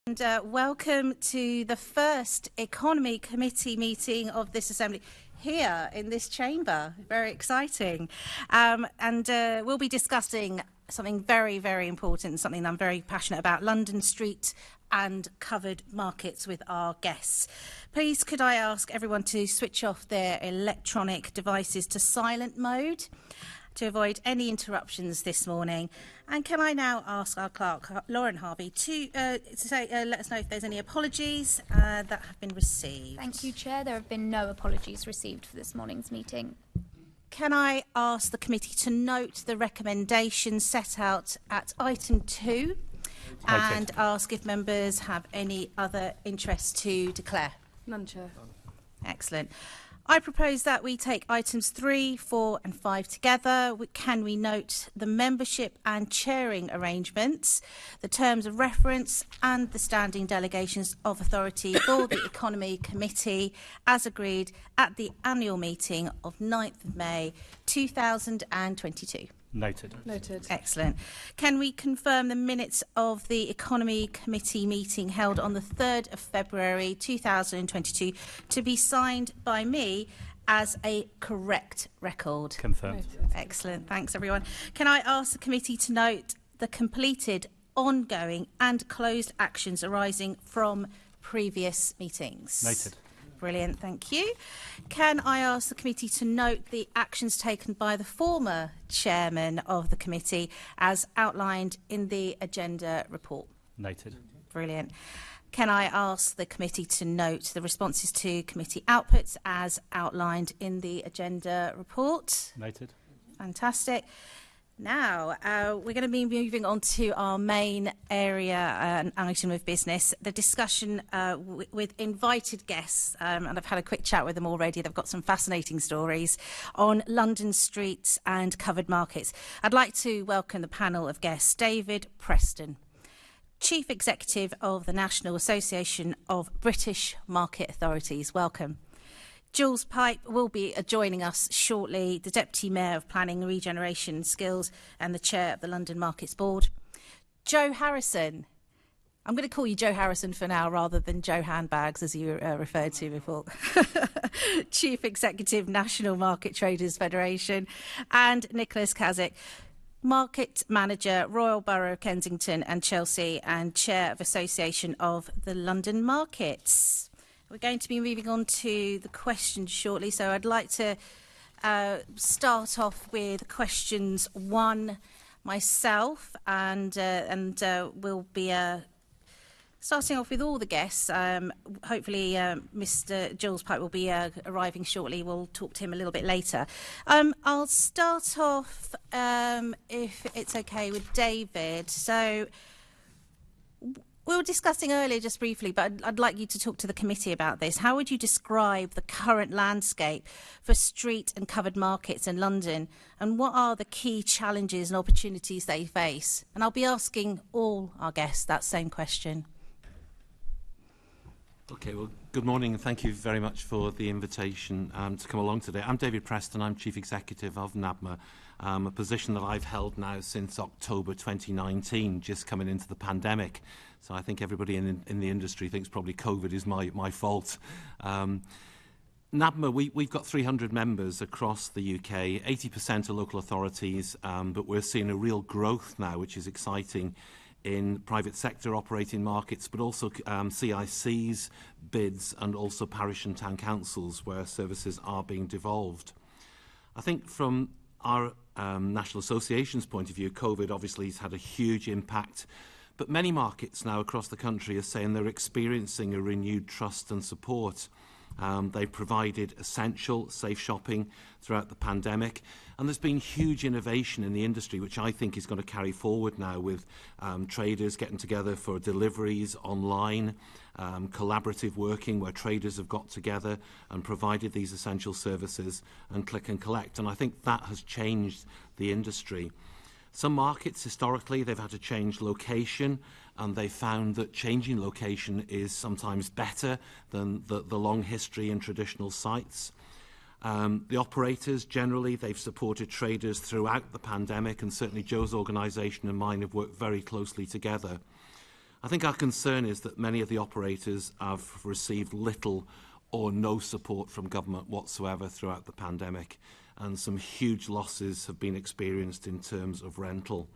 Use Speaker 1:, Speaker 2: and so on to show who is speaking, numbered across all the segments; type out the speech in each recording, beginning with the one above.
Speaker 1: And welcome to the first Economy Committee meeting of this Assembly here in this chamber. Very exciting. We'll be discussing something very, very important, something I'm very passionate about, London Street and covered markets with our guests. Please could I ask everyone to switch off their electronic devices to silent mode to avoid any interruptions this morning. And can I now ask our clerk, Lauren Harvey, to let us know if there's any apologies that have been received.
Speaker 2: Thank you, Chair. There have been no apologies received for this morning's meeting.
Speaker 1: Can I ask the committee to note the recommendations set out at item 2 and ask if members have any other interest to declare?
Speaker 3: None, Chair.
Speaker 1: Excellent. I propose that we take items 3, 4 and 5 together. Can we note the membership and chairing arrangements, the terms of reference and the standing delegations of authority for the Economy Committee as agreed at the annual meeting of 9th of May 2022?
Speaker 4: Noted.
Speaker 3: Noted.
Speaker 1: Excellent. Can we confirm the minutes of the Economy Committee meeting held on the 3rd of February 2022 to be signed by me as a correct record?
Speaker 4: Confirmed.
Speaker 3: Noted.
Speaker 1: Excellent. Thanks, everyone. Can I ask the committee to note the completed, ongoing and closed actions arising from previous meetings?
Speaker 4: Noted.
Speaker 1: Brilliant, thank you. Can I ask the committee to note the actions taken by the former chairman of the committee as outlined in the agenda report?
Speaker 4: Noted.
Speaker 1: Brilliant. Can I ask the committee to note the responses to committee outputs as outlined in the agenda report?
Speaker 4: Noted.
Speaker 1: Fantastic. Now, we're going to be moving on to our main area and item of business, the discussion with invited guests, and I've had a quick chat with them already. They've got some fascinating stories on London streets and covered markets. I'd like to welcome the panel of guests. David Preston, Chief Executive of the National Association of British Market Authorities. Welcome. Jules Pipe will be joining us shortly, the Deputy Mayor of Planning and Regeneration Skills and the Chair of the London Markets Board. Joe Harrison. I'm going to call you Joe Harrison for now rather than Joe Handbags, as you referred to before. Chief Executive, National Market Traders Federation. And Nicholas Kazik, Market Manager, Royal Borough of Kensington and Chelsea and Chair of Association of the London Markets. We're going to be moving on to the questions shortly, so I'd like to start off with questions 1 myself, and we'll be starting off with all the guests. Hopefully, Mr. Jules Pipe will be arriving shortly. We'll talk to him a little bit later. I'll start off, if it's okay, with David. So, we were discussing earlier just briefly, but I'd like you to talk to the committee about this. How would you describe the current landscape for street and covered markets in London? And what are the key challenges and opportunities they face? And I'll be asking all our guests that same question.
Speaker 5: Okay, well, good morning and thank you very much for the invitation to come along today. I'm David Preston, I'm Chief Executive of Nabma, a position that I've held now since October 2019, just coming into the pandemic. So I think everybody in the industry thinks probably COVID is my fault. Nabma, we've got 300 members across the UK, 80% are local authorities, but we're seeing a real growth now, which is exciting, in private sector operating markets, but also CICs, bids, and also parish and town councils where services are being devolved. I think from our National Association's point of view, COVID obviously has had a huge impact, but many markets now across the country are saying they're experiencing a renewed trust and support. They've provided essential, safe shopping throughout the pandemic. And there's been huge innovation in the industry, which I think is going to carry forward now with traders getting together for deliveries online, collaborative working where traders have got together and provided these essential services and click and collect. And I think that has changed the industry. Some markets, historically, they've had to change location, and they found that changing location is sometimes better than the long history in traditional sites. The operators, generally, they've supported traders throughout the pandemic, and certainly Joe's organisation and mine have worked very closely together. I think our concern is that many of the operators have received little or no support from government whatsoever throughout the pandemic, and some huge losses have been experienced in terms of rental.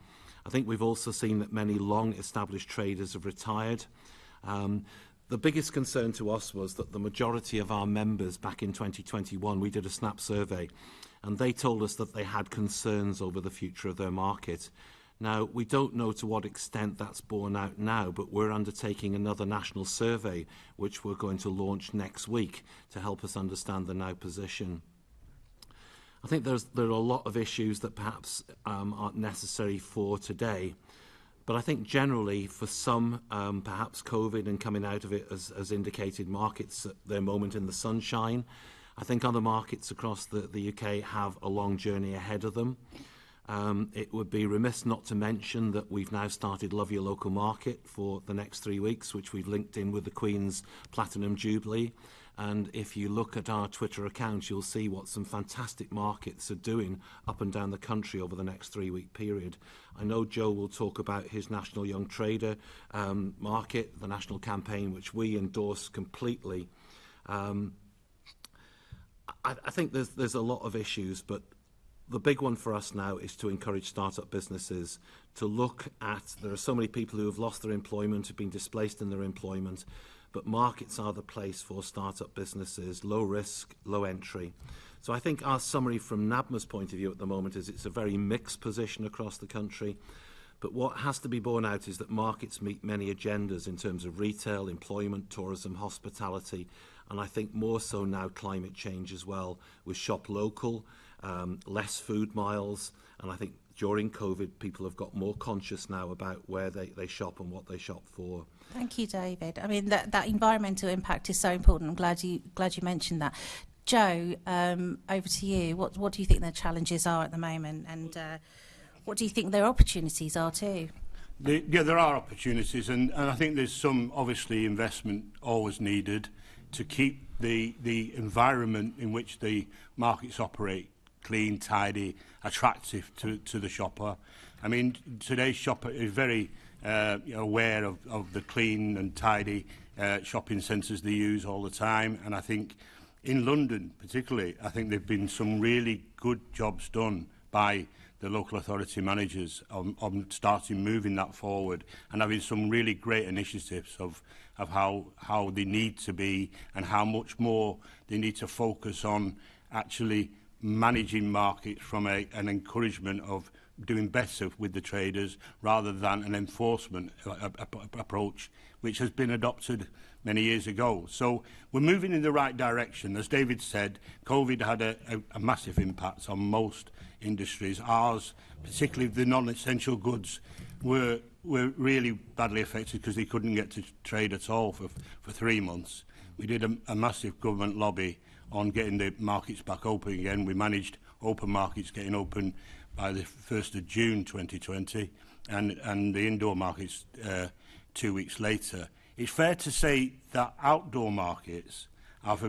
Speaker 5: I think we've also seen that many long-established traders have retired. The biggest concern to us was that the majority of our members back in 2021, we did a snap survey, and they told us that they had concerns over the future of their market. Now, we don't know to what extent that's borne out now, but we're undertaking another national survey, which we're going to launch next week to help us understand the now position. I think there are a lot of issues that perhaps aren't necessary for today, but I think generally for some, perhaps COVID and coming out of it as indicated markets at their moment in the sunshine. I think other markets across the UK have a long journey ahead of them. It would be remiss not to mention that we've now started Love Your Local Market for the next 3 weeks, which we've linked in with the Queen's Platinum Jubilee. And if you look at our Twitter account, you'll see what some fantastic markets are doing up and down the country over the next 3-week period. I know Joe will talk about his National Young Trader market, the national campaign, which we endorse completely. I think there's a lot of issues, but the big one for us now is to encourage start-up businesses to look at, there are so many people who have lost their employment, have been displaced in their employment, but markets are the place for start-up businesses, low risk, low entry. So I think our summary from Nabma's point of view at the moment is it's a very mixed position across the country. But what has to be borne out is that markets meet many agendas in terms of retail, employment, tourism, hospitality, and I think more so now climate change as well, with shop local, less food miles, and I think during COVID people have got more conscious now about where they shop and what they shop for.
Speaker 1: Thank you, David. I mean, that environmental impact is so important. I'm glad you mentioned that. Joe, over to you. What do you think their challenges are at the moment, and what do you think their opportunities are too?
Speaker 3: Yeah, there are opportunities, and I think there's some, obviously, investment always needed to keep the environment in which the markets operate clean, tidy, attractive to the shopper. I mean, today's shopper is very aware of the clean and tidy shopping centres they use all the time, and I think in London particularly, I think there have been some really good jobs done by the local authority managers on starting moving that forward and having some really great initiatives of how they need to be and how much more they need to focus on actually managing markets from an encouragement of doing better with the traders rather than an enforcement approach, which has been adopted many years ago. So we're moving in the right direction. As David said, COVID had a massive impact on most industries. Ours, particularly the non-essential goods, were really badly affected because they couldn't get to trade at all for 3 months. We did a massive government lobby on getting the markets back open again. We managed open markets getting open by the 1st of June 2020 and the indoor markets 2 weeks later. It's fair to say that outdoor markets have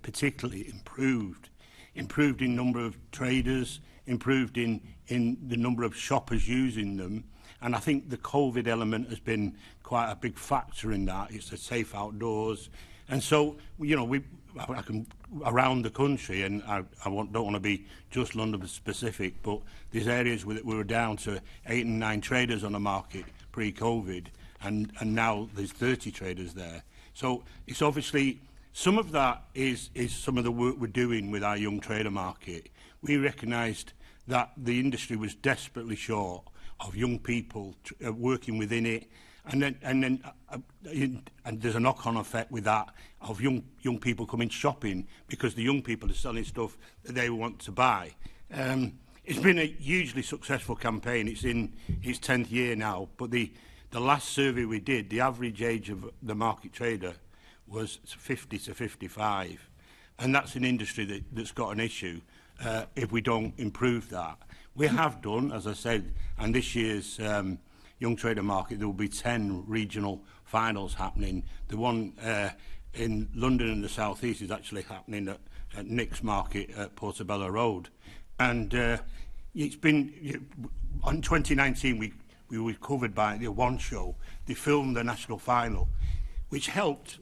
Speaker 3: particularly improved in number of traders, improved in the number of shoppers using them, and I think the COVID element has been quite a big factor in that. It's the safe outdoors, and so I can around the country, and I don't want to be just London specific, but there's areas where we were down to 8 and 9 traders on the market pre-COVID, and now there's 30 traders there. So it's obviously some of that is some of the work we're doing with our young trader market. We recognised that the industry was desperately short of young people working within it. And there's a knock-on effect with that of young people coming shopping because the young people are selling stuff that they want to buy. It's been a hugely successful campaign. It's in its 10th year now. But the last survey we did, the average age of the market trader was 50 to 55. And that's an industry that's got an issue if we don't improve that. We have done, as I said, and this year's Young Trader Market, there will be 10 regional finals happening. The one in London and the South East is actually happening at Nick's Market at Portobello Road. And it's been, on 2019, we we were covered by the One Show. They filmed the national final, which helped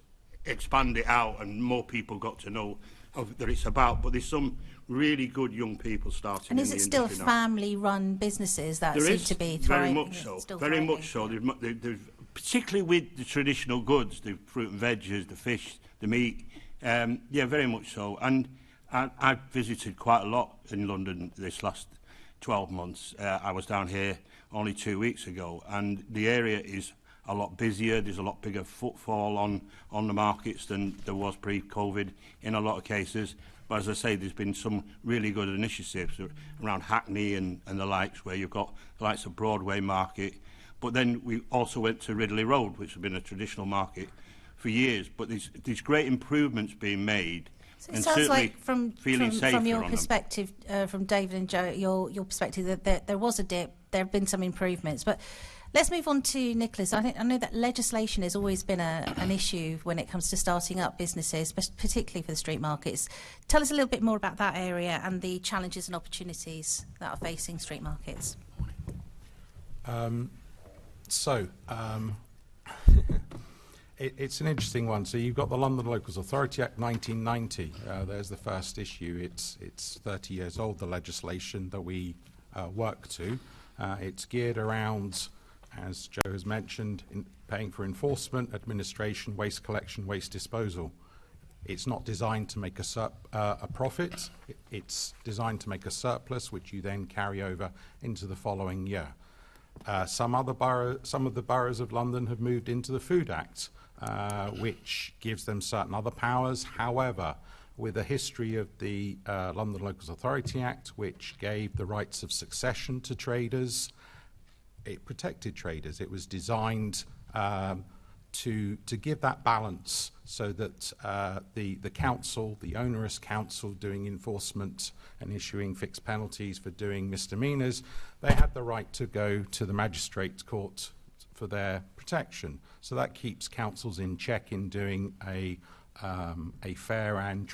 Speaker 3: expand it out, and more people got to know that it's about. But there's some really good young people starting.
Speaker 1: And is it still family-run businesses that seem to be thriving?
Speaker 3: Very much so. Very much so. There's, particularly with the traditional goods, the fruit and veggies, the fish, the meat. Yeah, very much so. And I've visited quite a lot in London this last 12 months. I was down here only 2 weeks ago, and the area is a lot busier. There's a lot bigger footfall on the markets than there was pre-COVID in a lot of cases. But as I say, there's been some really good initiatives around Hackney and the likes, where you've got the likes of Broadway Market. But then we also went to Ridley Road, which has been a traditional market for years. But there's great improvements being made.
Speaker 1: So it sounds like from your perspective, from David and Joe, your perspective, that there was a dip, there have been some improvements. But let's move on to Nicholas. I know that legislation has always been an issue when it comes to starting up businesses, particularly for the street markets. Tell us a little bit more about that area and the challenges and opportunities that are facing street markets.
Speaker 4: It's an interesting one. So you've got the London Locals Authority Act 1990. There's the first issue. It's 30 years old, the legislation that we work to. It's geared around, as Joe has mentioned, paying for enforcement, administration, waste collection, waste disposal. It's not designed to make a profit. It's designed to make a surplus, which you then carry over into the following year. Some of the boroughs of London have moved into the Food Act, which gives them certain other powers. However, with a history of the London Locals Authority Act, which gave the rights of succession to traders, it protected traders. It was designed to give that balance so that the council, the onerous council doing enforcement and issuing fixed penalties for doing misdemeanours, they had the right to go to the magistrates' court for their protection. So that keeps councils in check in doing a fair and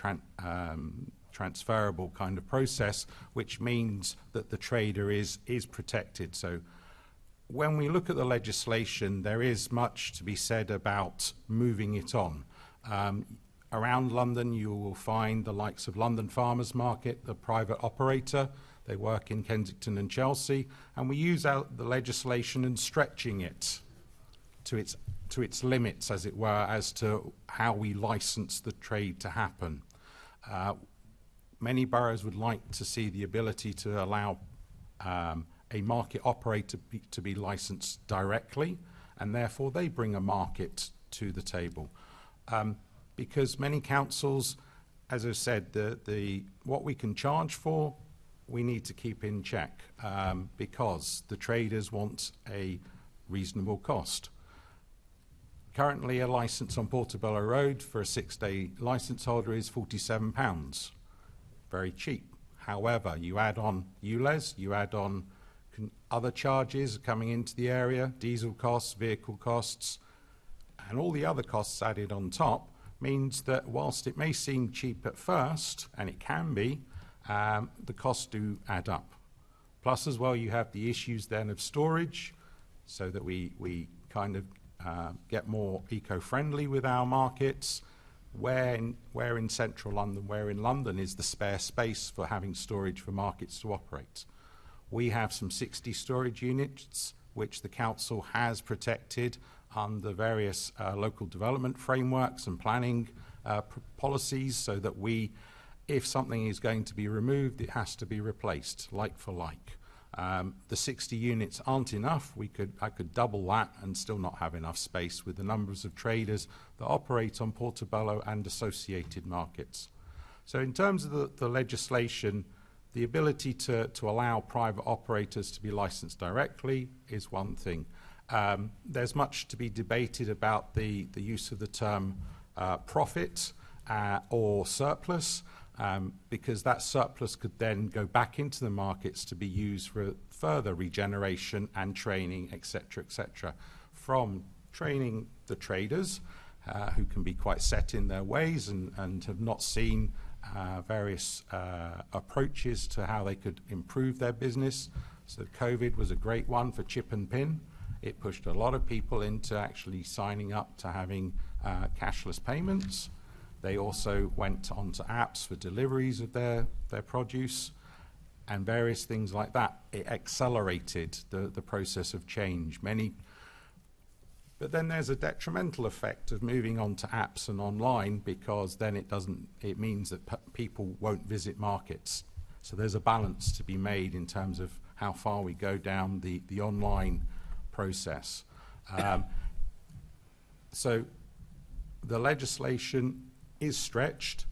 Speaker 4: transferable kind of process, which means that the trader is protected. So when we look at the legislation, there is much to be said about moving it on. Around London, you will find the likes of London Farmers Market, the private operator. They work in Kensington and Chelsea, and we use out the legislation and stretching it to its limits, as it were, as to how we license the trade to happen. Many boroughs would like to see the ability to allow a market operator to be licensed directly, and therefore they bring a market to the table. Because many councils, as I said, what we can charge for, we need to keep in check, because the traders want a reasonable cost. Currently, a licence on Portobello Road for a 6-day licence holder is £47. Very cheap. However, you add on ULEZ, you add on other charges coming into the area, diesel costs, vehicle costs, and all the other costs added on top, means that whilst it may seem cheap at first, and it can be, the costs do add up. Plus, as well, you have the issues then of storage, so that we kind of get more eco-friendly with our markets. Where in central London, where in London is the spare space for having storage for markets to operate? We have some 60 storage units which the council has protected under various local development frameworks and planning policies, so that if something is going to be removed, it has to be replaced, like for like. The 60 units aren't enough. I could double that and still not have enough space with the numbers of traders that operate on Portobello and associated markets. So in terms of the legislation, the ability to allow private operators to be licensed directly is one thing. There's much to be debated about the use of the term profit or surplus, because that surplus could then go back into the markets to be used for further regeneration and training, etc., etc. From training the traders, who can be quite set in their ways and have not seen various approaches to how they could improve their business, So COVID was a great one for chip and pin. It pushed a lot of people into actually signing up to having cashless payments. They also went onto apps for deliveries of their produce and various things like that. It accelerated the process of change. But then there's a detrimental effect of moving on to apps and online, because then it means that people won't visit markets. So there's a balance to be made in terms of how far we go down the online process. So the legislation is stretched.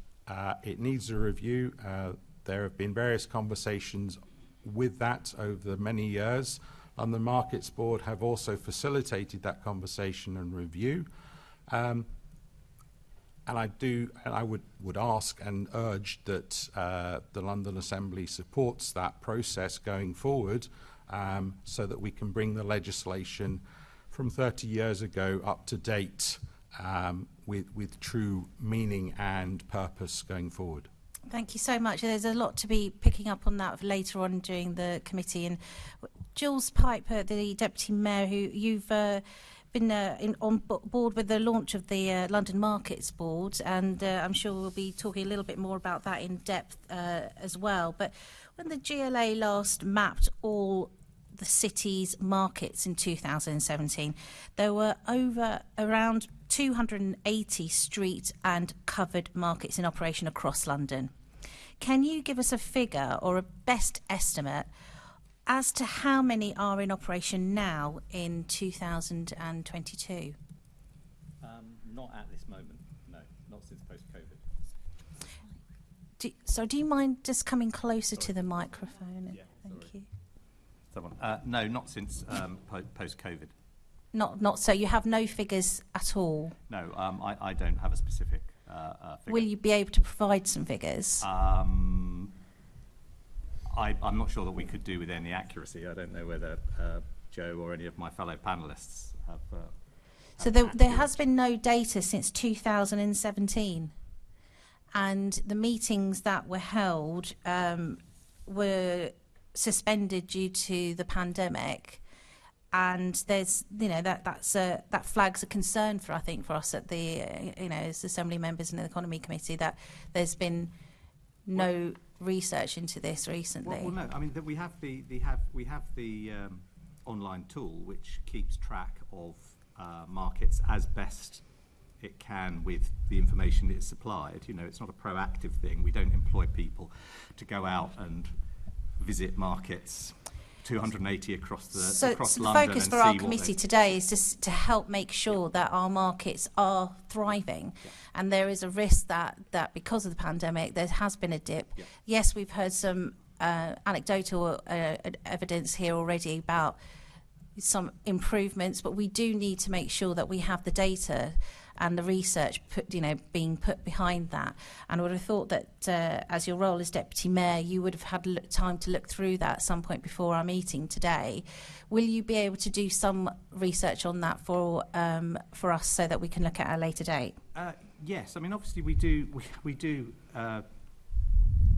Speaker 4: It needs a review. There have been various conversations with that over the many years. And the Markets Board have also facilitated that conversation and review. And I would ask and urge that the London Assembly supports that process going forward, so that we can bring the legislation from 30 years ago up to date, with true meaning and purpose going forward.
Speaker 1: Thank you so much. There's a lot to be picking up on that later on during the committee. And Jules Piper, the Deputy Mayor, who you've been on board with the launch of the London Markets Board, and I'm sure we'll be talking a little bit more about that in depth as well. But when the GLA last mapped all the city's markets in 2017, there were around 280 street and covered markets in operation across London. Can you give us a figure or a best estimate as to how many are in operation now in 2022?
Speaker 6: Not at this moment, no, not since post-COVID.
Speaker 1: Do you mind just coming closer to the microphone?
Speaker 6: Yeah,
Speaker 1: Thank
Speaker 6: sorry.
Speaker 1: you.
Speaker 6: No, not since post-COVID.
Speaker 1: Not so. You have no figures at all.
Speaker 6: No, I don't have a specific figure.
Speaker 1: Will you be able to provide some figures?
Speaker 6: I'm not sure that we could do with any accuracy. I don't know whether Joe or any of my fellow panellists have.
Speaker 1: So there has been no data since 2017, and the meetings that were held were suspended due to the pandemic. And there's, that flags a concern for us at the, as Assembly members and the Economy Committee, that there's been no research into this recently.
Speaker 6: Well, no. I mean, we have the online tool which keeps track of markets as best it can with the information it's supplied. It's not a proactive thing. We don't employ people to go out and visit markets. 280 across London.
Speaker 1: So the focus for our committee today is just to help make sure that our markets are thriving, and there is a risk that because of the pandemic there has been a dip. Yes, we've heard some anecdotal evidence here already about some improvements, but we do need to make sure that we have the data and the research being put behind that. And I would have thought that as your role as Deputy Mayor, you would have had time to look through that at some point before our meeting today. Will you be able to do some research on that for us so that we can look at a later date?
Speaker 6: Yes, I mean, obviously we do.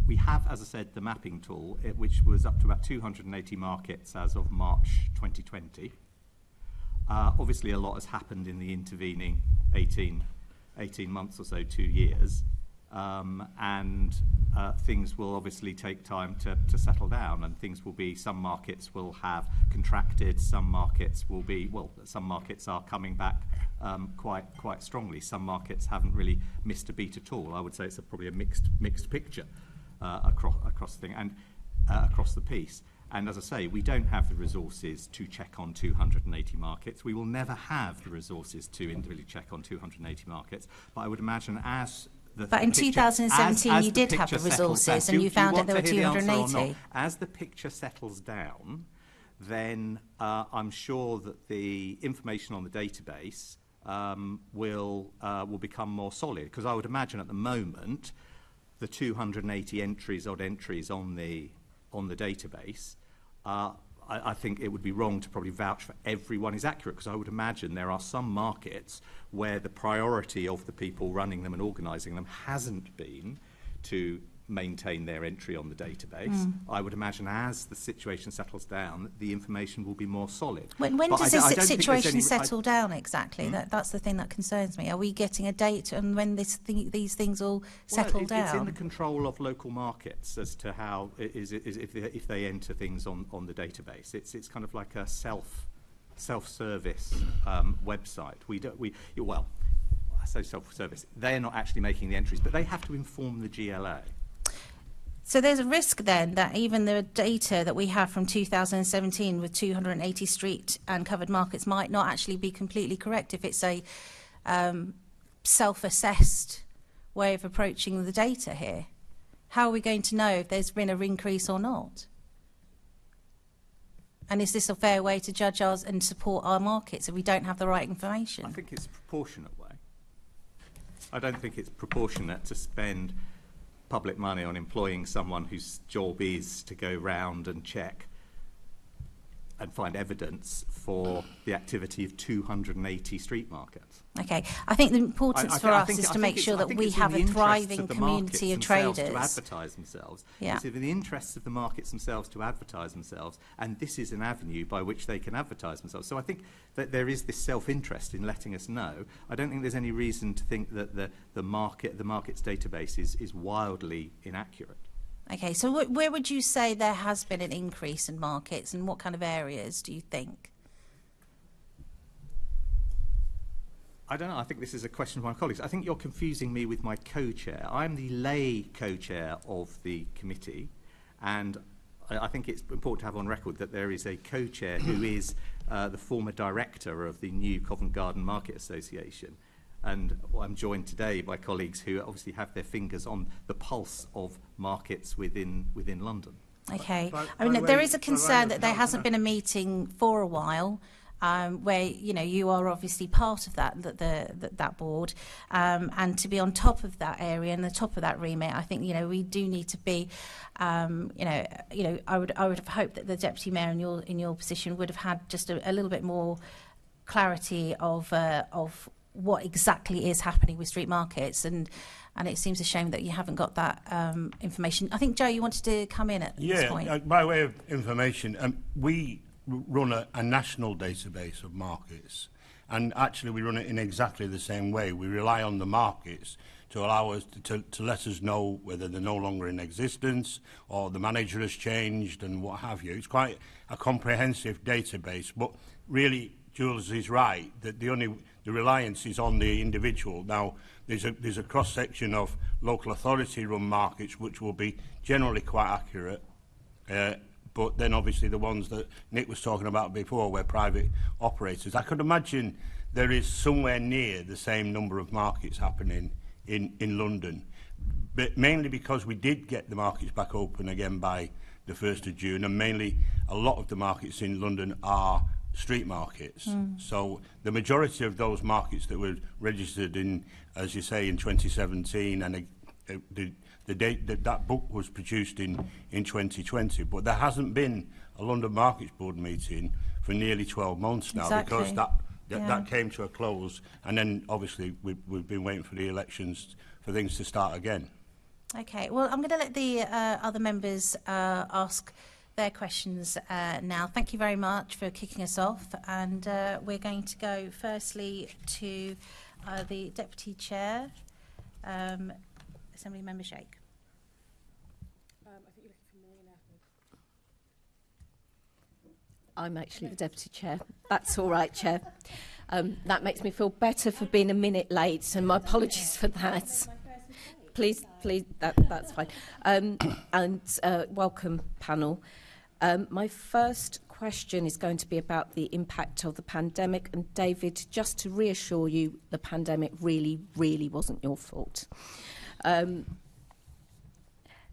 Speaker 6: We have, as I said, the mapping tool, which was up to about 280 markets as of March 2020. Obviously, a lot has happened in the intervening 18 months or so, 2 years, and things will obviously take time to settle down, and things will be, some markets will have contracted, some markets will be, some markets are coming back quite strongly. Some markets haven't really missed a beat at all. I would say it's probably a mixed picture across the thing and across the piece. And as I say, we don't have the resources to check on 280 markets. We will never have the resources to individually check on 280 markets. But I would imagine
Speaker 1: But in 2017 you did have the resources and you found that there were 280.
Speaker 6: As the picture settles down, then I'm sure that the information on the database will become more solid. Because I would imagine at the moment, the 280 entries on the database, I think it would be wrong to probably vouch for everyone is accurate, because I would imagine there are some markets where the priority of the people running them and organising them hasn't been to maintain their entry on the database. I would imagine as the situation settles down, the information will be more solid.
Speaker 1: When
Speaker 6: But
Speaker 1: does
Speaker 6: I don't
Speaker 1: this
Speaker 6: think there's
Speaker 1: situation
Speaker 6: any-
Speaker 1: settle down exactly? That's the thing that concerns me. Are we getting a date on when these things all settle down?
Speaker 6: It's in the control of local markets as to how if they enter things on the database. It's kind of like a self-service website. I say self-service. They're not actually making the entries, but they have to inform the GLA.
Speaker 1: So there's a risk then that even the data that we have from 2017 with 280 street and covered markets might not actually be completely correct if it's a self-assessed way of approaching the data here. How are we going to know if there's been an increase or not? And is this a fair way to judge ours and support our markets if we don't have the right information?
Speaker 6: I think it's a proportionate way. I don't think it's proportionate to spend public money on employing someone whose job is to go round and check and find evidence for the activity of 280 street markets.
Speaker 1: Okay, I think the importance for us is to make sure that we have a thriving community of traders.
Speaker 6: To advertise themselves.
Speaker 1: Yeah.
Speaker 6: It's in the interests of the markets themselves to advertise themselves, and this is an avenue by which they can advertise themselves. So I think that there is this self-interest in letting us know. I don't think there's any reason to think that the markets database is wildly inaccurate.
Speaker 1: Okay, so where would you say there has been an increase in markets, and what kind of areas do you think?
Speaker 6: I don't know. I think this is a question for my colleagues. I think you're confusing me with my co-chair. I'm the lay co-chair of the committee, and I think it's important to have on record that there is a co-chair who is the former director of the new Covent Garden Market Association. And I'm joined today by colleagues who obviously have their fingers on the pulse of markets within London.
Speaker 1: Okay. I mean, there is a concern that there hasn't been a meeting for a while where, you know, you are obviously part of that board, and to be on top of that area and the top of that remit, I think, you know, we do need to be, I would have hoped that the deputy mayor in your position would have had just a little bit more clarity of what exactly is happening with street markets, and it seems a shame that you haven't got that information. I think, Joe, you wanted to come in at this point.
Speaker 3: Yeah, by way of information, we run a national database of markets, and actually we run it in exactly the same way. We rely on the markets to allow us to let us know whether they're no longer in existence or the manager has changed and what have you. It's quite a comprehensive database, but really Jules is right that the reliance is on the individual. Now, there's a cross-section of local authority-run markets which will be generally quite accurate, but then obviously the ones that Nick was talking about before, where private operators. I could imagine there is somewhere near the same number of markets happening in London, but mainly because we did get the markets back open again by the 1st of June, and mainly a lot of the markets in London are street markets. So the majority of those markets that were registered in, as you say, in 2017, and the date that book was produced in 2020, but there hasn't been a London Markets Board meeting for nearly 12 months now.
Speaker 1: Exactly.
Speaker 3: Because that came to a close, and then obviously we've been waiting for the elections for things to start again.
Speaker 1: Okay, well, I'm going to let the other members ask their questions now. Thank you very much for kicking us off, and we're going to go firstly to the Deputy Chair, Assembly Member Sheikh.
Speaker 7: I think you're looking for Maureen Ahmed. I'm actually the Deputy Chair. That's all right, Chair. That makes me feel better for being a minute late, and my apologies for that. Please, that's fine. And welcome, panel. My first question is going to be about the impact of the pandemic. And David, just to reassure you, the pandemic really, really wasn't your fault.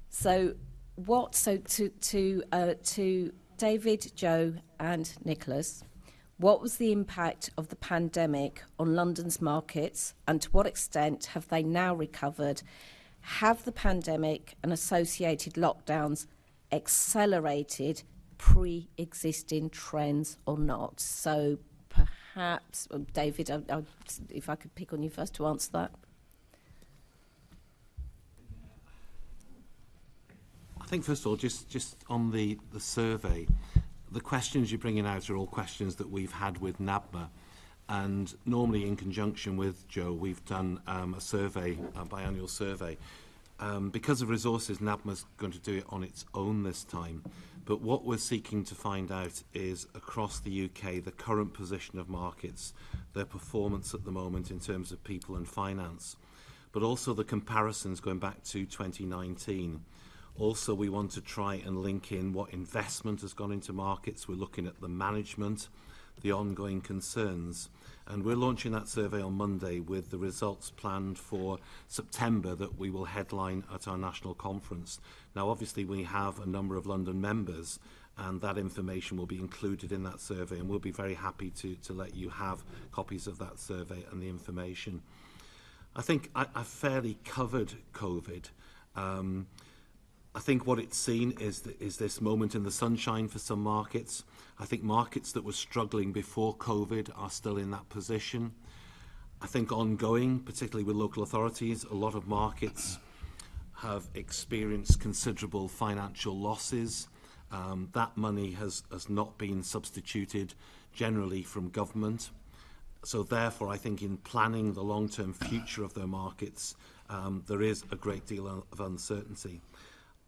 Speaker 7: So to David, Joe and Nicholas, what was the impact of the pandemic on London's markets, and to what extent have they now recovered? Have the pandemic and associated lockdowns accelerated pre-existing trends or not? So perhaps, David, if I could pick on you first to answer that.
Speaker 5: I think, first of all, just on the survey, the questions you're bringing out are all questions that we've had with Nabma. And normally in conjunction with Joe, we've done a survey, a biannual survey. Because of resources, Nabma's going to do it on its own this time. But what we're seeking to find out is, across the UK, the current position of markets, their performance at the moment in terms of people and finance, but also the comparisons going back to 2019. Also, we want to try and link in what investment has gone into markets. We're looking at the management, the ongoing concerns. And we're launching that survey on Monday with the results planned for September that we will headline at our national conference. Now, obviously, we have a number of London members, and that information will be included in that survey, and we'll be very happy to let you have copies of that survey and the information. I think I've fairly covered COVID. I think what it's seen is this moment in the sunshine for some markets. I think markets that were struggling before COVID are still in that position. I think ongoing, particularly with local authorities, a lot of markets have experienced considerable financial losses. That money has not been substituted generally from government. So therefore, I think in planning the long-term future of their markets, there is a great deal of uncertainty.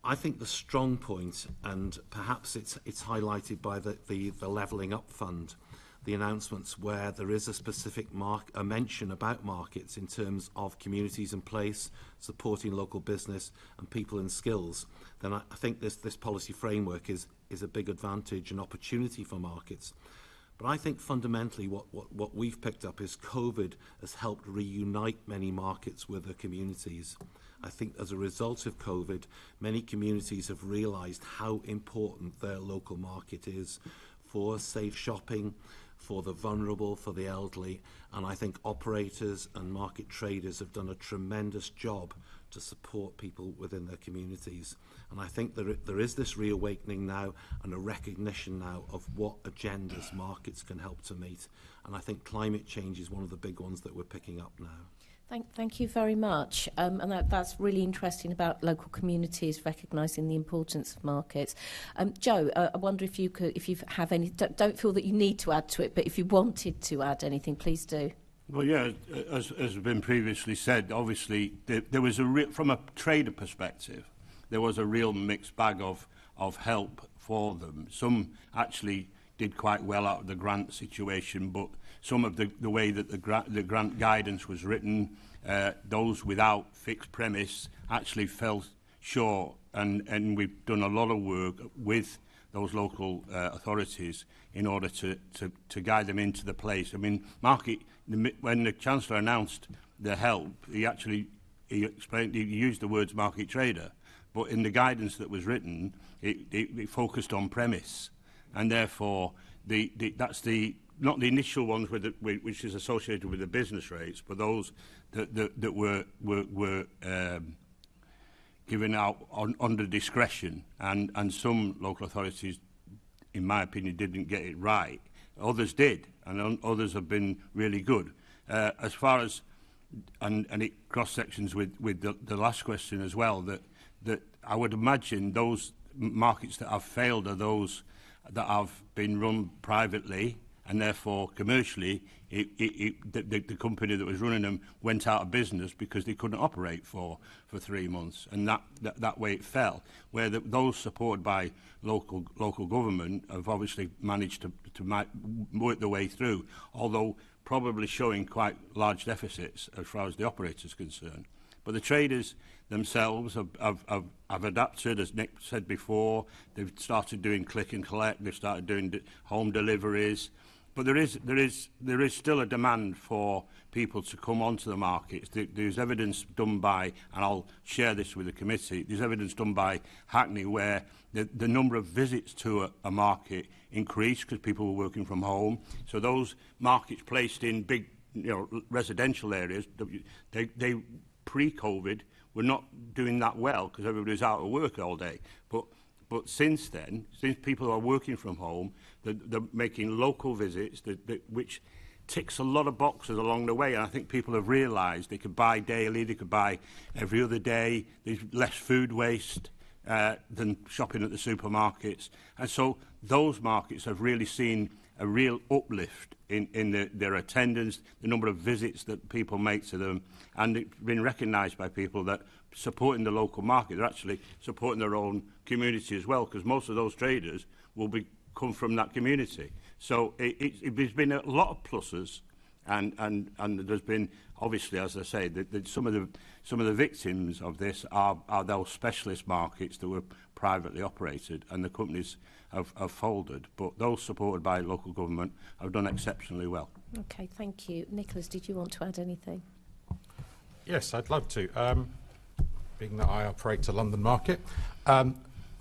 Speaker 5: I think the strong point, and perhaps it's highlighted by the Levelling Up Fund, the announcements where there is a specific a mention about markets in terms of communities in place, supporting local business and people in skills, then I think this policy framework is a big advantage and opportunity for markets. But I think fundamentally what we've picked up is COVID has helped reunite many markets with their communities. I think as a result of COVID, many communities have realised how important their local market is for safe shopping, for the vulnerable, for the elderly, and I think operators and market traders have done a tremendous job to support people within their communities. And I think there is this reawakening now and a recognition now of what agendas markets can help to meet. And I think climate change is one of the big ones that we're picking up now.
Speaker 7: Thank you very much. And that's really interesting about local communities recognising the importance of markets. Joe, I wonder if you have any. Don't feel that you need to add to it, but if you wanted to add anything, please do.
Speaker 3: Well, yeah, as has been previously said, obviously there was from a trader perspective, there was a real mixed bag of help for them. Some actually did quite well out of the grant situation, but some of the way that the grant guidance was written, those without fixed premise actually fell short, and we've done a lot of work with those local authorities in order to guide them into the place. I mean, when the Chancellor announced the help, he used the words market trader, but in the guidance that was written, it focused on premise, and therefore that's not the initial ones which is associated with the business rates, but those that were given out under discretion, and some local authorities, in my opinion, didn't get it right. Others did, and others have been really good. As far as and it cross sections with the last question as well, that I would imagine those markets that have failed are those that have been run privately, and therefore commercially the company that was running them went out of business because they couldn't operate for 3 months, and that way it fell. Where those supported by local government have obviously managed to work their way through, although probably showing quite large deficits as far as the operator is concerned. But the traders themselves have adapted, as Nick said before. They've started doing click and collect. They've started doing home deliveries. But there is still a demand for people to come onto the markets. There's evidence done by, and I'll share this with the committee, there's evidence done by Hackney where the number of visits to a market increased because people were working from home. So those markets placed in big, residential areas, they pre-COVID were not doing that well because everybody was out of work all day. But since then, since people are working from home, they're making local visits, which ticks a lot of boxes along the way. And I think people have realised they could buy daily, they could buy every other day. There's less food waste. than shopping at the supermarkets. And so those markets have really seen a real uplift in their attendance, the number of visits that people make to them, and it's been recognised by people that supporting the local market, they're actually supporting their own community as well, because most of those traders will come from that community. So there's been a lot of pluses, and there's been, obviously, as I say, some of the victims of this are those specialist markets that were privately operated, and the companies have folded. But those supported by local government have done exceptionally well.
Speaker 7: Okay, thank you. Nicholas, did you want to add anything?
Speaker 4: Yes, I'd love to. Being that I operate a London market, the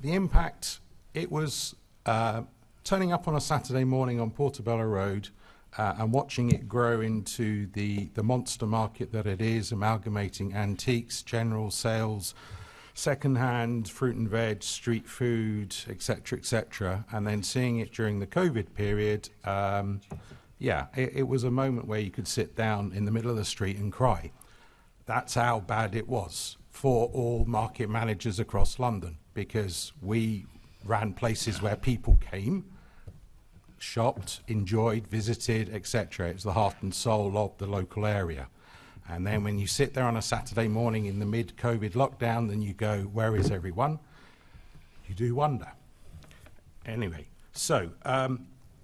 Speaker 4: impact, it was turning up on a Saturday morning on Portobello Road and watching it grow into the monster market that it is, amalgamating antiques, general sales, second-hand, fruit and veg, street food, etc., and then seeing it during the COVID period, it was a moment where you could sit down in the middle of the street and cry. That's how bad it was for all market managers across London, because we ran places where people came, shopped, enjoyed, visited, etc. It's the heart and soul of the local area. And then when you sit there on a Saturday morning in the mid-COVID lockdown, then you go, where is everyone? You do wonder. Anyway, so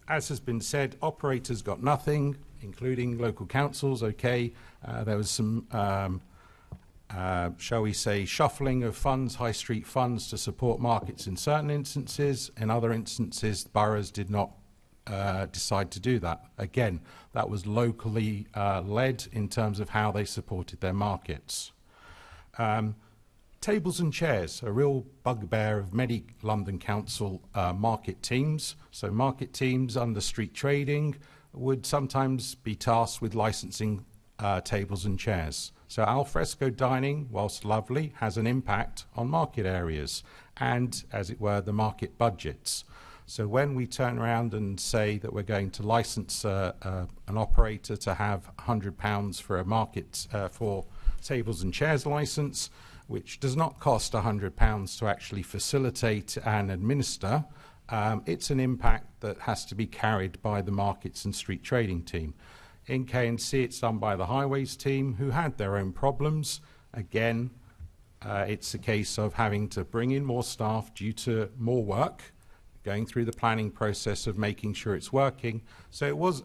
Speaker 4: as has been said, operators got nothing, including local councils. Okay, there was some, shall we say, shuffling of funds, high street funds, to support markets in certain instances. In other instances, boroughs did not decide to do that. Again, that was locally led in terms of how they supported their markets. Tables and chairs, a real bugbear of many London Council market teams. So market teams under street trading would sometimes be tasked with licensing tables and chairs. So alfresco dining, whilst lovely, has an impact on market areas and, as it were, the market budgets. So when we turn around and say that we're going to license an operator to have £100 for a market for tables and chairs license, which does not cost £100 to actually facilitate and administer, it's an impact that has to be carried by the markets and street trading team. In K&C, it's done by the highways team, who had their own problems. Again, it's a case of having to bring in more staff due to more work, going through the planning process of making sure it's working. So it was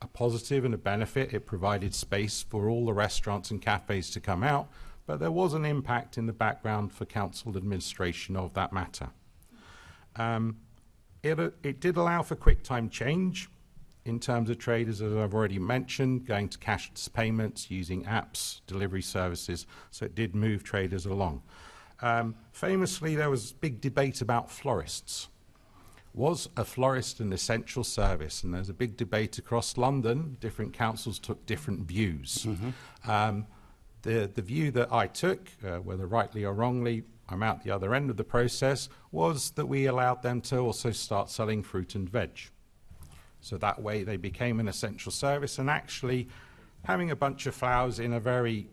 Speaker 4: a positive and a benefit. It provided space for all the restaurants and cafes to come out, but there was an impact in the background for council administration of that matter. It did allow for quick time change in terms of traders, as I've already mentioned, going to cashless payments, using apps, delivery services, so it did move traders along. Famously, there was big debate about florists. Was a florist an essential service? And there's a big debate across London. Different councils took different views. Mm-hmm. The view that I took, whether rightly or wrongly, I'm out the other end of the process, was that we allowed them to also start selling fruit and veg. So that way they became an essential service, and actually having a bunch of flowers in a very,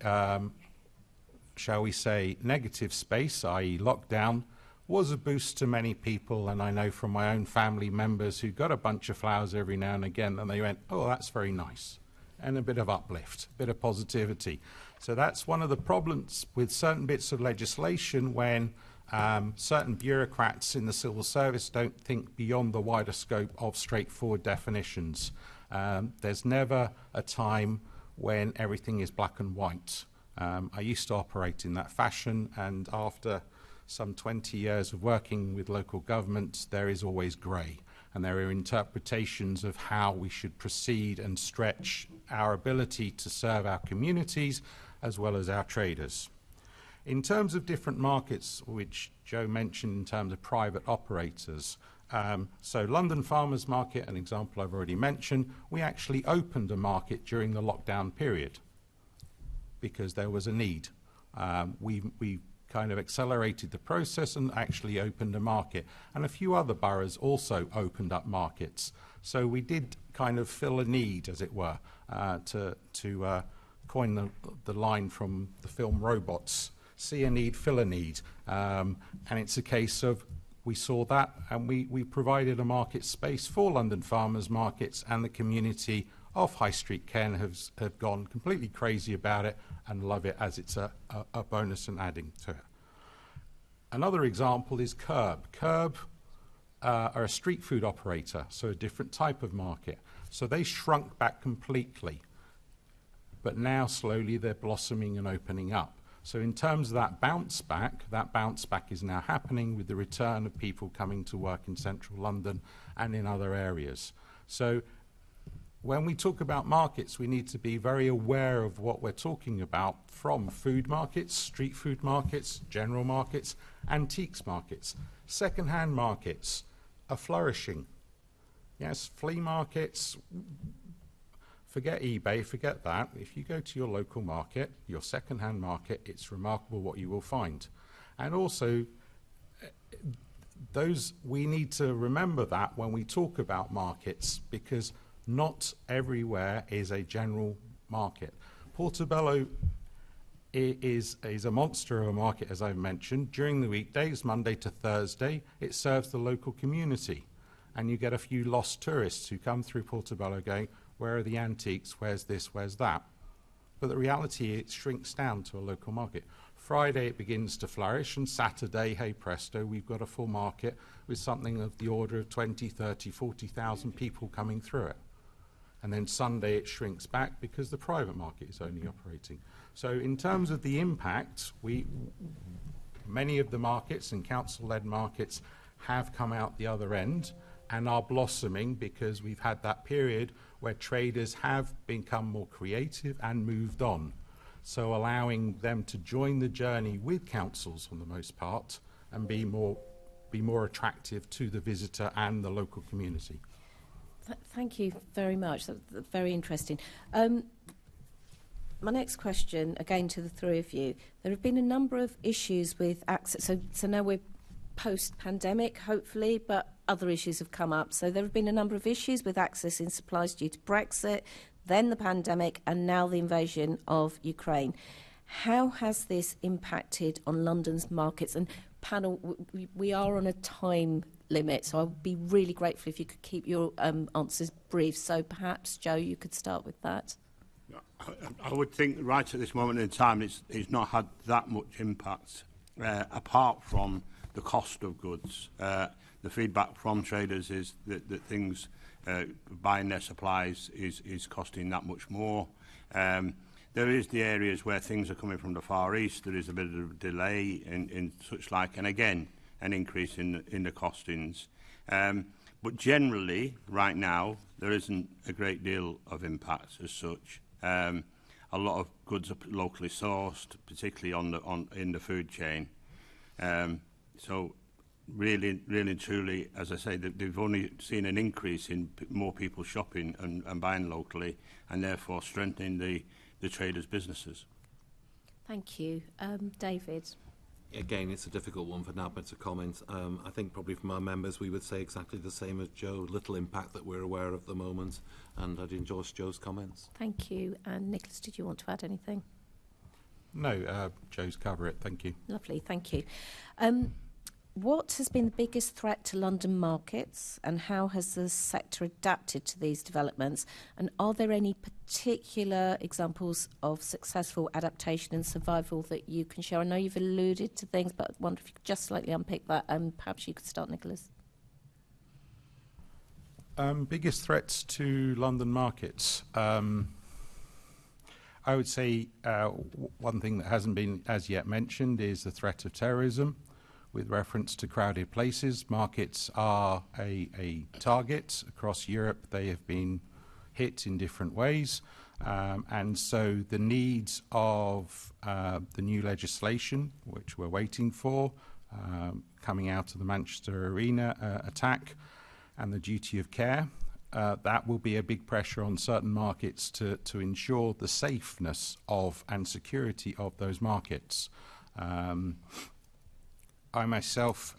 Speaker 4: shall we say, negative space, i.e. lockdown, was a boost to many people. And I know from my own family members who got a bunch of flowers every now and again, and they went, oh, that's very nice, and a bit of uplift, a bit of positivity. So that's one of the problems with certain bits of legislation, when certain bureaucrats in the civil service don't think beyond the wider scope of straightforward definitions. There's never a time when everything is black and white. I used to operate in that fashion, and after some 20 years of working with local governments, there is always grey, and there are interpretations of how we should proceed and stretch our ability to serve our communities as well as our traders. In terms of different markets, which Joe mentioned in terms of private operators, so London Farmers Market, an example I've already mentioned, we actually opened a market during the lockdown period because there was a need. We kind of accelerated the process and actually opened a market. And a few other boroughs also opened up markets. So we did kind of fill a need, as it were, to coin the line from the film Robots. see a need, fill a need. And it's a case of we saw that and we provided a market space for London farmers markets, and the community of High Street Ken have gone completely crazy about it and love it as it's a bonus and adding to it. Another example is Curb. Curb are a street food operator, so a different type of market. So they shrunk back completely, but now slowly they're blossoming and opening up. So in terms of that bounce back is now happening with the return of people coming to work in central London and in other areas. So when we talk about markets, we need to be very aware of what we're talking about, from food markets, street food markets, general markets, antiques markets. Second-hand markets are flourishing. Yes, flea markets, forget eBay, forget that. If you go to your local market, your second-hand market, it's remarkable what you will find. And also, we need to remember that when we talk about markets, because not everywhere is a general market. Portobello is a monster of a market, as I've mentioned. During the weekdays, Monday to Thursday, it serves the local community. And you get a few lost tourists who come through Portobello going, where are the antiques, where's this, where's that? But the reality, it shrinks down to a local market. Friday, it begins to flourish, and Saturday, hey presto, we've got a full market with something of the order of 20, 30, 40,000 people coming through it. And then Sunday, it shrinks back because the private market is only operating. So in terms of the impact, many of the markets and council-led markets have come out the other end and are blossoming because we've had that period where traders have become more creative and moved on. So allowing them to join the journey with councils for the most part and be more attractive to the visitor and the local community.
Speaker 7: Thank you very much. That's very interesting. My next question, again to the three of you. There have been a number of issues with access. So now we're post-pandemic, hopefully, but other issues have come up. So there have been a number of issues with accessing supplies due to Brexit, then the pandemic, and now the invasion of Ukraine. How has this impacted on London's markets? And panel, we are on a time limit, so I would be really grateful if you could keep your answers brief. So perhaps, Joe, you could start with that.
Speaker 3: I would think right at this moment in time it's not had that much impact, apart from the cost of goods. The feedback from traders is that things, buying their supplies is costing that much more. There is the areas where things are coming from the Far East. There is a bit of a delay in such like, and again, an increase in the costings. But generally, right now, there isn't a great deal of impact as such. A lot of goods are locally sourced, particularly in the food chain. So really and truly, as I say, they've only seen an increase in more people shopping and buying locally, and therefore strengthening the traders' businesses.
Speaker 7: Thank you. David?
Speaker 5: Again, it's a difficult one for Nabma to comment. I think probably from our members we would say exactly the same as Joe. Little impact that we're aware of at the moment, and I'd endorse Joe's comments.
Speaker 7: Thank you. And Nicholas, did you want to add anything?
Speaker 4: No, Joe's covered it. Thank you.
Speaker 7: Lovely, thank you. What has been the biggest threat to London markets, and how has the sector adapted to these developments? And are there any particular examples of successful adaptation and survival that you can share? I know you've alluded to things, but I wonder if you could just slightly unpick that, and perhaps you could start, Nicholas.
Speaker 4: Biggest threats to London markets. I would say one thing that hasn't been as yet mentioned is the threat of terrorism. With reference to crowded places, markets are a target across Europe. They have been hit in different ways. And so the needs of the new legislation, which we're waiting for, coming out of the Manchester Arena attack, and the duty of care, that will be a big pressure on certain markets to ensure the safeness of and security of those markets. I myself,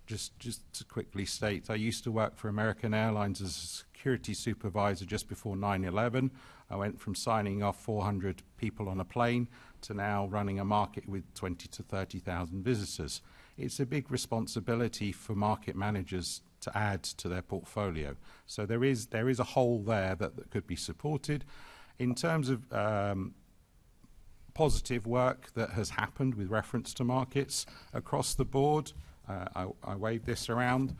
Speaker 4: just to quickly state, I used to work for American Airlines as a security supervisor just before 9/11. I went from signing off 400 people on a plane to now running a market with 20 to 30,000 visitors. It's a big responsibility for market managers to add to their portfolio. So there is a hole there that could be supported. In terms of positive work that has happened with reference to markets across the board, I wave this around.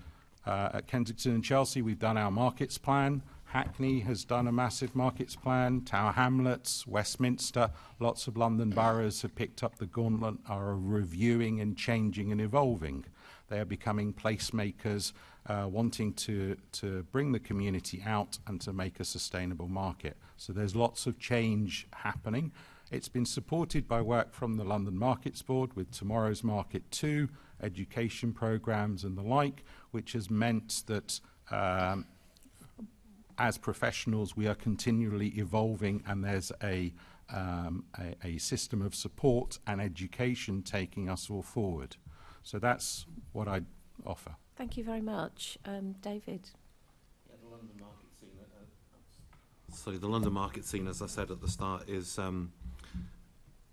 Speaker 4: At Kensington and Chelsea, we've done our markets plan. Hackney has done a massive markets plan. Tower Hamlets, Westminster, lots of London boroughs have picked up the gauntlet, are reviewing and changing and evolving. They are becoming placemakers, wanting to bring the community out and to make a sustainable market. So there's lots of change happening. It's been supported by work from the London Markets Board with Tomorrow's Market 2, education programmes and the like, which has meant that as professionals we are continually evolving, and there's a system of support and education taking us all forward. So that's what I'd offer.
Speaker 7: Thank you very much. David?
Speaker 5: Yeah, the London market scene, the London market scene, as I said at the start, is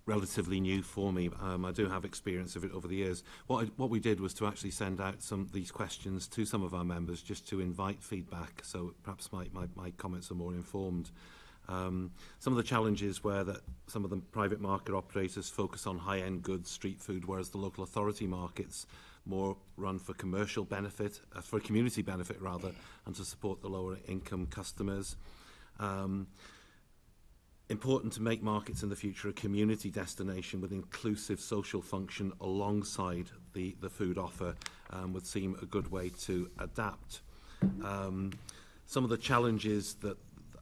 Speaker 5: relatively new for me. I do have experience of it over the years. What we did was to actually send out these questions to some of our members just to invite feedback, so perhaps my comments are more informed. Some of the challenges were that some of the private market operators focus on high-end goods, street food, whereas the local authority markets more run for commercial benefit, for community benefit rather, and to support the lower income customers. Important to make markets in the future a community destination with inclusive social function alongside the food offer would seem a good way to adapt. Some of the challenges that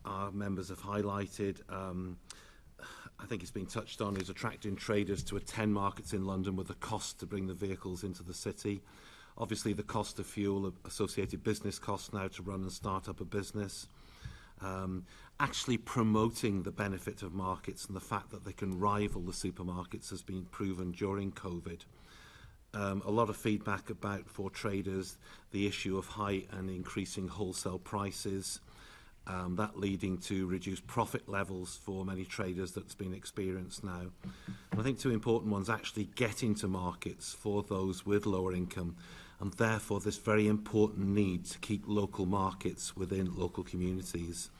Speaker 5: our members have highlighted, I think it's been touched on, is attracting traders to attend markets in London with the cost to bring the vehicles into the city. Obviously the cost of fuel, associated business costs now to run and start up a business. Actually promoting the benefit of markets and the fact that they can rival the supermarkets has been proven during COVID. A lot of feedback about, for traders, the issue of high and increasing wholesale prices, that leading to reduced profit levels for many traders that's been experienced now. And I think two important ones, actually getting to markets for those with lower income, and therefore this very important need to keep local markets within local communities.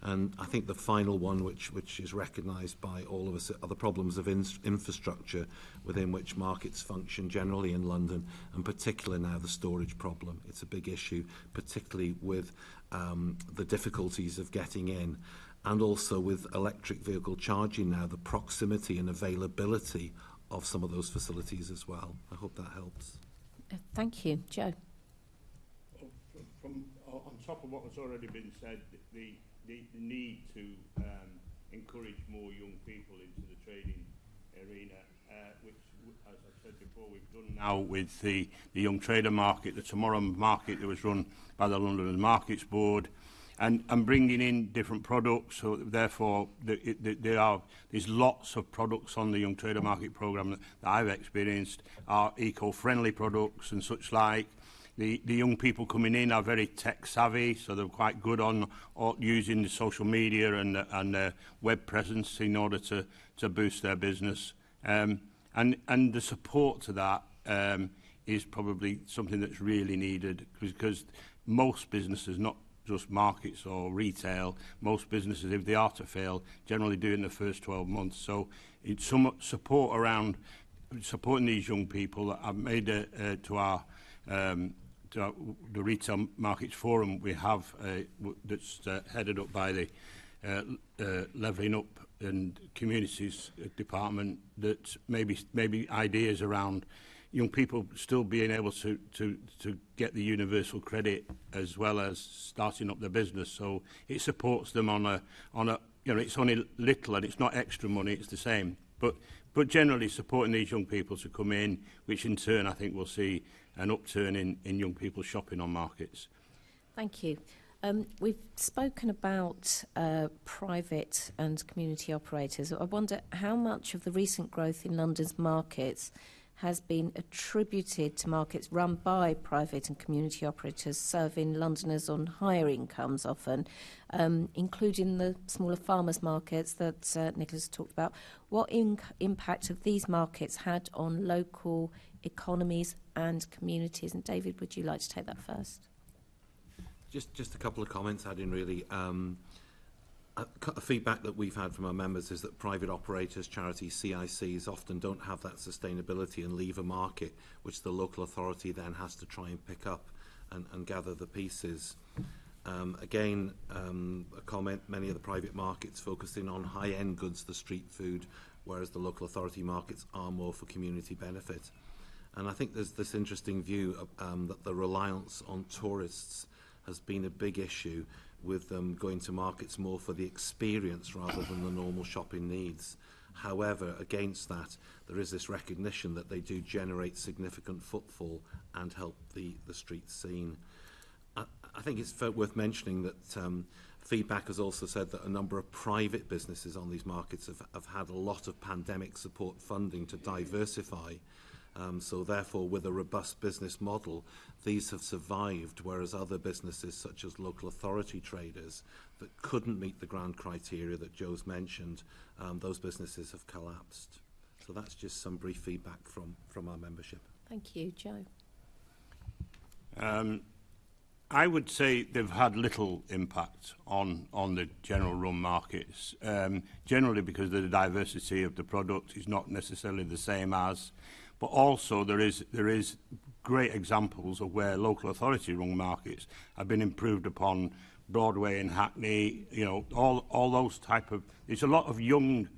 Speaker 5: And I think the final one, which is recognised by all of us, are the problems of infrastructure within which markets function generally in London, and particularly now the storage problem. It's a big issue, particularly with the difficulties of getting in, and also with electric vehicle charging now, the proximity and availability of some of those facilities as well. I hope that helps.
Speaker 7: Thank you. Joe?
Speaker 3: From on top of what has already been said, the need to encourage more young people into the trading arena, which, as I said before, we've done now with the young trader market, the Tomorrow market that was run by the London Markets Board, and bringing in different products. So therefore, there's lots of products on the Young Trader Market programme that I've experienced are eco-friendly products and such like. The young people coming in are very tech savvy, so they're quite good on using the social media and their web presence in order to boost their business. And the support to that is probably something that's really needed, because most businesses, not just markets or retail, most businesses, if they are to fail, generally do in the first 12 months. So it's some support around supporting these young people. I've made to the Retail Markets Forum we have that's headed up by the Levelling Up and Communities Department, that maybe ideas around young people still being able to get the universal credit as well as starting up their business. So it supports them on a it's only little and it's not extra money, it's the same. But generally supporting these young people to come in, which in turn I think we'll see an upturn in young people shopping on markets.
Speaker 7: Thank you. We've spoken about private and community operators. I wonder how much of the recent growth in London's markets has been attributed to markets run by private and community operators serving Londoners on higher incomes often, including the smaller farmers markets that Nicholas talked about. What impact have these markets had on local economies and communities? And David, would you like to take that first?
Speaker 5: Just a couple of comments adding really. Feedback that we've had from our members is that private operators, charities, CICs often don't have that sustainability and leave a market which the local authority then has to try and pick up and gather the pieces. Again, a comment, many of the private markets focusing on high-end goods, the street food, whereas the local authority markets are more for community benefit. And I think there's this interesting view that the reliance on tourists has been a big issue, with them going to markets more for the experience rather than the normal shopping needs. However, against that, there is this recognition that they do generate significant footfall and help the street scene. I think it's worth mentioning that feedback has also said that a number of private businesses on these markets have had a lot of pandemic support funding to diversify. So therefore, with a robust business model, these have survived, whereas other businesses, such as local authority traders, that couldn't meet the grand criteria that Joe's mentioned, those businesses have collapsed. So that's just some brief feedback from our membership.
Speaker 7: Thank you. Joe?
Speaker 3: I would say they've had little impact on the general run markets, generally because the diversity of the product is not necessarily the same as. But also there is great examples of where local authority run markets have been improved upon. Broadway and Hackney, you know, all those type of. There's a lot of young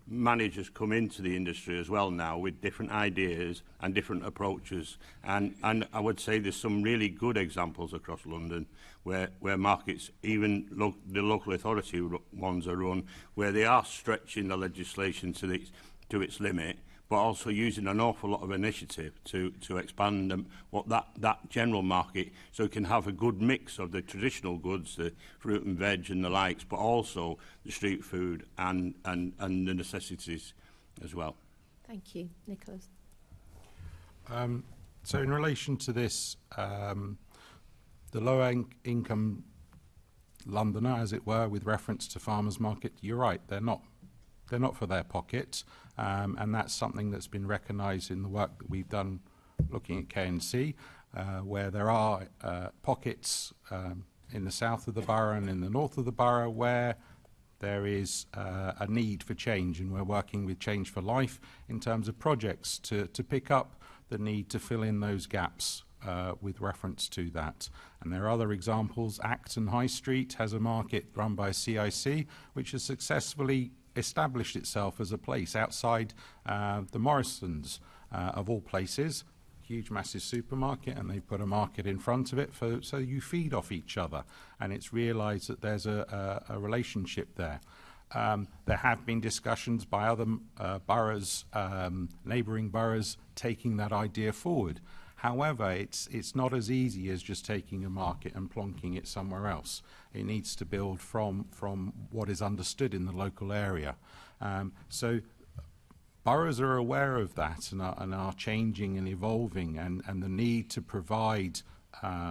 Speaker 3: managers come into the industry as well now with different ideas and different approaches. And I would say there's some really good examples across London where markets, even the local authority ones are run, where they are stretching the legislation to its limit, but also using an awful lot of initiative to expand that general market, so it can have a good mix of the traditional goods, the fruit and veg and the likes, but also the street food and the necessities as well.
Speaker 7: Thank you. Nicholas?
Speaker 4: So in relation to this, the lower income Londoner, as it were, with reference to farmers market, you're right, they're not for their pocket, and that's something that's been recognised in the work that we've done looking at K&C, where there are pockets in the south of the borough and in the north of the borough where there is a need for change, and we're working with Change for Life in terms of projects to pick up the need to fill in those gaps with reference to that. And there are other examples. Acton High Street has a market run by CIC which has successfully established itself as a place outside the Morrisons, of all places, huge massive supermarket, and they've put a market in front of it so you feed off each other, and it's realised that there's a relationship there. There have been discussions by other boroughs, neighbouring boroughs, taking that idea forward. However, it's not as easy as just taking a market and plonking it somewhere else. It needs to build from what is understood in the local area. So boroughs are aware of that and are changing and evolving, and the need to provide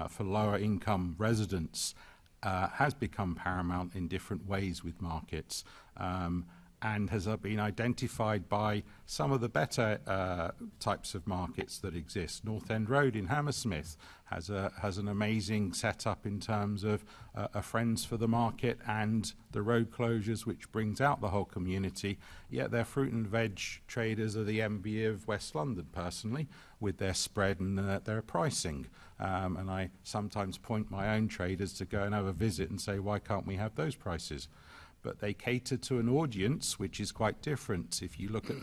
Speaker 4: for lower income residents has become paramount in different ways with markets. And has been identified by some of the better types of markets that exist. North End Road in Hammersmith has an amazing setup in terms of a Friends for the Market and the road closures, which brings out the whole community. Yet their fruit and veg traders are the envy of West London, personally, with their spread and their pricing. And I sometimes point my own traders to go and have a visit and say, why can't we have those prices? But they cater to an audience which is quite different. If you look at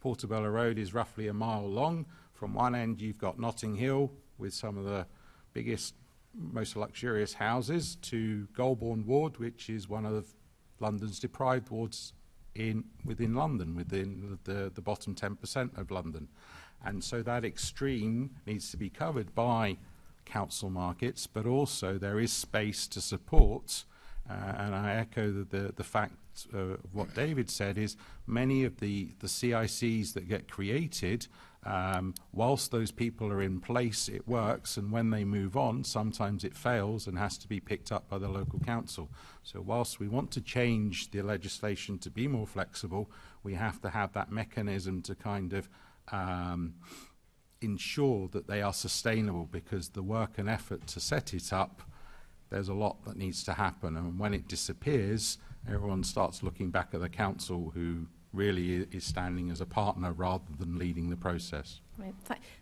Speaker 4: Portobello Road, is roughly a mile long. From one end you've got Notting Hill with some of the biggest, most luxurious houses, to Golborne Ward, which is one of London's deprived wards within London, within the bottom 10% of London. And so that extreme needs to be covered by council markets, but also there is space to support And I echo the fact of what David said is many of the CICs that get created, whilst those people are in place, it works, and when they move on, sometimes it fails and has to be picked up by the local council. So whilst we want to change the legislation to be more flexible, we have to have that mechanism to kind of ensure that they are sustainable, because the work and effort to set it up, there's a lot that needs to happen, and when it disappears, everyone starts looking back at the council, who really is standing as a partner rather than leading the process.
Speaker 7: Right.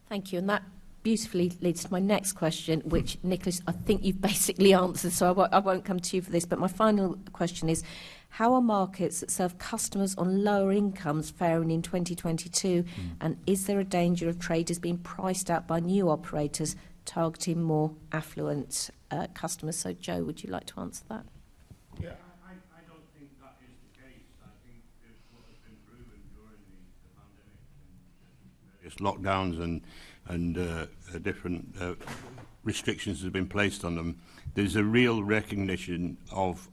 Speaker 7: Thank you, and that beautifully leads to my next question, which, Nicholas, I think you've basically answered, so I won't come to you for this, but my final question is, how are markets that serve customers on lower incomes faring in 2022, and is there a danger of traders being priced out by new operators targeting more affluent customers? So, Joe, would you like to answer that?
Speaker 3: Yeah, I don't think that is the case. I think what has been proven during the pandemic and various lockdowns and different restrictions that have been placed on them, there's a real recognition of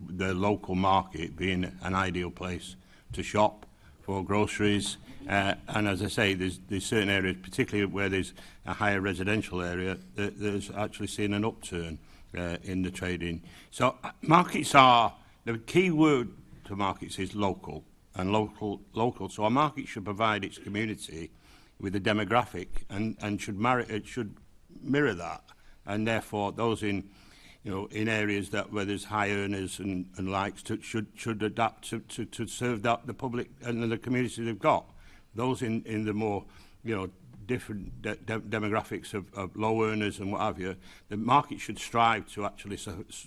Speaker 3: the local market being an ideal place to shop for groceries. And as I say, there's certain areas, particularly where there's a higher residential area, that there's actually seen an upturn in the trading. So markets are, the key word to markets is local, and local. So a market should provide its community with a demographic and should mirror that. And therefore, those in areas where there's high earners and likes should adapt to serve that the public and the community they've got. Those in the more different demographics of low earners and what have you, the market should strive to actually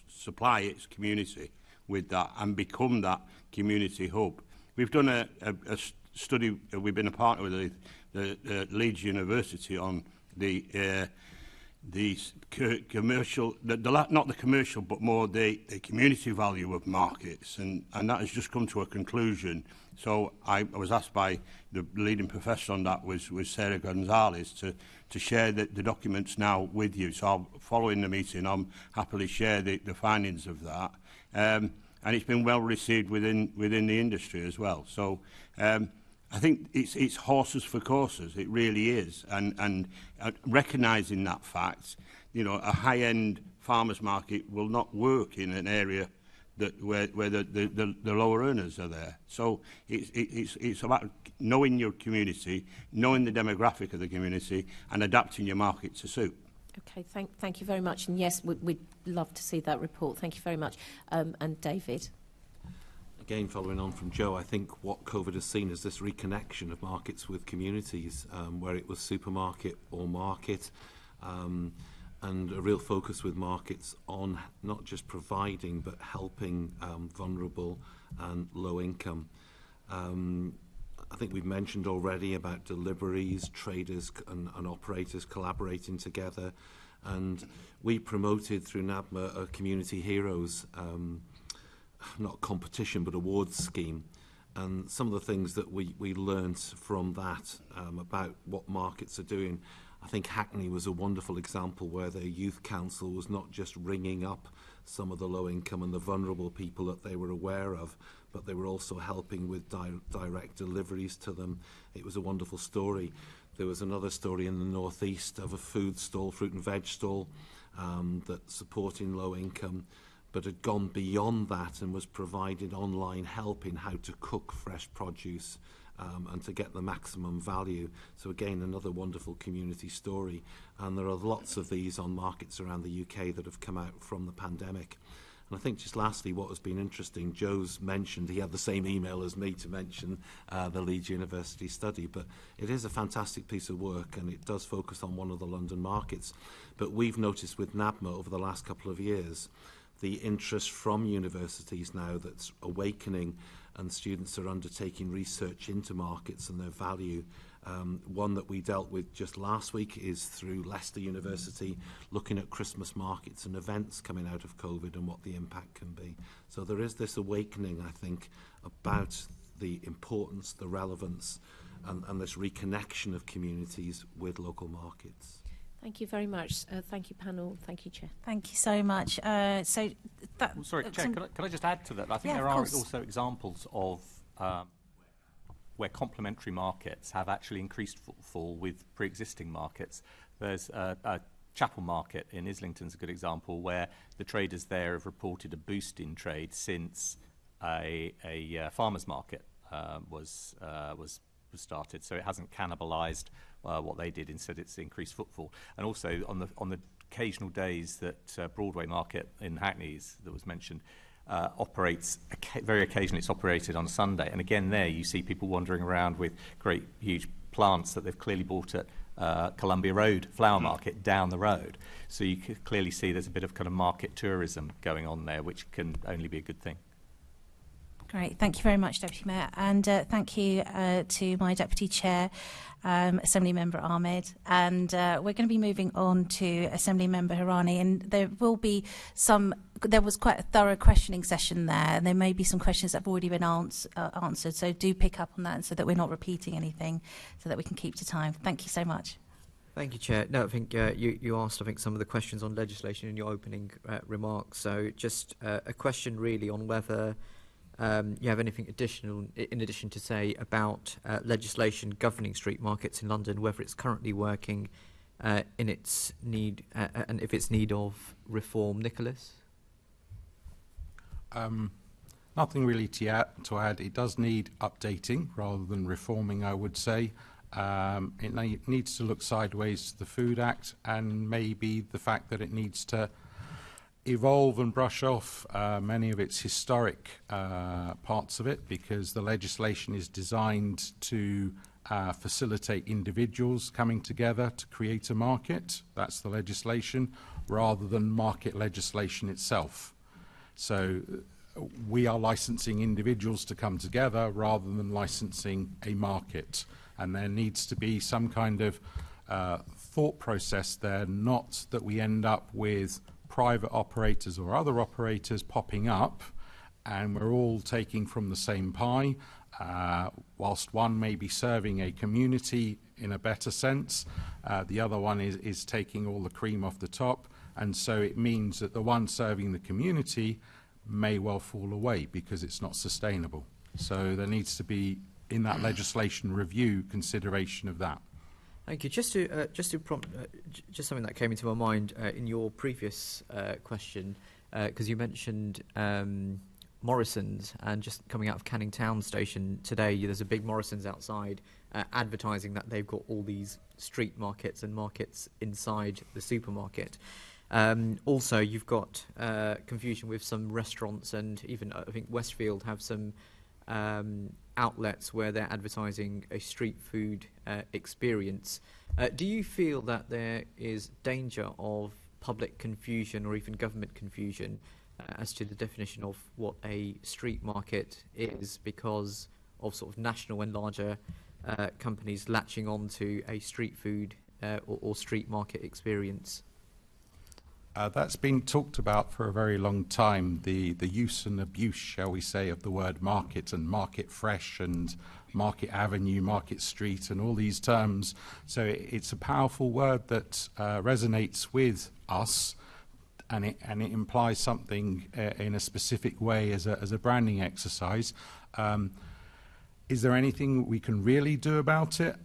Speaker 3: supply its community with that and become that community hub. We've done a study. We've been a partner with the Leeds University on the commercial, not the commercial, but more the community value of markets, and that has just come to a conclusion. So I was asked by the leading professor on that was Sarah Gonzalez to share the documents now with you. So following the meeting, I'll happily share the findings of that, and it's been well received within the industry as well. So I think it's horses for courses. It really is, and recognising that fact, a high-end farmers market will not work in an area where the lower earners are there. So it's about knowing your community, knowing the demographic of the community, and adapting your market to suit.
Speaker 7: Okay, thank you very much. And yes, we'd love to see that report. Thank you very much. And David.
Speaker 5: Again, following on from Joe, I think what COVID has seen is this reconnection of markets with communities, where it was supermarket or market, and a real focus with markets on not just providing but helping vulnerable and low income. I think we've mentioned already about deliveries, traders and operators collaborating together, and we promoted through Nabma a Community Heroes not competition but awards scheme, and some of the things that we learnt from that about what markets are doing. I think Hackney was a wonderful example where their youth council was not just ringing up some of the low income and the vulnerable people that they were aware of, but they were also helping with direct deliveries to them. It was a wonderful story. There was another story in the northeast of a food stall, fruit and veg stall, that's supporting low income, but had gone beyond that and was providing online help in how to cook fresh produce and to get the maximum value. So again, another wonderful community story. And there are lots of these on markets around the UK that have come out from the pandemic. And I think just lastly, what has been interesting, Joe's mentioned, he had the same email as me to mention the Leeds University study, but it is a fantastic piece of work and it does focus on one of the London markets. But we've noticed with Nabma over the last couple of years, the interest from universities now that's awakening, and students are undertaking research into markets and their value. One that we dealt with just last week is through Leicester University, looking at Christmas markets and events coming out of COVID and what the impact can be. So there is this awakening, I think, about the importance, the relevance, and this reconnection of communities with local markets.
Speaker 7: Thank you very much. Thank you, panel. Thank you, Chair.
Speaker 1: Thank you so much. Chair,
Speaker 6: Could I just add to that? I think
Speaker 1: Yeah,
Speaker 6: there
Speaker 1: of
Speaker 6: are
Speaker 1: course.
Speaker 6: also examples of where complementary markets have actually increased footfall with pre-existing markets. There's a Chapel Market in Islington's a good example where the traders there have reported a boost in trade since a farmers market was started. So it hasn't cannibalised what they did. Instead, it's increased footfall. And also on the occasional days that Broadway Market in Hackney's that was mentioned operates very occasionally. It's operated on a Sunday, and again there you see people wandering around with great huge plants that they've clearly bought at Columbia Road Flower Market down the road. So you can clearly see there's a bit of kind of market tourism going on there, which can only be a good thing.
Speaker 1: Great. Thank you very much, Deputy Mayor. And thank you to my Deputy Chair, Assembly Member Ahmed. And we're going to be moving on to Assembly Member Hirani. And there was quite a thorough questioning session there. And there may be some questions that have already been answered. So do pick up on that so that we're not repeating anything, so that we can keep to time. Thank you so much.
Speaker 8: Thank you, Chair. No, I think you asked, some of the questions on legislation in your opening remarks. So just a question really on whether you have anything additional in addition to say about legislation governing street markets in London, whether it's currently working in its need and if it's need of reform. Nicholas?
Speaker 4: Nothing really to add. It does need updating rather than reforming, I would say. It needs to look sideways to the Food Act and maybe the fact that it needs to evolve and brush off many of its historic parts of it, because the legislation is designed to facilitate individuals coming together to create a market. That's the legislation, rather than market legislation itself. So we are licensing individuals to come together rather than licensing a market. And there needs to be some kind of thought process there, not that we end up with private operators or other operators popping up and we're all taking from the same pie, whilst one may be serving a community in a better sense, the other one is taking all the cream off the top, and so it means that the one serving the community may well fall away because it's not sustainable. So there needs to be, in that legislation review, consideration of that.
Speaker 8: Thank you. Just to prompt, just something that came into my mind in your previous question, because you mentioned Morrison's, and just coming out of Canning Town Station today, there's a big Morrison's outside advertising that they've got all these street markets and markets inside the supermarket. Also, you've got confusion with some restaurants, and even I think Westfield have some outlets where they're advertising a street food experience. Do you feel that there is danger of public confusion or even government confusion as to the definition of what a street market is, because of sort of national and larger companies latching on to a street food or street market experience?
Speaker 4: That's been talked about for a very long time, the use and abuse, shall we say, of the word market and market fresh and market avenue, market street and all these terms. So it's a powerful word that resonates with us, and it implies something in a specific way as a branding exercise. Is there anything we can really do about it?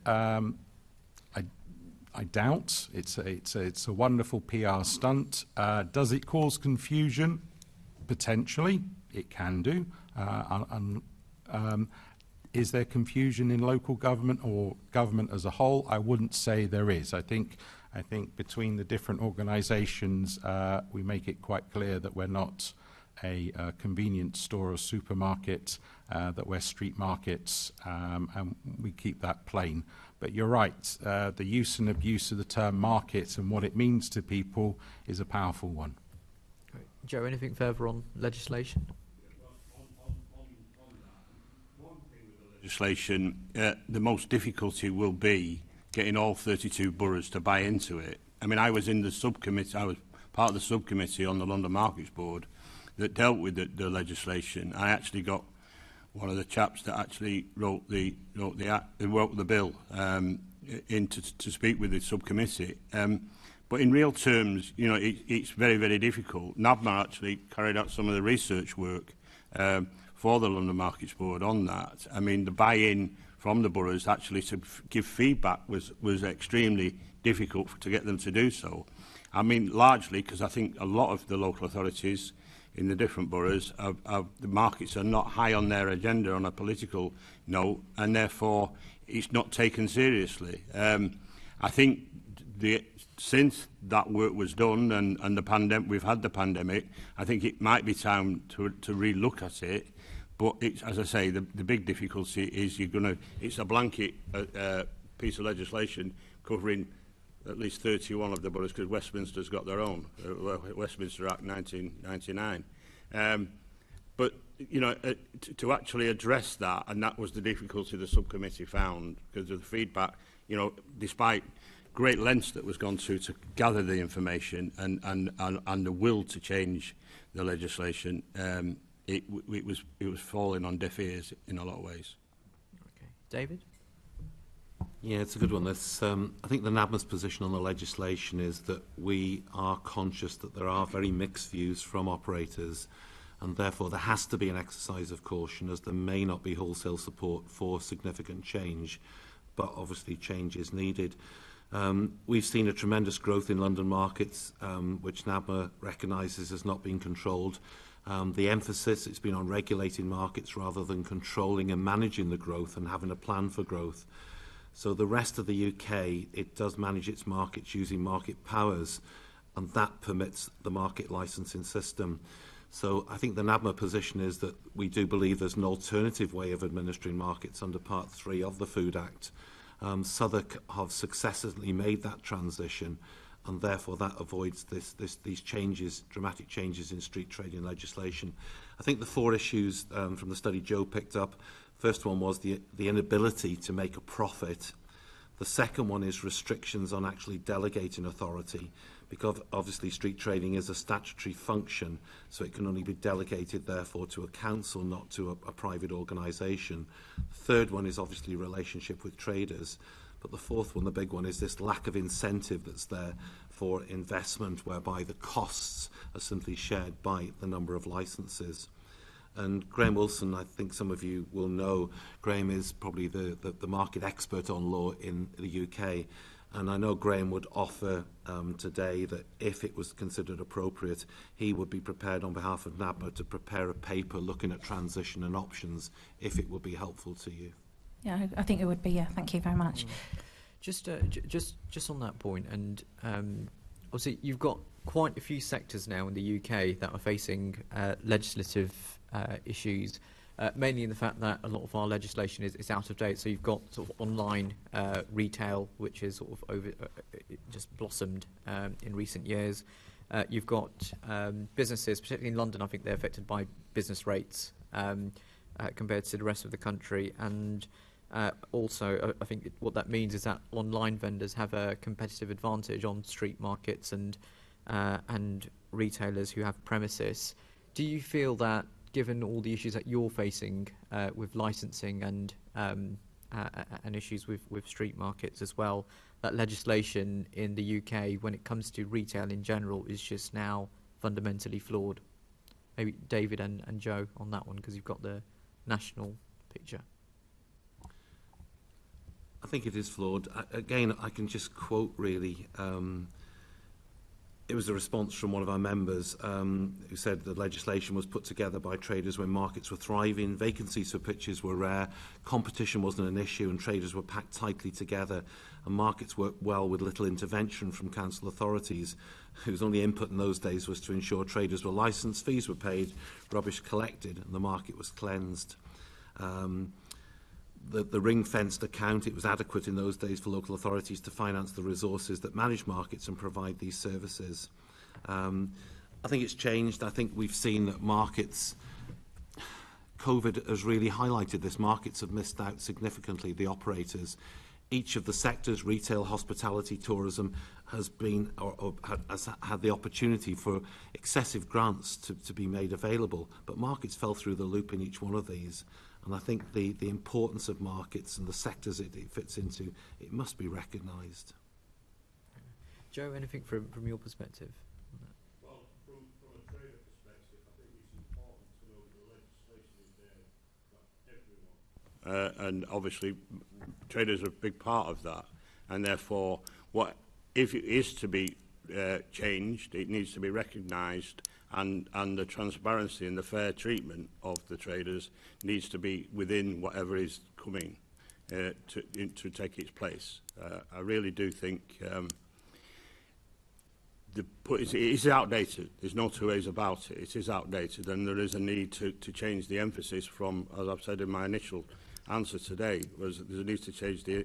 Speaker 4: I doubt. It's a wonderful PR stunt. Does it cause confusion? Potentially, it can do. Is there confusion in local government or government as a whole? I wouldn't say there is. I think between the different organisations, we make it quite clear that we're not a convenience store or supermarket, that we're street markets, and we keep that plain. But you're right, the use and abuse of the term market and what it means to people is a powerful one.
Speaker 8: Great. Joe, anything further on legislation?
Speaker 3: One thing with the legislation, the most difficulty will be getting all 32 boroughs to buy into it. I mean, I was in the subcommittee, I was part of the subcommittee on the London Markets Board that dealt with the legislation. I actually got one of the chaps that actually wrote the bill in to speak with the subcommittee. But in real terms, you know, it's very, very difficult. Nabma actually carried out some of the research work for the London Markets Board on that. I mean, the buy-in from the boroughs actually to give feedback was extremely difficult to get them to do so. I mean, largely because I think a lot of the local authorities in the different boroughs, the markets are not high on their agenda on a political note, and therefore it's not taken seriously. I think since that work was done and we've had the pandemic, I think it might be time to re-look at it. But it's, as I say, the big difficulty is it's a blanket piece of legislation covering at least 31 of the boroughs, because Westminster's got their own, Westminster Act 1999. But, you know, to actually address that, and that was the difficulty the subcommittee found, because of the feedback, you know, despite great lengths that was gone to gather the information and the will to change the legislation, it was falling on deaf ears in a lot of ways.
Speaker 8: Okay. David?
Speaker 5: Yeah, it's a good one. I think the Nabma's position on the legislation is that we are conscious that there are very mixed views from operators, and therefore there has to be an exercise of caution, as there may not be wholesale support for significant change, but obviously change is needed. We've seen a tremendous growth in London markets, which Nabma recognises has not been controlled. The emphasis has been on regulating markets rather than controlling and managing the growth and having a plan for growth. So the rest of the UK, it does manage its markets using market powers, and that permits the market licensing system. So I think the Nabma position is that we do believe there's an alternative way of administering markets under Part 3 of the Food Act. Southwark have successfully made that transition, and therefore that avoids these changes, dramatic changes in street trading legislation. I think the 4 issues from the study Joe picked up, first one was the inability to make a profit. The second one is restrictions on actually delegating authority, because obviously street trading is a statutory function, so it can only be delegated therefore to a council, not to a private organisation. The third one is obviously relationship with traders. But the fourth one, the big one, is this lack of incentive that's there for investment, whereby the costs are simply shared by the number of licences. And Graham Wilson, I think some of you will know, Graham is probably the market expert on law in the UK. And I know Graham would offer today that if it was considered appropriate, he would be prepared on behalf of Nabma to prepare a paper looking at transition and options, if it would be helpful to you.
Speaker 1: Yeah, I think it would be, yeah. Thank you very much.
Speaker 8: Just on that point, and obviously you've got quite a few sectors now in the UK that are facing legislative issues, mainly in the fact that a lot of our legislation is out of date. So you've got sort of online retail, which is sort of just blossomed in recent years. You've got businesses, particularly in London. I think they're affected by business rates compared to the rest of the country, and also I think what that means is that online vendors have a competitive advantage on street markets and retailers who have premises. Do you feel that, given all the issues that you're facing with licensing and issues with street markets as well, that legislation in the UK, when it comes to retail in general, is just now fundamentally flawed? Maybe David and Joe on that one, because you've got the national picture.
Speaker 5: I think it is flawed. Again, I can just quote really. It was a response from one of our members who said the legislation was put together by traders when markets were thriving, vacancies for pitches were rare, competition wasn't an issue, and traders were packed tightly together, and markets worked well with little intervention from council authorities, whose only input in those days was to ensure traders were licensed, fees were paid, rubbish collected, and the market was cleansed. The ring-fenced account, it was adequate in those days for local authorities to finance the resources that manage markets and provide these services. I think it's changed. I think we've seen that markets, COVID has really highlighted this. Markets have missed out significantly, the operators. Each of the sectors, retail, hospitality, tourism, has been has had the opportunity for excessive grants to be made available, but markets fell through the loop in each one of these. And I think the importance of markets and the sectors it fits into, it must be recognised.
Speaker 8: Joe, anything from your perspective?
Speaker 3: Well, from a trader perspective, I think it's important to know that the legislation is there for everyone. And obviously, traders are a big part of that. And therefore, if it is to be changed, it needs to be recognised, and the transparency and the fair treatment of the traders needs to be within whatever is coming to take its place. I really do think it is outdated. There's no two ways about it. It is outdated, and there is a need to change the emphasis from, as I've said in my initial answer today, was that there needs to change the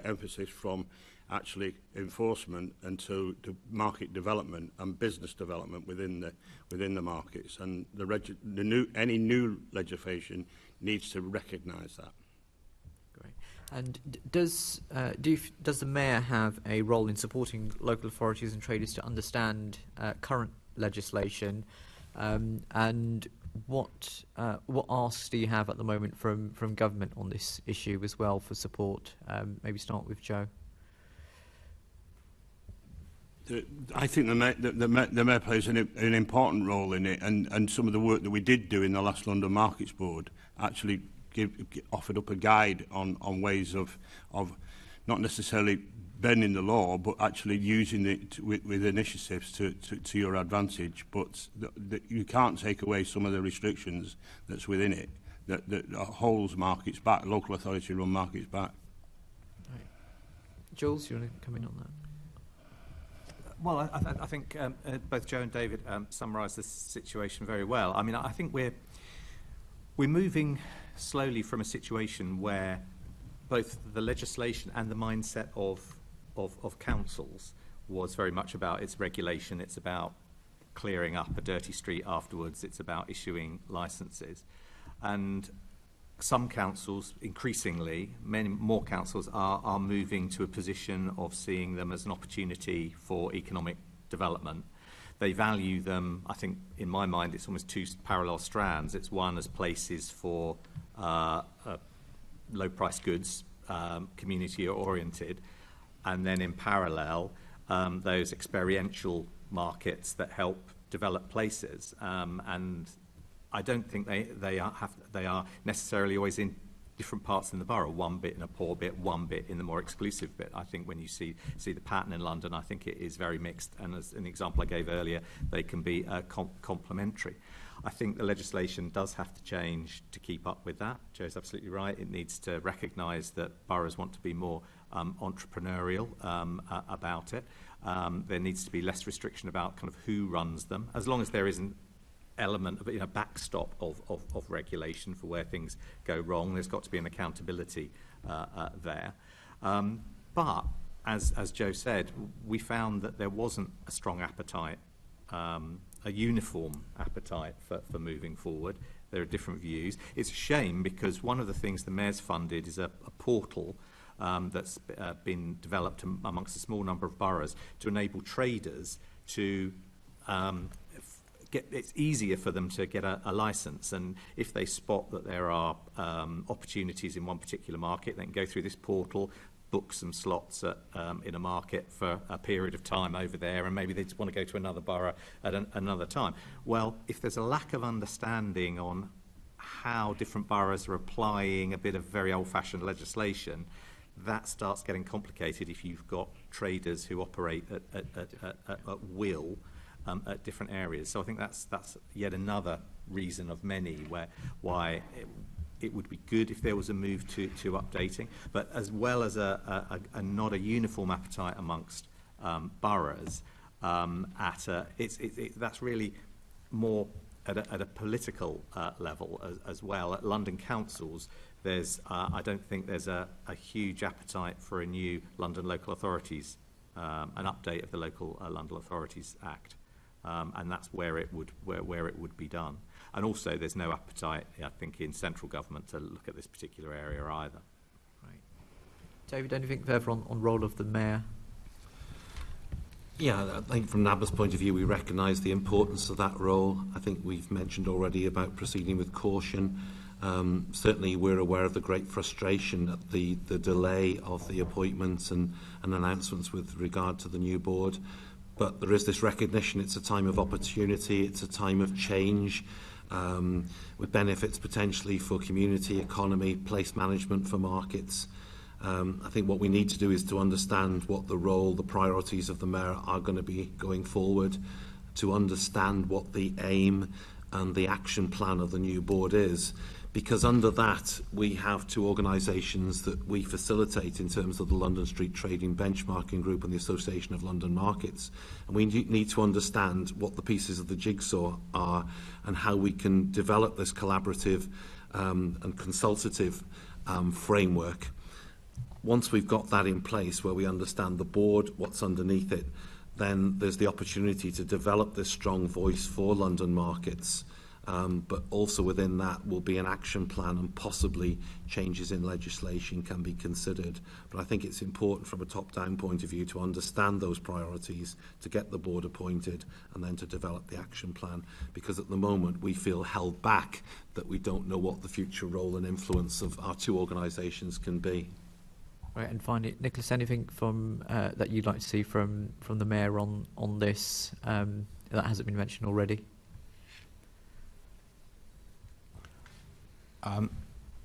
Speaker 3: emphasis from actually enforcement and to market development and business development within the markets, and any new legislation needs to recognise that.
Speaker 8: Great. And does the Mayor have a role in supporting local authorities and traders to understand current legislation, and what asks do you have at the moment from government on this issue as well for support? Maybe start with Joe.
Speaker 3: I think the Mayor plays an important role in it, and some of the work that we did do in the last London Markets Board actually offered up a guide on ways of not necessarily bending the law, but actually using it with initiatives to your advantage. But you can't take away some of the restrictions that's within it that holds markets back, local authority run markets back.
Speaker 8: Right. Jules, you want to come in on that?
Speaker 6: Well, I think both Joe and David summarised the situation very well. I mean, I think we're moving slowly from a situation where both the legislation and the mindset of councils was very much about its regulation. It's about clearing up a dirty street afterwards. It's about issuing licences. And some councils, increasingly, many more councils are moving to a position of seeing them as an opportunity for economic development. They value them, I think, in my mind, it's almost two parallel strands. It's one as places for low-price goods, community-oriented, and then in parallel, those experiential markets that help develop places. And I don't think they are necessarily always in different parts in the borough, one bit in a poor bit, one bit in the more exclusive bit. I think when you see the pattern in London, I think it is very mixed, and as an example I gave earlier, they can be complementary. I think the legislation does have to change to keep up with that. Joe's absolutely right. It needs to recognise that boroughs want to be more entrepreneurial about it. There needs to be less restriction about kind of who runs them, as long as there isn't element of backstop of regulation for where things go wrong. There's got to be an accountability there. But as Joe said, we found that there wasn't a strong appetite, a uniform appetite for moving forward. There are different views. It's a shame because one of the things the Mayor's funded is a portal that's been developed amongst a small number of boroughs to enable traders to it's easier for them to get a licence, and if they spot that there are opportunities in one particular market, they can go through this portal, book some slots in a market for a period of time over there, and maybe they just want to go to another borough at another time. Well, if there's a lack of understanding on how different boroughs are applying a bit of very old-fashioned legislation, that starts getting complicated if you've got traders who operate at will at different areas. So I think that's yet another reason of many why it would be good if there was a move to updating, but as well as a not a uniform appetite amongst boroughs. That's really more at a political level as well. At London councils, there's I don't think there's a huge appetite for a new London Local Authorities, an update of the Local London Authorities Act. And that's where it would be done. And also, there's no appetite, I think, in central government to look at this particular area either.
Speaker 8: Right. David, anything further on role of the Mayor?
Speaker 5: Yeah, I think from Nabma's point of view, we recognise the importance of that role. I think we've mentioned already about proceeding with caution. Certainly we're aware of the great frustration at the delay of the appointments and announcements with regard to the new board. But there is this recognition it's a time of opportunity, it's a time of change, with benefits potentially for community, economy, place management for markets. I think what we need to do is to understand what the role, the priorities of the Mayor are going to be going forward, to understand what the aim and the action plan of the new board is. Because under that, we have two organisations that we facilitate in terms of the London Street Trading Benchmarking Group and the Association of London Markets. And we need to understand what the pieces of the jigsaw are and how we can develop this collaborative and consultative framework. Once we've got that in place, where we understand the board, what's underneath it, then there's the opportunity to develop this strong voice for London markets. But also within that will be an action plan, and possibly changes in legislation can be considered. But I think it's important from a top-down point of view to understand those priorities, to get the board appointed, and then to develop the action plan. Because at the moment we feel held back, that we don't know what the future role and influence of our two organisations can be.
Speaker 8: Right, and finally, Nicholas, anything from that you'd like to see from the Mayor on this that hasn't been mentioned already?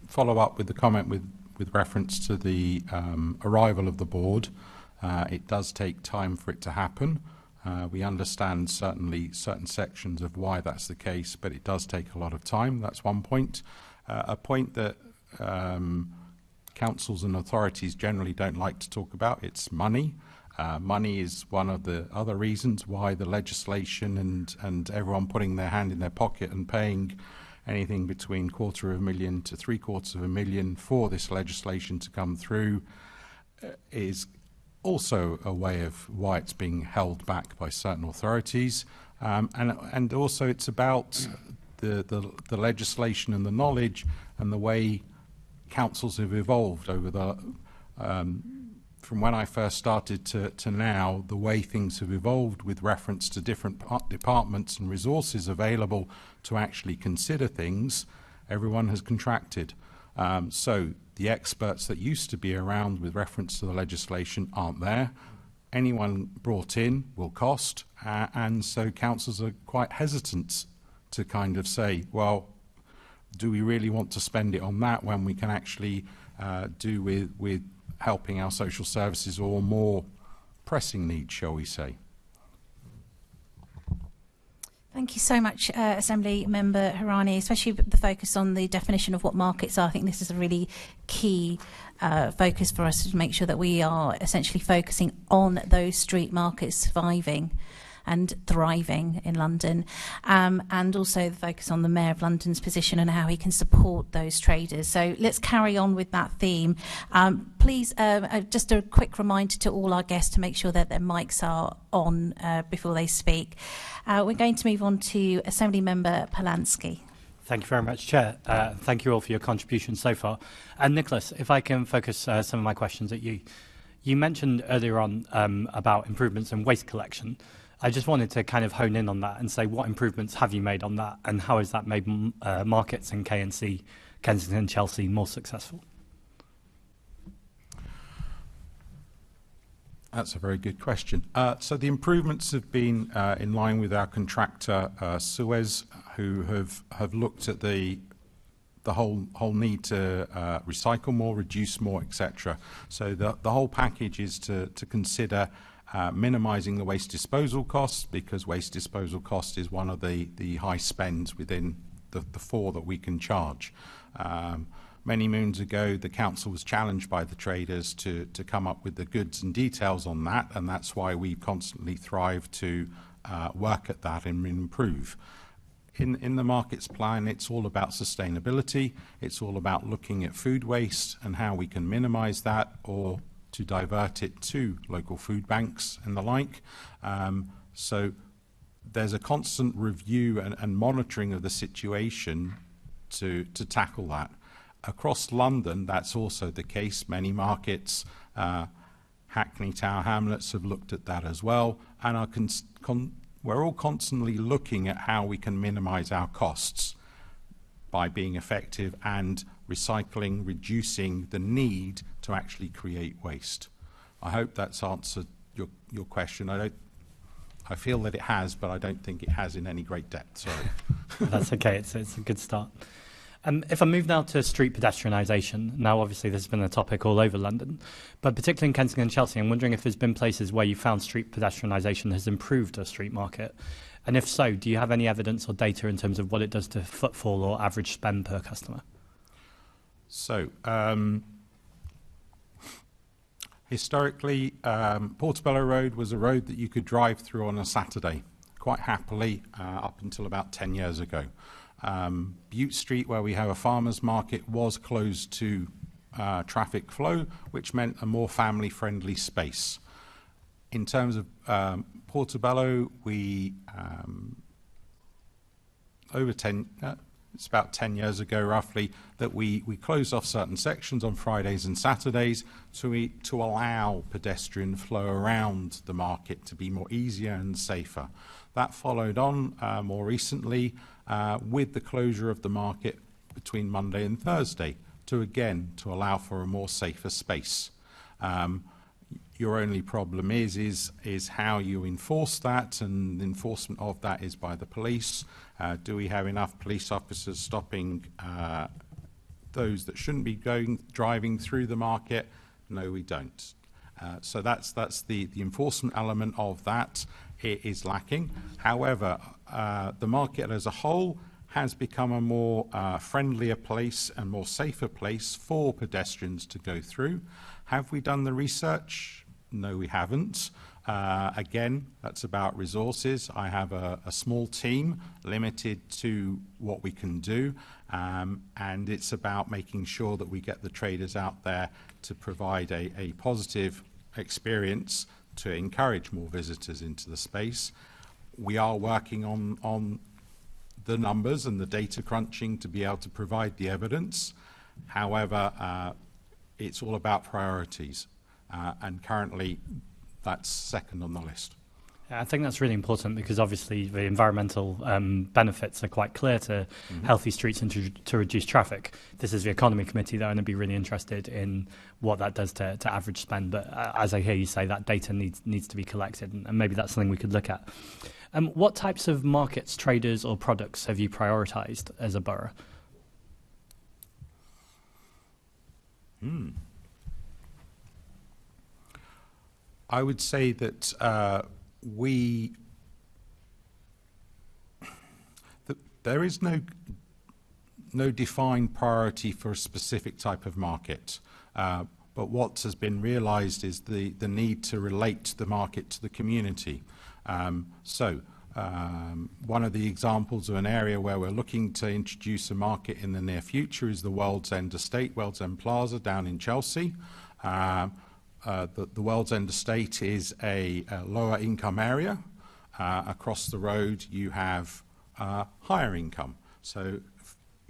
Speaker 4: Follow up with the comment with reference to the arrival of the board. It does take time for it to happen. We understand certainly certain sections of why that's the case, but it does take a lot of time. That's one point. A point that councils and authorities generally don't like to talk about, it's money. Money is one of the other reasons why the legislation and everyone putting their hand in their pocket and paying anything between £250,000 to £750,000 for this legislation to come through is also a way of why it's being held back by certain authorities. And also it's about the legislation and the knowledge and the way councils have evolved over the from when I first started to now, the way things have evolved with reference to different departments and resources available to actually consider things. Everyone has contracted. So the experts that used to be around with reference to the legislation aren't there. Anyone brought in will cost, and so councils are quite hesitant to kind of say, well, do we really want to spend it on that when we can actually do with helping our social services or more pressing needs, shall we say?
Speaker 1: Thank you so much, Assembly Member Hirani, especially the focus on the definition of what markets are. I think this is a really key focus for us to make sure that we are essentially focusing on those street markets surviving and thriving in London, and also the focus on the Mayor of London's position and how he can support those traders. So let's carry on with that theme. Please, just a quick reminder to all our guests to make sure that their mics are on before they speak. We're going to move on to Assembly Member Polanski.
Speaker 9: Thank you very much, Chair. Thank you all for your contributions so far. And Nicholas, if I can focus some of my questions at you. You mentioned earlier on about improvements in waste collection. I just wanted to kind of hone in on that and say, what improvements have you made on that, and how has that made markets in KNC, Kensington, Chelsea more successful?
Speaker 4: That's a very good question. So the improvements have been in line with our contractor, Suez, who have looked at the whole need to recycle more, reduce more, etc. So the whole package is to consider minimising the waste disposal costs, because waste disposal cost is one of the high spends within the four that we can charge. Many moons ago, the council was challenged by the traders to come up with the goods and details on that, and that's why we constantly thrive to work at that and improve. In the markets plan, it's all about sustainability. It's all about looking at food waste and how we can minimise that, or to divert it to local food banks and the like. So there's a constant review and monitoring of the situation to tackle that. Across London, that's also the case. Many markets, Hackney, Tower Hamlets have looked at that as well, and are we're all constantly looking at how we can minimise our costs. by being effective and recycling, reducing the need to actually create waste. I hope that's answered your question. I feel that it has, but I don't think it has in any great depth. Sorry.
Speaker 9: That's okay. It's a good start. If I move now to street pedestrianisation, now obviously this has been a topic all over London, but particularly in Kensington and Chelsea, I'm wondering if there's been places where you found street pedestrianisation has improved a street market. And if so, do you have any evidence or data in terms of what it does to footfall or average spend per customer?
Speaker 4: So, historically, Portobello Road was a road that you could drive through on a Saturday quite happily up until about 10 years ago. Bute Street, where we have a farmers market, was closed to traffic flow, which meant a more family-friendly space. In terms of Portobello, we it's about 10 years ago roughly, that we closed off certain sections on Fridays and Saturdays to allow pedestrian flow around the market to be more easier and safer. That followed on more recently with the closure of the market between Monday and Thursday to allow for a more safer space. Your only problem is how you enforce that, and the enforcement of that is by the police. Do we have enough police officers stopping those that shouldn't be driving through the market? No, we don't. So that's the enforcement element of that. It is lacking. However, the market as a whole has become a more friendlier place and more safer place for pedestrians to go through. Have we done the research? No, we haven't. Again, that's about resources. I have a small team, limited to what we can do, and it's about making sure that we get the traders out there to provide a positive experience to encourage more visitors into the space. We are working on the numbers and the data crunching to be able to provide the evidence. However, it's all about priorities. And currently, that's second on the list.
Speaker 9: I think that's really important because obviously the environmental benefits are quite clear to healthy streets and to reduce traffic. This is the Economy Committee that are going to be really interested in what that does to average spend. But as I hear you say, that data needs to be collected, and maybe that's something we could look at. What types of markets, traders or products have you prioritised as a borough?
Speaker 4: I would say that there is no defined priority for a specific type of market. But what has been realised is the need to relate the market to the community. One of the examples of an area where we're looking to introduce a market in the near future is the World's End Estate, World's End Plaza down in Chelsea. The World's End Estate is a lower income area. Across the road you have higher income. So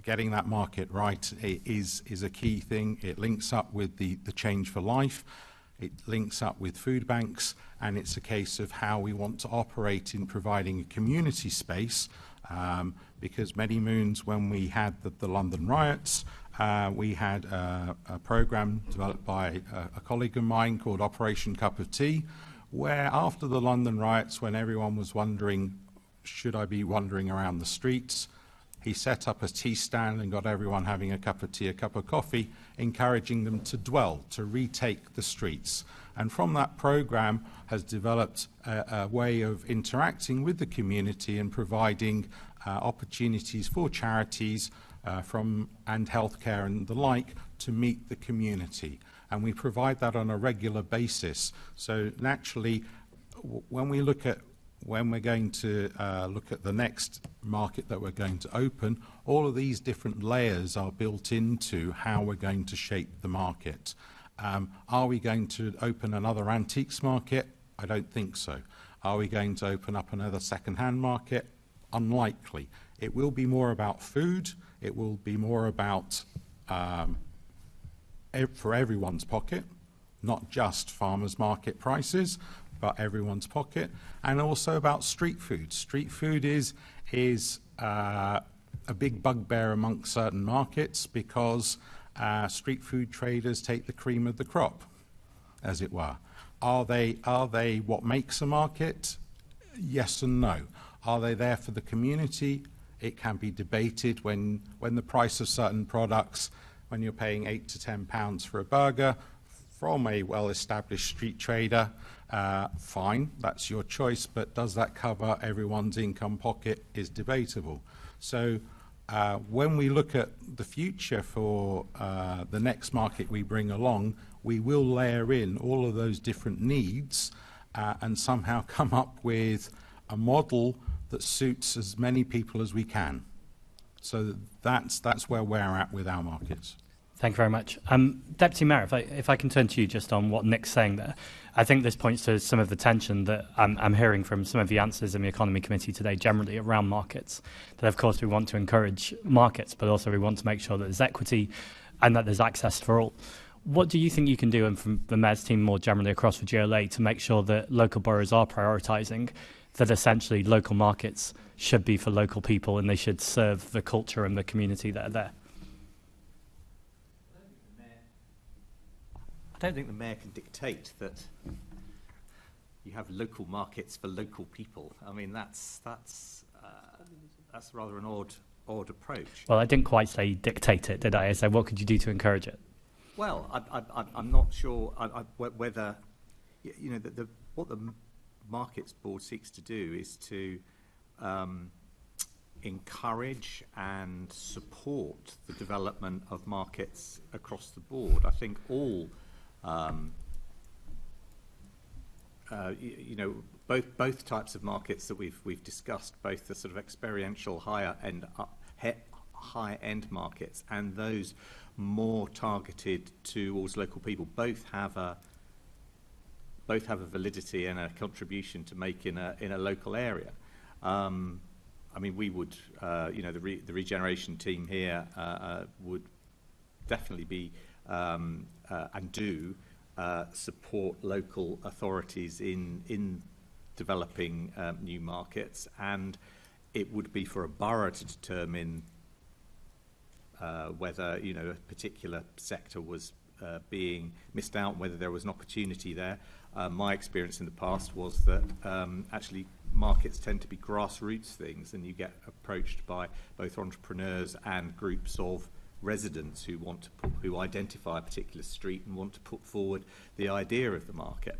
Speaker 4: getting that market right is a key thing. It links up with the Change for Life. It links up with food banks, and it's a case of how we want to operate in providing a community space, because many moons when we had the London riots, we had a programme developed by a colleague of mine called Operation Cup of Tea, where after the London riots, when everyone was wondering, should I be wandering around the streets, he set up a tea stand and got everyone having a cup of tea, a cup of coffee, encouraging them to dwell, to retake the streets. And from that programme has developed a way of interacting with the community and providing opportunities for charities and healthcare and the like to meet the community. And we provide that on a regular basis. So naturally, when we're going to look at the next market that we're going to open, all of these different layers are built into how we're going to shape the market. Are we going to open another antiques market? I don't think so. Are we going to open up another second-hand market? Unlikely. It will be more about food. It will be more about for everyone's pocket, not just farmers' market prices, but everyone's pocket, and also about street food. Street food is a big bugbear amongst certain markets because street food traders take the cream of the crop, as it were. Are they what makes a market? Yes and no. Are they there for the community? It can be debated when the price of certain products, when you're paying £8 to £10 for a burger from a well-established street trader, fine, that's your choice, but does that cover everyone's income pocket is debatable. So when we look at the future for the next market we bring along, we will layer in all of those different needs and somehow come up with a model that suits as many people as we can. So that's where we're at with our markets.
Speaker 9: Thank you very much. Deputy Mayor, if I can turn to you just on what Nick's saying there. I think this points to some of the tension that I'm hearing from some of the answers in the Economy Committee today generally around markets. That, of course, we want to encourage markets, but also we want to make sure that there's equity and that there's access for all. What do you think you can do, and from the Mayor's team more generally across the GLA, to make sure that local boroughs are prioritising that essentially local markets should be for local people and they should serve the culture and the community that are there?
Speaker 6: I don't think the Mayor can dictate that you have local markets for local people. I mean, that's rather an odd approach.
Speaker 9: Well, I didn't quite say dictate it, did I? I said, what could you do to encourage it?
Speaker 6: Well, I'm not sure whether, you know, what the Markets Board seeks to do is to encourage and support the development of markets across the board. I think all you know, both types of markets that we've discussed, both the sort of experiential high end markets and those more targeted towards local people, both have a validity and a contribution to make in a local area. I mean, we would, you know, the Regeneration team here would definitely be and do support local authorities in developing new markets, and it would be for a borough to determine whether, you know, a particular sector was being missed out, whether there was an opportunity there. My experience in the past was that actually markets tend to be grassroots things, and you get approached by both entrepreneurs and groups of residents who identify a particular street and want to put forward the idea of the market.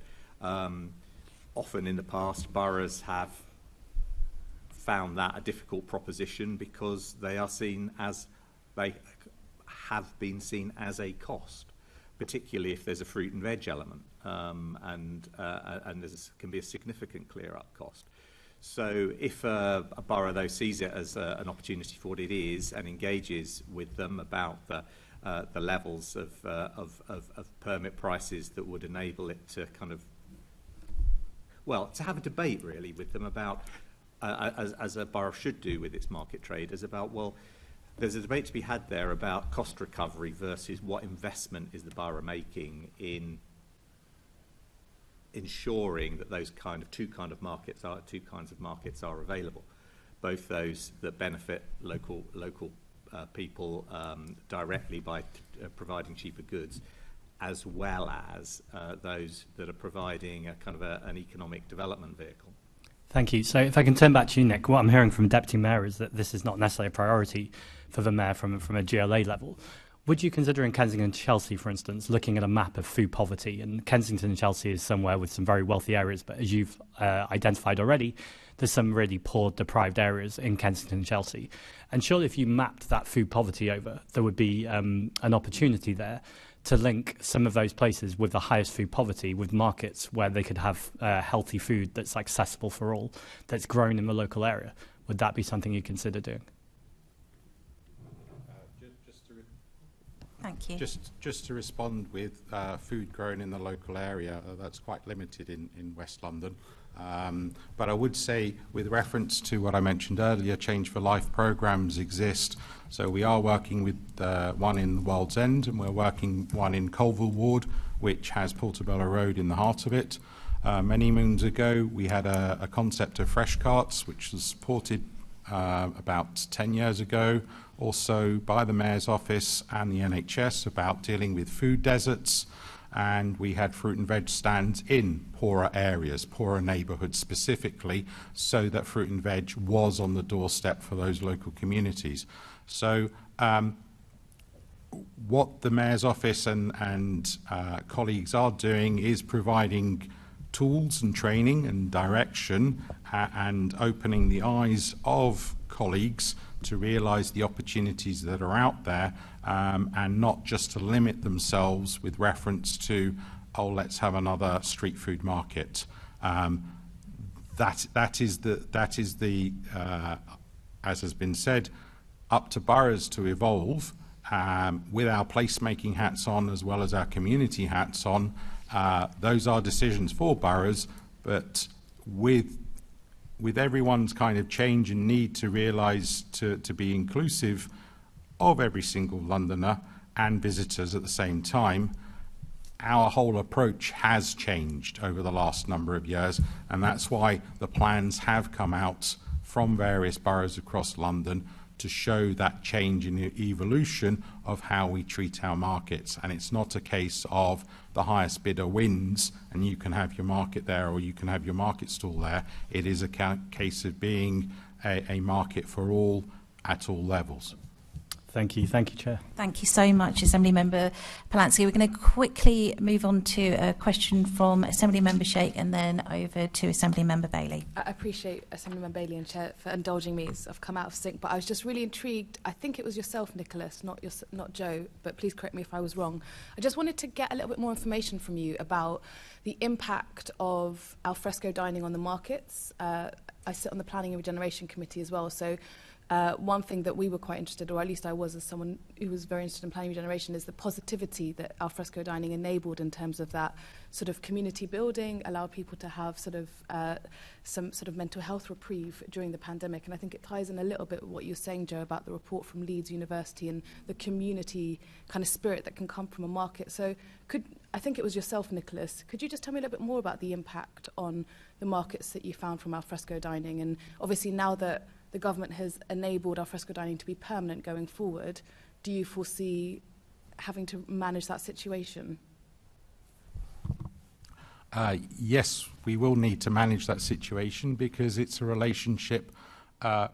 Speaker 6: Often in the past, boroughs have found that a difficult proposition because they have been seen as a cost, particularly if there's a fruit and veg element, and there can be a significant clear-up cost. So if a borough, though, sees it as an opportunity for what it is and engages with them about the levels of permit prices that would enable it to kind of, well, to have a debate really with them about, as a borough should do with its market traders, about, well, there's a debate to be had there about cost recovery versus what investment is the borough making in ensuring that those two kinds of markets are available, both those that benefit local people directly by providing cheaper goods, as well as those that are providing a kind of an economic development vehicle.
Speaker 9: Thank you. So if I can turn back to you, Nick, what I'm hearing from Deputy Mayor is that this is not necessarily a priority for the Mayor from a GLA level. Would you consider in Kensington and Chelsea, for instance, looking at a map of food poverty? And Kensington and Chelsea is somewhere with some very wealthy areas, but as you've identified already, there's some really poor, deprived areas in Kensington and Chelsea. And surely if you mapped that food poverty over, there would be an opportunity there to link some of those places with the highest food poverty with markets where they could have healthy food that's accessible for all, that's grown in the local area. Would that be something you consider doing?
Speaker 1: Thank you.
Speaker 4: Just to respond with food grown in the local area, that's quite limited in West London. But I would say, with reference to what I mentioned earlier, Change for Life programmes exist. So we are working with one in World's End, and we're working one in Colville Ward, which has Portobello Road in the heart of it. Many moons ago, we had a concept of fresh carts, which was supported about 10 years ago, also by the Mayor's Office and the NHS about dealing with food deserts, and we had fruit and veg stands in poorer areas, poorer neighbourhoods specifically, so that fruit and veg was on the doorstep for those local communities. So what the Mayor's Office and colleagues are doing is providing tools and training and direction and opening the eyes of colleagues to realise the opportunities that are out there, and not just to limit themselves with reference to, oh, let's have another street food market. That is the as has been said, up to boroughs to evolve with our placemaking hats on as well as our community hats on. Those are decisions for boroughs, but with everyone's kind of change and need to realise to be inclusive of every single Londoner and visitors at the same time, our whole approach has changed over the last number of years, and that's why the plans have come out from various boroughs across London to show that change in the evolution of how we treat our markets. And it's not a case of the highest bidder wins and you can have your market there or you can have your market stall there. It is a case of being a market for all at all levels.
Speaker 9: Thank you, Chair.
Speaker 1: Thank you so much, Assembly Member Polanski. We're going to quickly move on to a question from Assembly Member Sheikh and then over to Assembly Member Bailey.
Speaker 10: I appreciate Assembly Member Bailey and Chair for indulging me. I've come out of sync, but I was just really intrigued. I think it was yourself, Nicholas, not Joe, but please correct me if I was wrong. I just wanted to get a little bit more information from you about the impact of alfresco dining on the markets. I sit on the Planning and Regeneration Committee as well, so one thing that we were quite interested, or at least I was as someone who was very interested in planning regeneration, is the positivity that alfresco dining enabled in terms of that sort of community building, allowed people to have sort of some sort of mental health reprieve during the pandemic. And I think it ties in a little bit with what you're saying, Joe, about the report from Leeds University and the community kind of spirit that can come from a market. So I think it was yourself, Nicholas, could you just tell me a little bit more about the impact on the markets that you found from alfresco dining? And obviously now that the government has enabled alfresco dining to be permanent going forward, do you foresee having to manage that situation?
Speaker 4: Yes, we will need to manage that situation because it's a relationship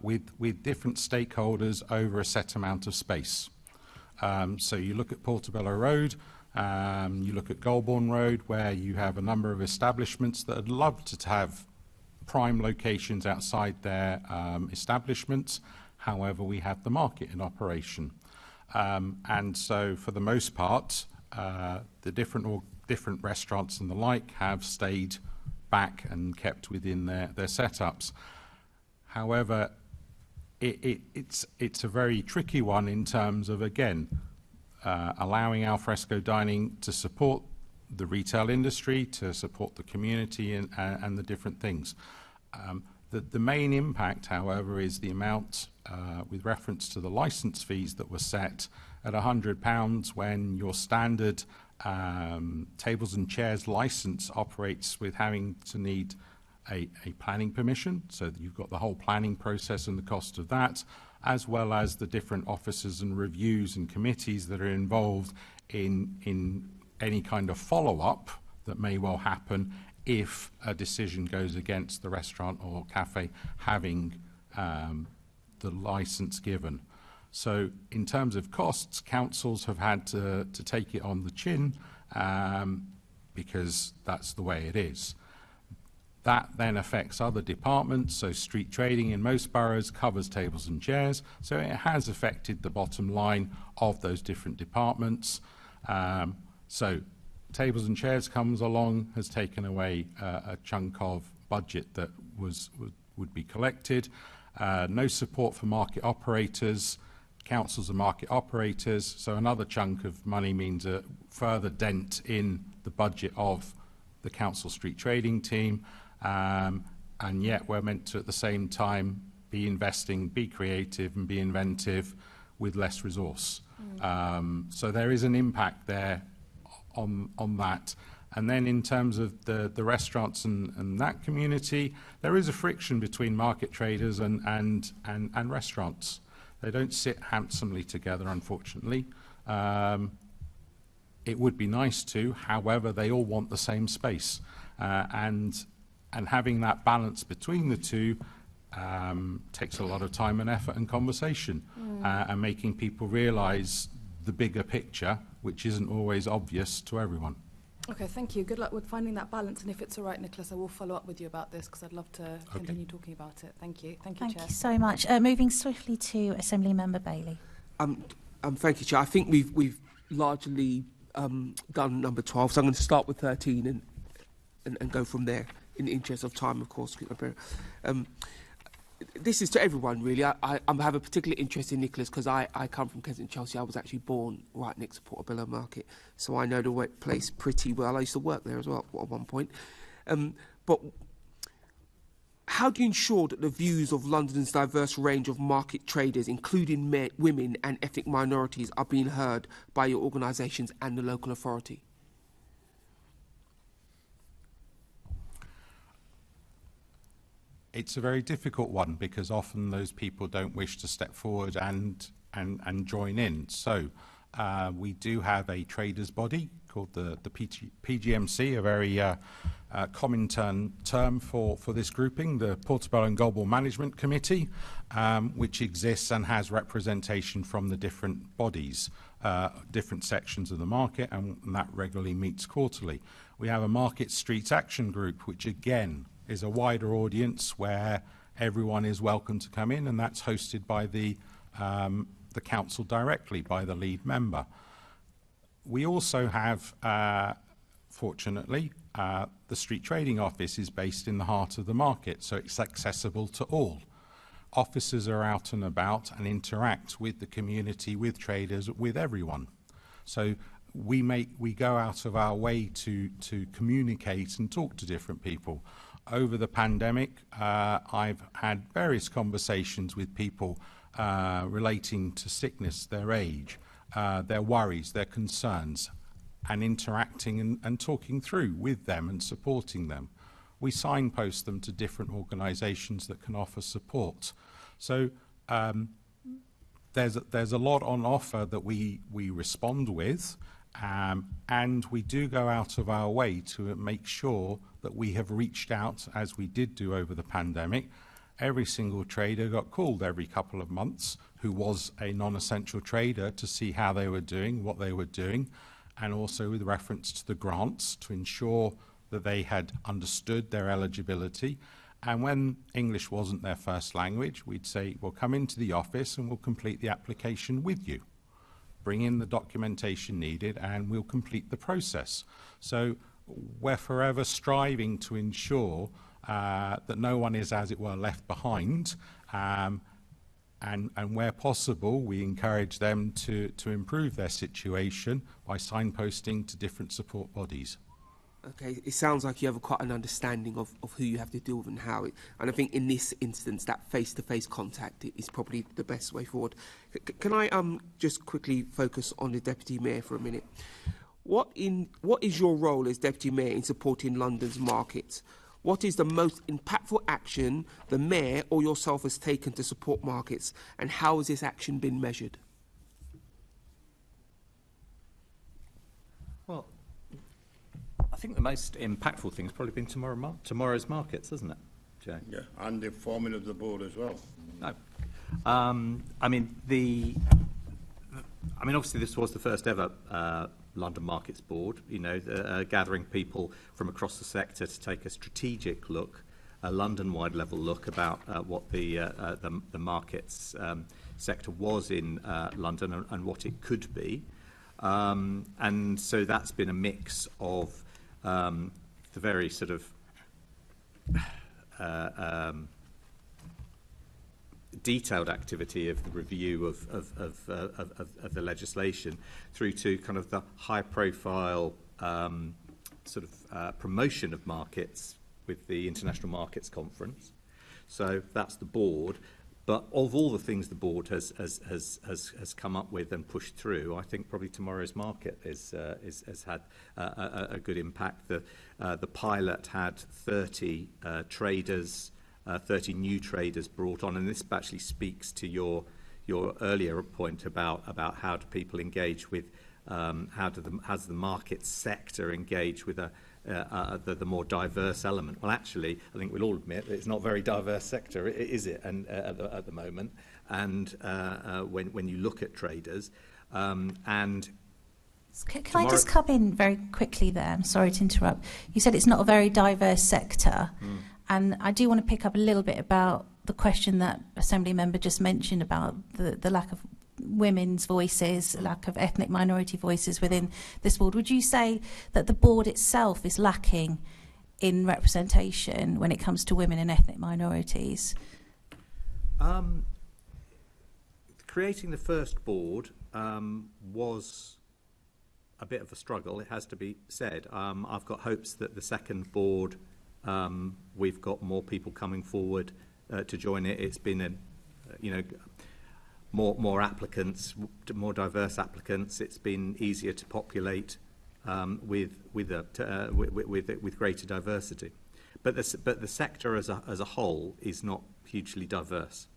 Speaker 4: with different stakeholders over a set amount of space. So you look at Portobello Road, you look at Golborne Road, where you have a number of establishments that would love to have prime locations outside their establishments. However, we have the market in operation. And so for the most part, the different restaurants and the like have stayed back and kept within their setups. However, it's a very tricky one in terms of, again, allowing alfresco dining to support the retail industry, to support the community and the different things. The main impact, however, is the amount with reference to the licence fees that were set at £100 when your standard tables and chairs licence operates with having to need a planning permission, so that you've got the whole planning process and the cost of that, as well as the different officers and reviews and committees that are involved in any kind of follow-up that may well happen if a decision goes against the restaurant or cafe having the licence given. So in terms of costs, councils have had to take it on the chin because that's the way it is. That then affects other departments, so street trading in most boroughs covers tables and chairs, so it has affected the bottom line of those different departments. So tables and chairs comes along, has taken away a chunk of budget that would be collected. No support for market operators. Councils are market operators, so another chunk of money means a further dent in the budget of the council street trading team, and yet we're meant to at the same time be investing, be creative and be inventive with less resource. So there is an impact there on that. And then in terms of the restaurants and that community, there is a friction between market traders and restaurants. They don't sit handsomely together, unfortunately. It would be nice to, however, they all want the same space. And having that balance between the two takes a lot of time and effort and conversation, and making people realise the bigger picture, which isn't always obvious to everyone.
Speaker 10: Okay, thank you. Good luck with finding that balance. And if it's all right, Nicholas, I will follow up with you about this because I'd love to continue talking about it. Thank you. Thank you,
Speaker 1: Thank
Speaker 10: Chair.
Speaker 1: you so much. Moving swiftly to Assembly Member Bailey.
Speaker 11: Thank you, Chair. I think we've largely done number 12, so I'm going to start with 13 and go from there in the interest of time, of course. This is to everyone, really. I have a particular interest in Nicholas because I come from Kensington, Chelsea. I was actually born right next to Portobello Market, so I know the place pretty well. I used to work there as well at one point. But how do you ensure that the views of London's diverse range of market traders, including women and ethnic minorities, are being heard by your organisations and the local authority?
Speaker 4: It's a very difficult one because often those people don't wish to step forward and join in. So we do have a traders body called the PGMC, a very common term for this grouping, the Portobello and Goulburn Management Committee, which exists and has representation from the different bodies, different sections of the market, and that regularly meets quarterly. We have a Market Streets Action Group, which again is a wider audience where everyone is welcome to come in, and that's hosted by the council directly, by the lead member. We also have, fortunately, the Street Trading Office is based in the heart of the market, so it's accessible to all. Officers are out and about and interact with the community, with traders, with everyone. So we go out of our way to communicate and talk to different people. Over the pandemic, I've had various conversations with people relating to sickness, their age, their worries, their concerns, and interacting and talking through with them and supporting them. We signpost them to different organisations that can offer support. So there's a lot on offer that we respond with, and we do go out of our way to make sure that we have reached out, as we did do over the pandemic. Every single trader got called every couple of months who was a non-essential trader to see how they were doing, what they were doing, and also with reference to the grants to ensure that they had understood their eligibility. And when English wasn't their first language, we'd say, well, come into the office and we'll complete the application with you. Bring in the documentation needed and we'll complete the process. So we're forever striving to ensure that no one is, as it were, left behind, and where possible we encourage them to improve their situation by signposting to different support bodies.
Speaker 11: Okay, it sounds like you have quite an understanding of who you have to deal with and how. And I think in this instance, that face-to-face contact is probably the best way forward. Can I just quickly focus on the Deputy Mayor for a minute? What is your role as Deputy Mayor in supporting London's markets? What is the most impactful action the Mayor or yourself has taken to support markets, and how has this action been measured?
Speaker 6: Well, I think the most impactful thing has probably been tomorrow's markets, hasn't it, Jay?
Speaker 3: Yeah, and the forming of the board as well.
Speaker 6: No. I mean, obviously this was the first ever London Markets Board, gathering people from across the sector to take a strategic look, a London-wide level look about what the markets sector was in London and what it could be. And so that's been a mix of the very sort of detailed activity of the review of the legislation through to kind of the high-profile promotion of markets with the International Markets Conference. So that's the board. But of all the things the board has come up with and pushed through, I think probably tomorrow's market has had a good impact. The pilot had 30 traders, 30 new traders brought on, and this actually speaks to your earlier point about how do people engage with, has the market sector engage with the more diverse element. Well, actually, I think we'll all admit that it's not a very diverse sector, is it? And at the moment, and when you look at traders, and
Speaker 1: can I just come in very quickly there? I'm sorry to interrupt. You said it's not a very diverse sector, and I do want to pick up a little bit about the question that Assembly Member just mentioned about the lack of women's voices, lack of ethnic minority voices within this board. Would you say that the board itself is lacking in representation when it comes to women and ethnic minorities?
Speaker 6: Creating the first board was a bit of a struggle, it has to be said. I've got hopes that the second board, we've got more people coming forward to join it. It's been more applicants, more diverse applicants. It's been easier to populate with greater diversity. But the sector as a whole is not hugely diverse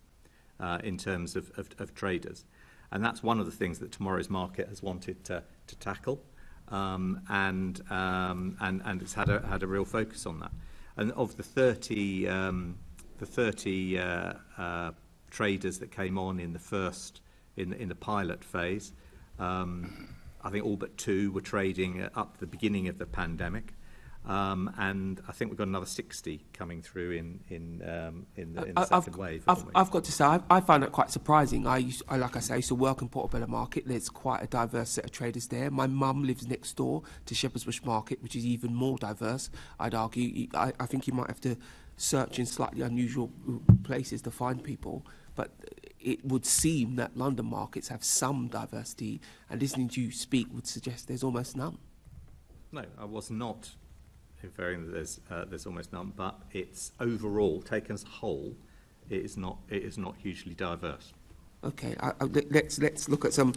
Speaker 6: in terms of traders, and that's one of the things that tomorrow's market has wanted to tackle, and it's had a real focus on that. And of the 30 traders that came on in the pilot phase, I think all but 2 were trading up to the beginning of the pandemic, and I think we've got another 60 coming through in the second wave.
Speaker 11: I've got to say, I find that quite surprising. I used to work in Portobello Market. There's quite a diverse set of traders there. My mum lives next door to Shepherd's Bush Market, which is even more diverse. I'd argue. I think you might have to search in slightly unusual places to find people. But it would seem that London markets have some diversity, and listening to you speak would suggest there's almost none.
Speaker 6: No, I was not inferring that there's almost none, but it's overall, taken as a whole, it is not hugely diverse.
Speaker 11: Okay, let's look at some.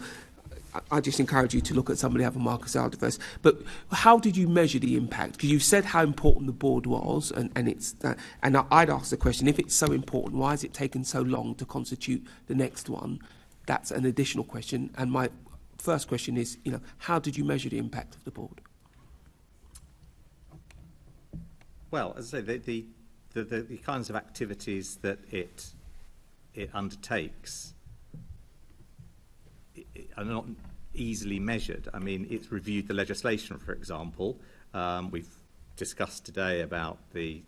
Speaker 11: I just encourage you to look at some of the other markets that are diverse. But how did you measure the impact? Because you've said how important the board was, and I'd ask the question: if it's so important, why has it taken so long to constitute the next one? That's an additional question. And my first question is, how did you measure the impact of the board?
Speaker 6: Well, as I say, the kinds of activities that it undertakes are not easily measured. I mean, it's reviewed the legislation, for example. We've discussed today about the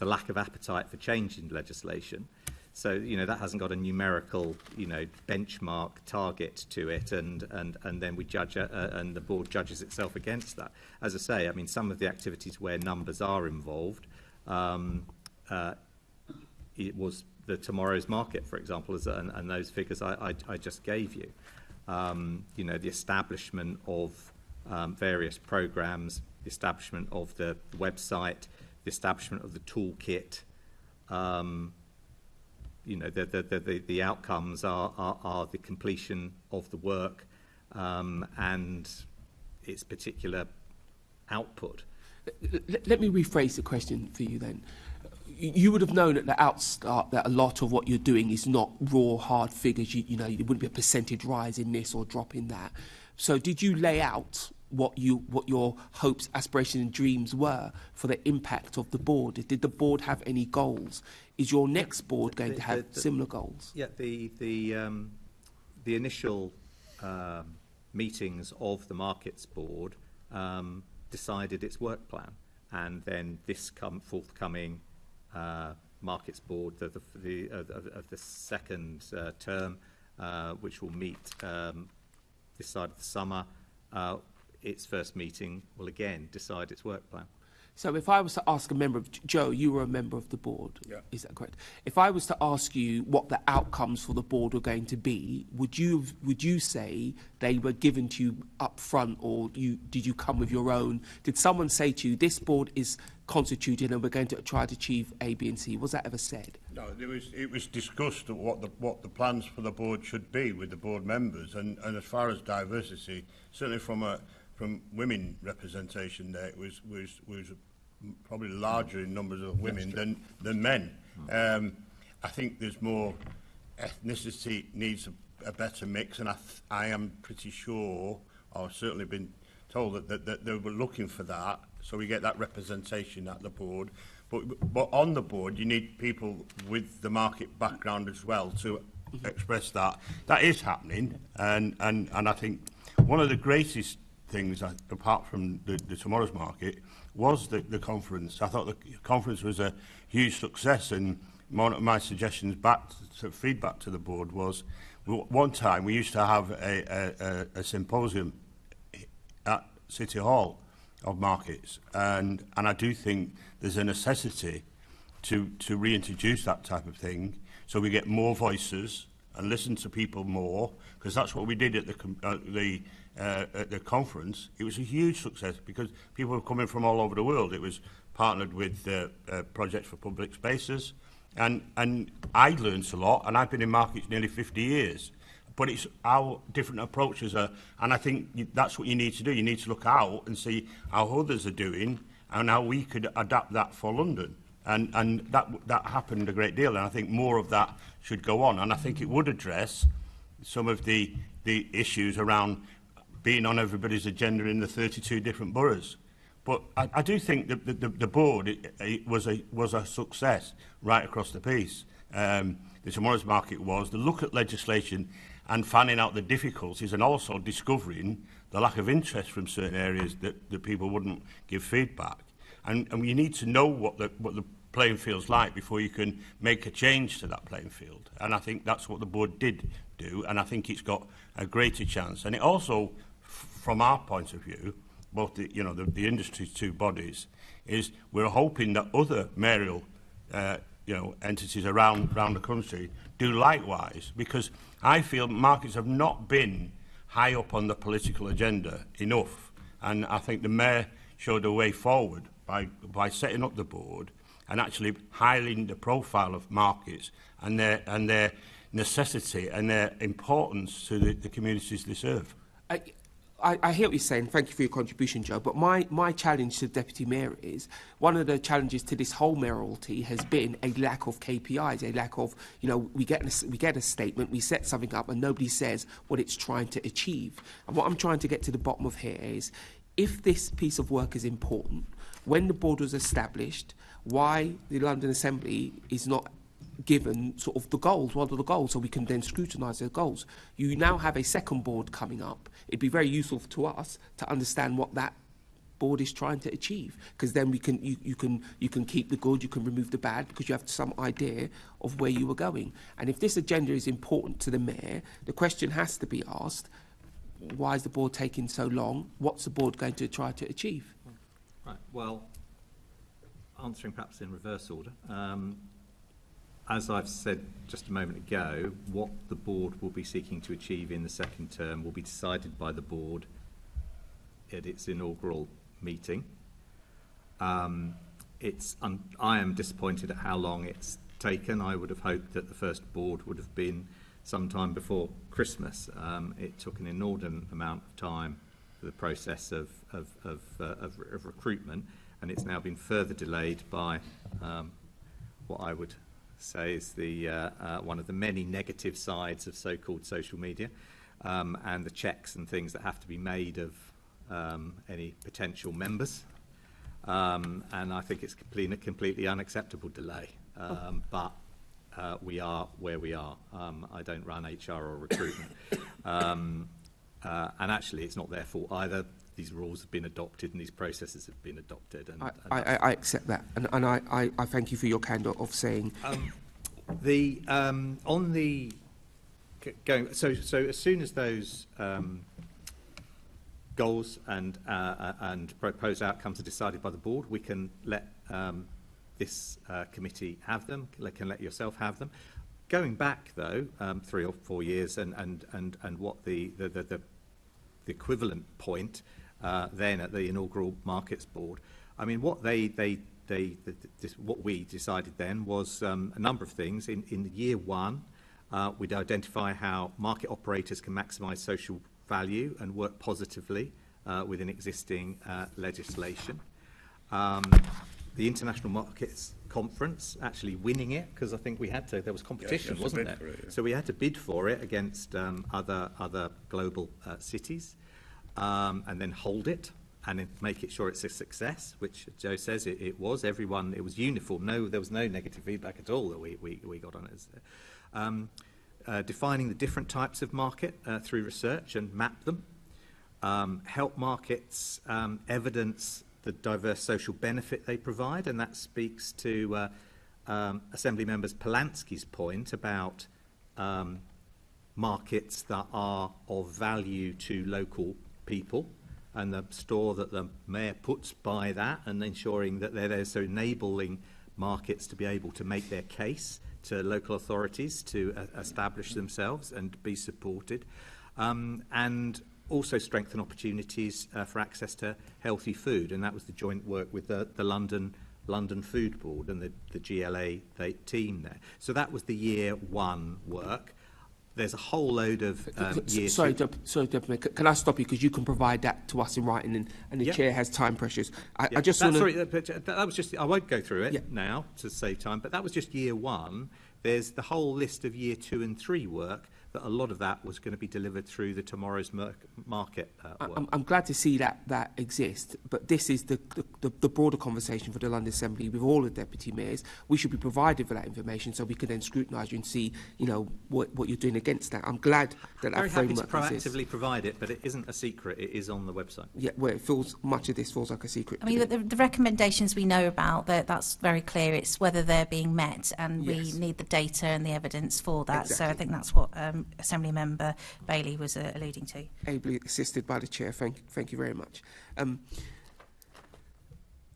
Speaker 6: lack of appetite for change in legislation. So, that hasn't got a numerical, benchmark target to it, and then we judge and the board judges itself against that. As I say, I mean, some of the activities where numbers are involved, it was the tomorrow's market, for example, and those figures I just gave you. The establishment of various programs, the establishment of the website, the establishment of the toolkit. The outcomes are the completion of the work and its particular output.
Speaker 11: Let me rephrase the question for you then. You would have known at the outstart that a lot of what you're doing is not raw, hard figures. There wouldn't be a percentage rise in this or drop in that. So did you lay out what your hopes, aspirations and dreams were for the impact of the board? Did the board have any goals? Is your next board going to have similar goals?
Speaker 6: Yeah, the initial meetings of the Markets Board decided its work plan, and then this forthcoming Markets Board of the second term, which will meet this side of the summer, its first meeting will again decide its work plan.
Speaker 11: So if I was to ask a member of Joe, you were a member of the board,
Speaker 3: Yeah.
Speaker 11: is that correct? If I was to ask you what the outcomes for the board were going to be, would you say they were given to you up front, or did you come with your own? Did someone say to you, this board is constituted and we're going to try to achieve A, B and C? Was that ever said?
Speaker 3: No, it was discussed what the plans for the board should be with the board members, and as far as diversity, certainly from women representation, there it was probably larger in numbers of women than men. I think there's more ethnicity needs a better mix, and I am pretty sure, or I've certainly been told that they were looking for that, so we get that representation at the board. But on the board, you need people with the market background as well to express that. That is happening, and I think one of the greatest things, apart from the Tomorrow's Market, was the conference. I thought the conference was a huge success, and one of my suggestions feedback to the board was, one time we used to have a symposium at City Hall of markets, and I do think there's a necessity to reintroduce that type of thing, so we get more voices and listen to people more, because that's what we did at the conference. It was a huge success because people were coming from all over the world. It was partnered with Project for Public Spaces, and I learned a lot, and I've been in markets nearly 50 years. But it's our different approaches are, and I think that's what you need to do. You need to look out and see how others are doing and how we could adapt that for London. And that happened a great deal, and I think more of that should go on. And I think it would address some of the issues around being on everybody's agenda in the 32 different boroughs. But I do think that the board it was a success right across the piece. The Tomorrow's Market was the look at legislation and finding out the difficulties, and also discovering the lack of interest from certain areas that people wouldn't give feedback. And you need to know what the playing field's like before you can make a change to that playing field. And I think that's what the board did do, and I think it's got a greater chance. And it also, from our point of view, both the industry's two bodies, is we're hoping that other mayoral entities around the country do likewise, because I feel markets have not been high up on the political agenda enough, and I think the mayor showed a way forward by setting up the board and actually highlighting the profile of markets and their necessity and their importance to the communities they serve.
Speaker 11: I hear what you're saying. Thank you for your contribution, Joe. But my challenge to the Deputy Mayor is, one of the challenges to this whole mayoralty has been a lack of KPIs, a lack of, we get a statement, we set something up, and nobody says what it's trying to achieve. And what I'm trying to get to the bottom of here is, if this piece of work is important, when the board was established, why the London Assembly is not given sort of the goals, what are the goals, so we can then scrutinise the goals. You now have a second board coming up. It'd be very useful to us to understand what that board is trying to achieve, because then you can keep the good, you can remove the bad, because you have some idea of where you are going. And if this agenda is important to the mayor, the question has to be asked, why is the board taking so long? What's the board going to try to achieve?
Speaker 6: Right, well, answering perhaps in reverse order, as I've said just a moment ago, what the board will be seeking to achieve in the second term will be decided by the board at its inaugural meeting. I am disappointed at how long it's taken. I would have hoped that the first board would have been sometime before Christmas. It took an inordinate amount of time for the process of recruitment, and it's now been further delayed by what I would say is the one of the many negative sides of so-called social media, and the checks and things that have to be made of any potential members. And I think it's a completely unacceptable delay. But we are where we are. I don't run HR or recruitment. And actually, it's not their fault either. These rules have been adopted and these processes have been adopted. And
Speaker 11: I accept that. And I thank you for your candour of saying...
Speaker 6: So as soon as those goals and proposed outcomes are decided by the board, we can let this committee have them, can let yourself have them. Going back, though, 3 or 4 years and what the equivalent point then at the inaugural Markets Board, I mean, what what we decided then was a number of things. In year 1, we'd identify how market operators can maximise social value and work positively within existing legislation. The International Markets Conference, actually winning it, because I think we had to, there was competition, wasn't there? It, yeah. So we had to bid for it against other global cities, and then hold it and then make it sure it's a success, which Joe says it was. Everyone, it was uniform. There was no negative feedback at all that we got on it. Defining the different types of market through research and map them. Help markets evidence the diverse social benefit they provide, and that speaks to Assembly Members Polanski's point about markets that are of value to local people, and the store that the Mayor puts by that, and ensuring that they're there, so enabling markets to be able to make their case to local authorities to establish themselves and be supported, and also strengthen opportunities for access to healthy food, and that was the joint work with the London Food Board and the GLA team there. So that was the year 1 work. There's a whole load of years. Sorry,
Speaker 11: Deputy, can I stop you, because you can provide that to us in writing, and the chair has time pressures. I just want
Speaker 6: to. That was just. I won't go through it now to save time, but that was just year 1. There's the whole list of year 2 and 3 work. That a lot of that was going to be delivered through the Tomorrow's Market work.
Speaker 11: I'm glad to see that exists, but this is the broader conversation for the London Assembly with all the deputy mayors. We should be provided with that information so we can then scrutinise you and see, what you're doing against that. I'm glad that
Speaker 6: Very
Speaker 11: framework
Speaker 6: happy to proactively
Speaker 11: exists.
Speaker 6: provide it, but it isn't a secret. It is on the website.
Speaker 11: Yeah, well, much of this feels like a secret.
Speaker 1: I mean, the recommendations we know about, that's very clear. It's whether they're being met, and we need the data and the evidence for that. Exactly. So I think that's what Assembly Member Bailey was alluding to.
Speaker 11: Ably assisted by the Chair. Thank you very much.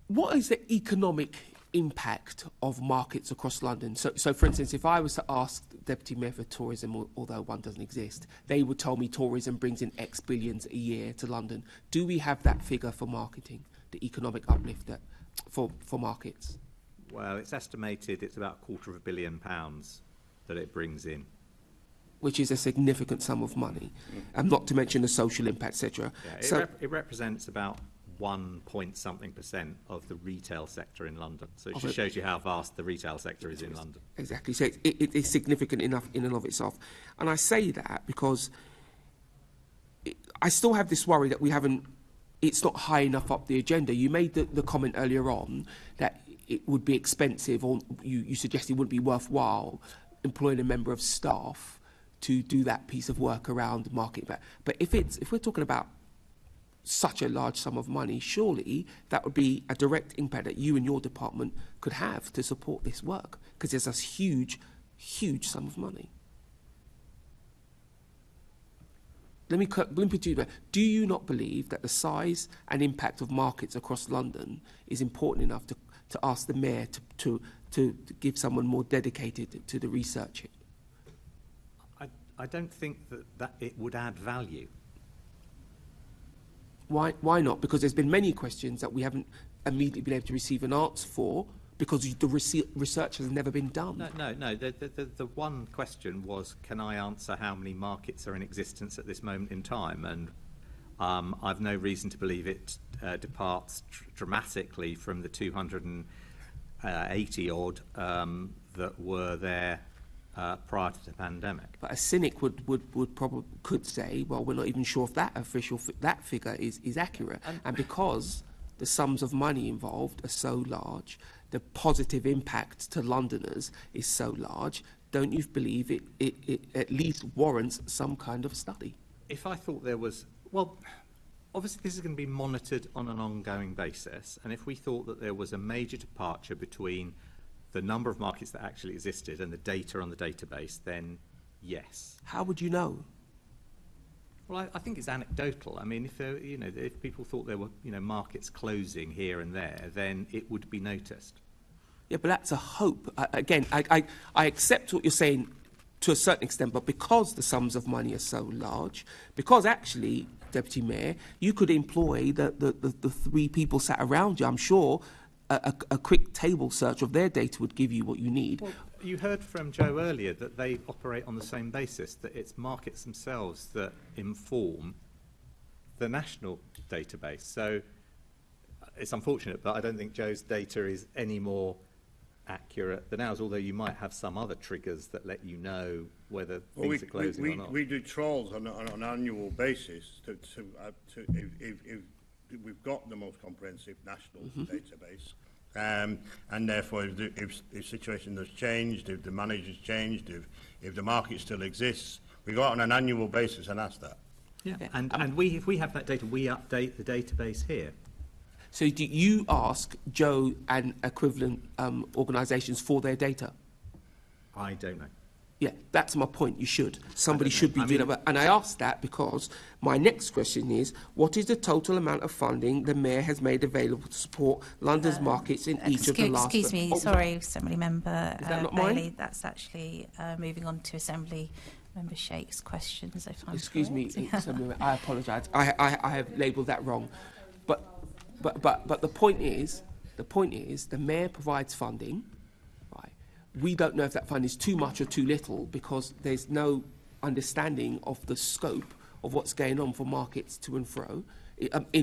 Speaker 11: What is the economic impact of markets across London? So for instance, if I was to ask Deputy Mayor for tourism, although one doesn't exist, they would tell me tourism brings in X billions a year to London. Do we have that figure for marketing, the economic uplift that for markets?
Speaker 6: Well, it's estimated it's about £250 million that it brings in.
Speaker 11: Which is a significant sum of money, and not to mention the social impact, etc.
Speaker 6: Yeah, it represents about 1.something% of the retail sector in London. So it just shows you how vast the retail sector is in London.
Speaker 11: Exactly. So it is significant enough in and of itself. And I say that because I still have this worry that it's not high enough up the agenda. You made the comment earlier on that it would be expensive, or you suggested it wouldn't be worthwhile employing a member of staff to do that piece of work around market. But if we're talking about such a large sum of money, surely that would be a direct impact that you and your department could have to support this work, because there's a huge sum of money. Let me put you there. Do you not believe that the size and impact of markets across London is important enough to ask the Mayor to give someone more dedicated to the research?
Speaker 6: I don't think that it would add value.
Speaker 11: Why not? Because there's been many questions that we haven't immediately been able to receive an answer for, because the research has never been done.
Speaker 6: No. The one question was, can I answer how many markets are in existence at this moment in time? And I've no reason to believe it departs dramatically from the 280 odd that were there prior to the pandemic.
Speaker 11: But a cynic could say, well, we're not even sure if that figure is accurate, and because the sums of money involved are so large, the positive impact to Londoners is so large, don't you believe it at least warrants some kind of study?
Speaker 6: If I thought there was, well, obviously this is going to be monitored on an ongoing basis, and if we thought that there was a major departure between the number of markets that actually existed and the data on the database, then yes.
Speaker 11: How would you know?
Speaker 6: Well, I think it's anecdotal. I mean, if there, if people thought there were, markets closing here and there, then it would be noticed.
Speaker 11: Yeah, but that's a hope. I accept what you're saying to a certain extent, but because the sums of money are so large, because actually, Deputy Mayor, you could employ the three people sat around you. I'm sure a quick table search of their data would give you what you need.
Speaker 6: Well, you heard from Joe earlier that they operate on the same basis, that it's markets themselves that inform the national database. So it's unfortunate, but I don't think Joe's data is any more accurate than ours, although you might have some other triggers that let you know whether things are closing or not.
Speaker 3: We do trawls on an annual basis if we've got the most comprehensive national database. And therefore, if the situation has changed, if the manager's changed, if the market still exists, we go out on an annual basis and ask that.
Speaker 6: Yeah, and if we have that data, we update the database here.
Speaker 11: So do you ask Joe and equivalent organisations for their data?
Speaker 6: I don't know.
Speaker 11: Yeah, that's my point. You should. Somebody should be doing that. And I ask that because my next question is, what is the total amount of funding the Mayor has made available to support London's markets in each of the last...
Speaker 1: Excuse me, sorry, Assembly Member
Speaker 11: not
Speaker 1: Bailey.
Speaker 11: mine?
Speaker 1: That's actually moving on to Assembly Member Shake's questions, if I'm
Speaker 11: Excuse
Speaker 1: correct.
Speaker 11: me, Assembly Member, I apologise. I have labelled that wrong. But the point is, the Mayor provides funding. We don't know if that fund is too much or too little because there's no understanding of the scope of what's going on for markets to and fro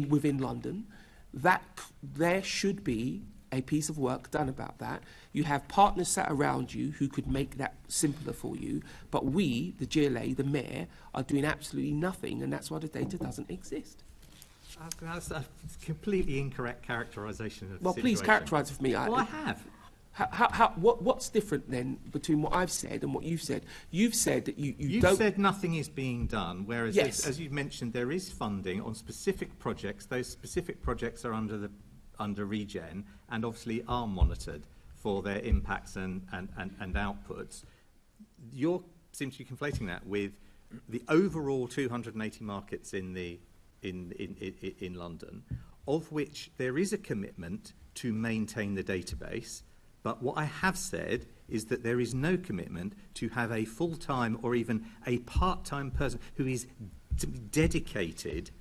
Speaker 11: within London. That there should be a piece of work done about that. You have partners sat around you who could make that simpler for you, but we, the GLA, the Mayor, are doing absolutely nothing, and that's why the data doesn't exist.
Speaker 6: That's a completely incorrect characterisation of the situation.
Speaker 11: Well, please characterise it for me.
Speaker 6: Well, I have.
Speaker 11: What's different then between what I've said and what you've said? You've said that you don't...
Speaker 6: You've said nothing is being done, whereas,
Speaker 11: yes,
Speaker 6: as you've mentioned, there is funding on specific projects. Those specific projects are under Regen and obviously are monitored for their impacts and outputs. You seem to be conflating that with the overall 280 markets in London, of which there is a commitment to maintain the database. But what I have said is that there is no commitment to have a full-time or even a part-time person who is dedicated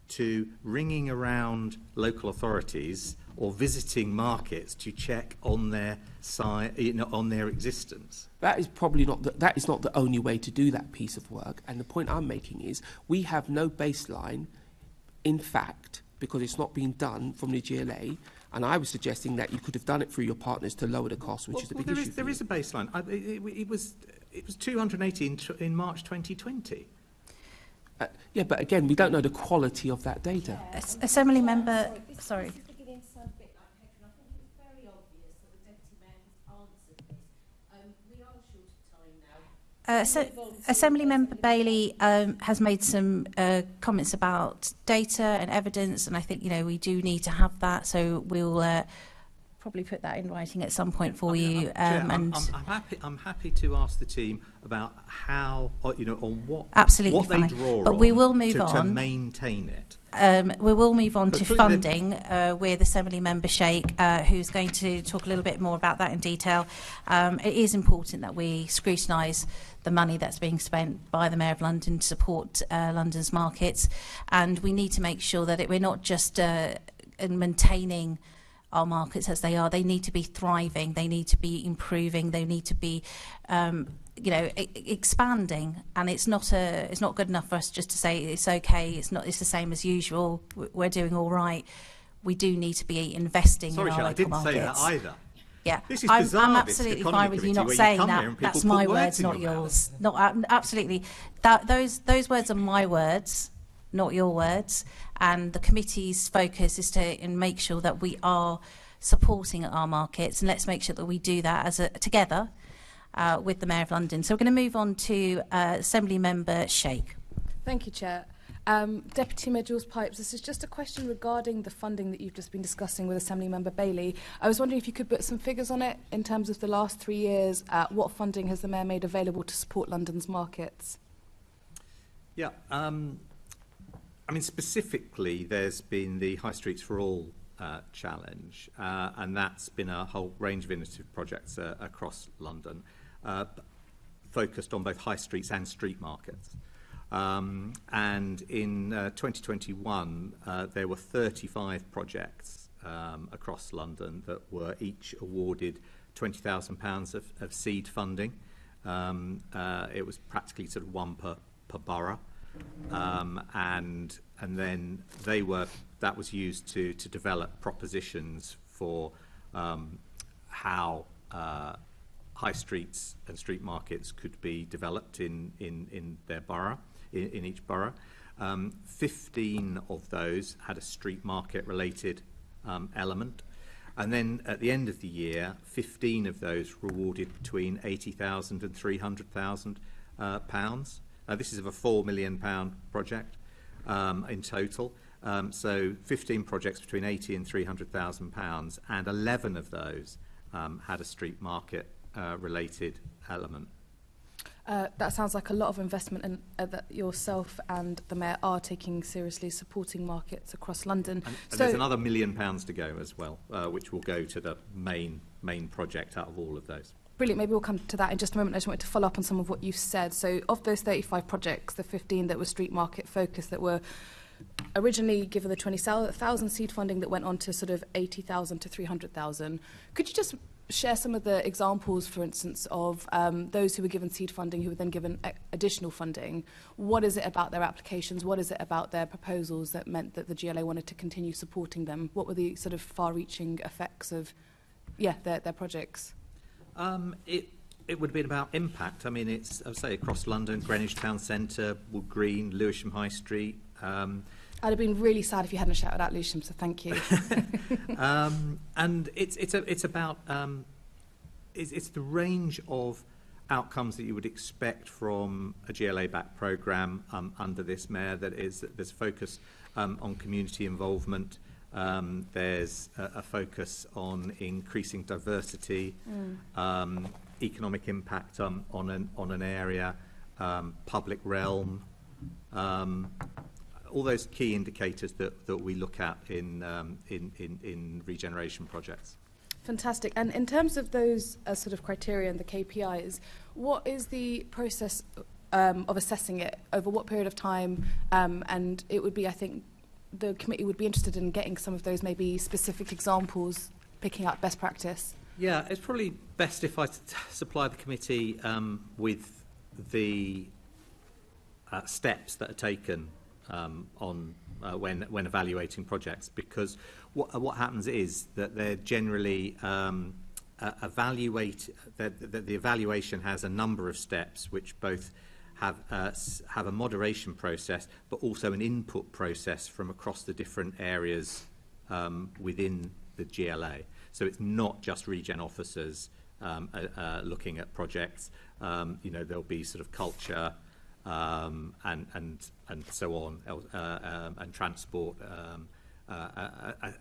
Speaker 6: to ringing around local authorities or visiting markets to check on their on their existence.
Speaker 11: That is probably not the only way to do that piece of work. And the point I'm making is we have no baseline, in fact, because it's not being done from the GLA. And I was suggesting that you could have done it through your partners to lower the cost, which is the big issue.
Speaker 6: There is a baseline. It was 280 in March 2020.
Speaker 11: Yeah, but again, we don't know the quality of that data.
Speaker 1: Assembly Member, sorry. Assembly Member Bailey has made some comments about data and evidence, and I think we do need to have that. So we'll probably put that in writing at some point for you.
Speaker 6: Chair, I'm happy to ask the team about how on what
Speaker 1: absolutely
Speaker 6: what
Speaker 1: fine.
Speaker 6: They draw
Speaker 1: but
Speaker 6: on
Speaker 1: we will move
Speaker 6: to
Speaker 1: on.
Speaker 6: Maintain it.
Speaker 1: We will move on to funding with Assembly Member Shake, who's going to talk a little bit more about that in detail. It is important that we scrutinise the money that's being spent by the Mayor of London to support London's markets, and we need to make sure that we're not just maintaining our markets as they are. They need to be thriving, they need to be improving, they need to be expanding, and it's not good enough for us just to say it's okay, it's the same as usual, we're doing all right. We do need to be investing in our local markets.
Speaker 6: Sorry, I didn't say that either.
Speaker 1: Yeah,
Speaker 6: this is
Speaker 1: I'm absolutely fine with you not saying that. That's my words, not yours. Not absolutely. Those words are my words, not your words. And the committee's focus is to make sure that we are supporting our markets, and let's make sure that we do that together with the Mayor of London. So we're going to move on to Assembly Member Shake.
Speaker 10: Thank you, Chair. Deputy Mayor Jules Pipes, this is just a question regarding the funding that you've just been discussing with Assembly Member Bailey. I was wondering if you could put some figures on it in terms of the last 3 years. What funding has the Mayor made available to support London's markets?
Speaker 6: Yeah, I mean, specifically, there's been the High Streets for All challenge, and that's been a whole range of innovative projects across London, focused on both high streets and street markets. And in 2021, there were 35 projects across London that were each awarded £20,000 of seed funding. It was practically sort of one per borough, and then that was used to develop propositions for how high streets and street markets could be developed in their borough, in each borough. 15 of those had a street market related element. And then at the end of the year, 15 of those were awarded between £80,000 and £300,000. This is of a £4 million project in total. So 15 projects between £80,000 and £300,000, and 11 of those had a street market related element.
Speaker 10: That sounds like a lot of investment, and that yourself and the Mayor are taking seriously, supporting markets across London.
Speaker 6: And there's another £1 million to go as well, which will go to the main project out of all of those.
Speaker 10: Brilliant. Maybe we'll come to that in just a moment. I just wanted to follow up on some of what you said. So of those 35 projects, the 15 that were street market focused, that were originally given the 20,000 seed funding that went on to sort of 80,000 to 300,000, could you just share some of the examples, for instance, of those who were given seed funding, who were then given additional funding? What is it about their applications? What is it about their proposals that meant that the GLA wanted to continue supporting them? What were the sort of far-reaching effects of, their projects?
Speaker 6: It would have been about impact. I mean, it's, I would say, across London, Greenwich Town Centre, Wood Green, Lewisham High Street.
Speaker 10: I'd have been really sad if you hadn't shouted out Lewisham, so thank you.
Speaker 6: And it's about it's the range of outcomes that you would expect from a GLA-backed programme under this Mayor. There's a focus on community involvement. There's a focus on increasing diversity, economic impact on an area, public realm. All those key indicators that we look at in regeneration projects.
Speaker 10: Fantastic. And in terms of those sort of criteria and the KPIs, what is the process of assessing it? Over what period of time? And it would be, I think, the committee would be interested in getting some of those maybe specific examples, picking up best practice. Yeah,
Speaker 6: it's probably best if I supply the committee with the steps that are taken on when evaluating projects, because what happens is that they're generally the evaluation has a number of steps which both have a moderation process but also an input process from across the different areas within the GLA. So it's not just regen officers looking at projects. There'll be sort of culture and so on, and transport,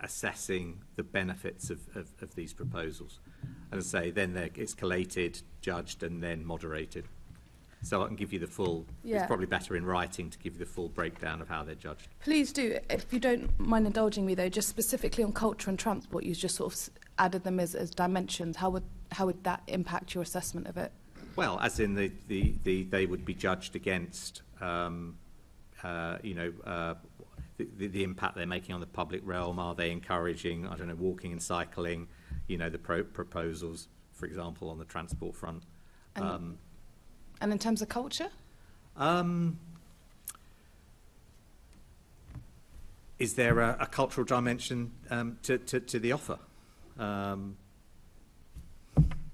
Speaker 6: assessing the benefits of these proposals. As I say, then it's collated, judged, and then moderated. So I can give you the full, it's probably better in writing to give you the full breakdown of how they're judged.
Speaker 10: Please do. If you don't mind indulging me, though, just specifically on culture and transport, you just sort of added them as dimensions. How would that impact your assessment of it?
Speaker 6: Well, as in they would be judged against, the impact they're making on the public realm. Are they encouraging, I don't know, walking and cycling? The proposals, for example, on the transport front.
Speaker 10: And in terms of culture?
Speaker 6: Is there a cultural dimension to the offer?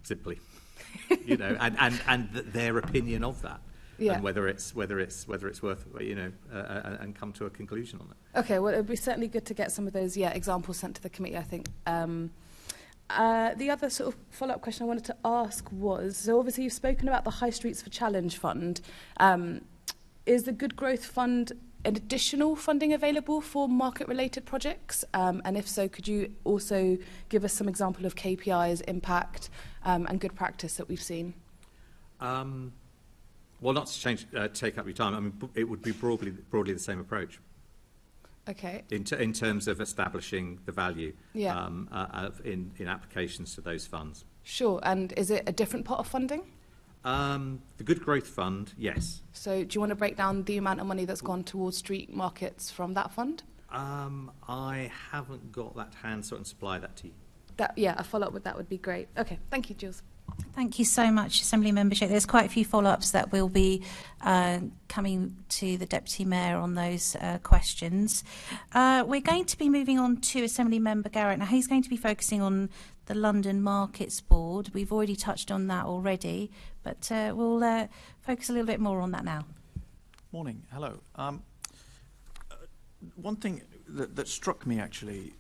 Speaker 6: Simply. And their opinion of that, and whether it's worth, and come to a conclusion on it.
Speaker 10: Okay, well, it would be certainly good to get some of those examples sent to the committee, I think. The other sort of follow-up question I wanted to ask was, so obviously you've spoken about the High Streets for Challenge Fund. Is the Good Growth Fund an additional funding available for market-related projects? And if so, could you also give us some example of KPIs, impact, and good practice that we've seen?
Speaker 6: Well, not to take up your time. I mean, it would be broadly the same approach.
Speaker 10: Okay.
Speaker 6: in terms of establishing the value
Speaker 10: Yeah.
Speaker 6: in applications to those funds.
Speaker 10: Sure. And is it a different pot of funding?
Speaker 6: The Good Growth Fund, yes.
Speaker 10: So do you want to break down the amount of money that's gone towards street markets from that fund?
Speaker 6: I haven't got that to hand, so I can supply that to you.
Speaker 10: Yeah, a follow-up with that would be great. Okay, thank you, Jules.
Speaker 1: Thank you so much, Assembly Member Sheikh. There's quite a few follow-ups that will be coming to the Deputy Mayor on those questions. We're going to be moving on to Assembly Member Garrett. Now, he's going to be focusing on the London Markets Board. We've already touched on that already, but we'll focus a little bit more on that now.
Speaker 12: Morning. Hello. One thing that struck me, actually,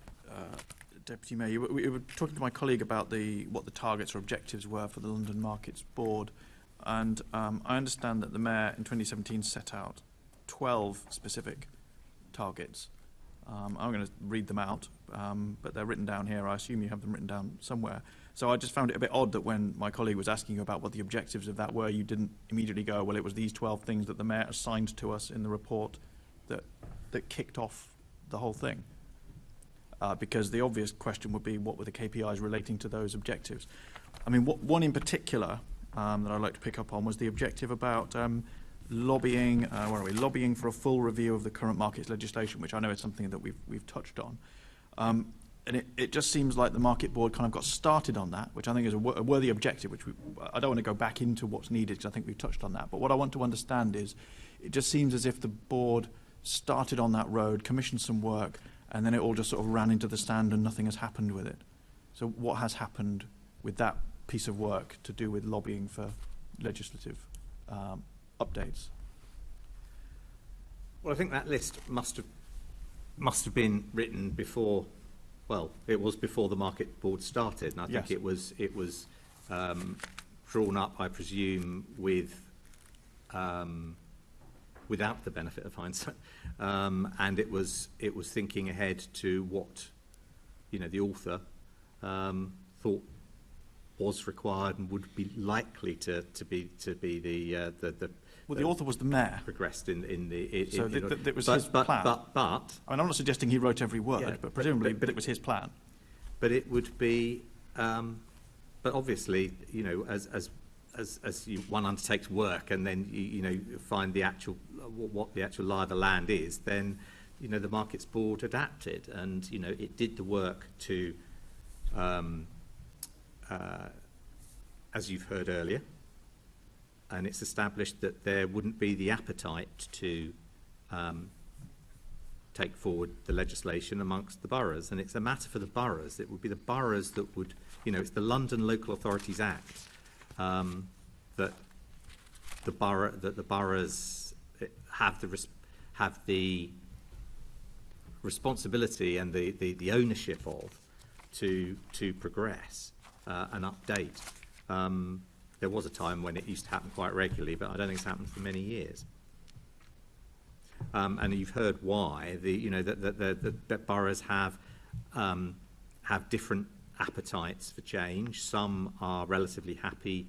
Speaker 12: Deputy Mayor, we were talking to my colleague about what the targets or objectives were for the London Markets Board, and I understand that the Mayor in 2017 set out 12 specific targets. I'm going to read them out, but they're written down here. I assume you have them written down somewhere. So I just found it a bit odd that when my colleague was asking you about what the objectives of that were, you didn't immediately go, well, it was these 12 things that the Mayor assigned to us in the report that kicked off the whole thing. Because the obvious question would be, what were the KPIs relating to those objectives? I mean, one in particular that I'd like to pick up on was the objective about lobbying. Lobbying for a full review of the current markets legislation, which I know is something that we've touched on. And it just seems like the Market Board kind of got started on that, which I think is a worthy objective, which I don't want to go back into what's needed, because I think we've touched on that. But what I want to understand is, it just seems as if the board started on that road, commissioned some work, and then it all just sort of ran into the sand and nothing has happened with it. So what has happened with that piece of work to do with lobbying for legislative updates?
Speaker 6: Well, I think that list must have been written before. Well, it was before the Market Board started, and I think it was drawn up, I presume, without the benefit of hindsight, and it was thinking ahead to what, the author thought was required and would be likely to be the
Speaker 12: Well, the author was the Mayor.
Speaker 6: Progressed in the.
Speaker 12: So it was his plan.
Speaker 6: But I
Speaker 12: mean, I'm not suggesting he wrote every word,
Speaker 6: Yeah,
Speaker 12: but presumably, but it was his plan.
Speaker 6: But it would be, but obviously, as one undertakes work and then you find the actual what the actual lie of the land is, then the Markets Board adapted, and it did the work to, as you've heard earlier, and it's established that there wouldn't be the appetite to take forward the legislation amongst the boroughs, and it's a matter for the boroughs. It would be the boroughs that would, it's the London Local Authorities Act that the boroughs have the responsibility and the ownership of to progress and update. There was a time when it used to happen quite regularly, but I don't think it's happened for many years. And you've heard why the boroughs have different appetites for change. Some are relatively happy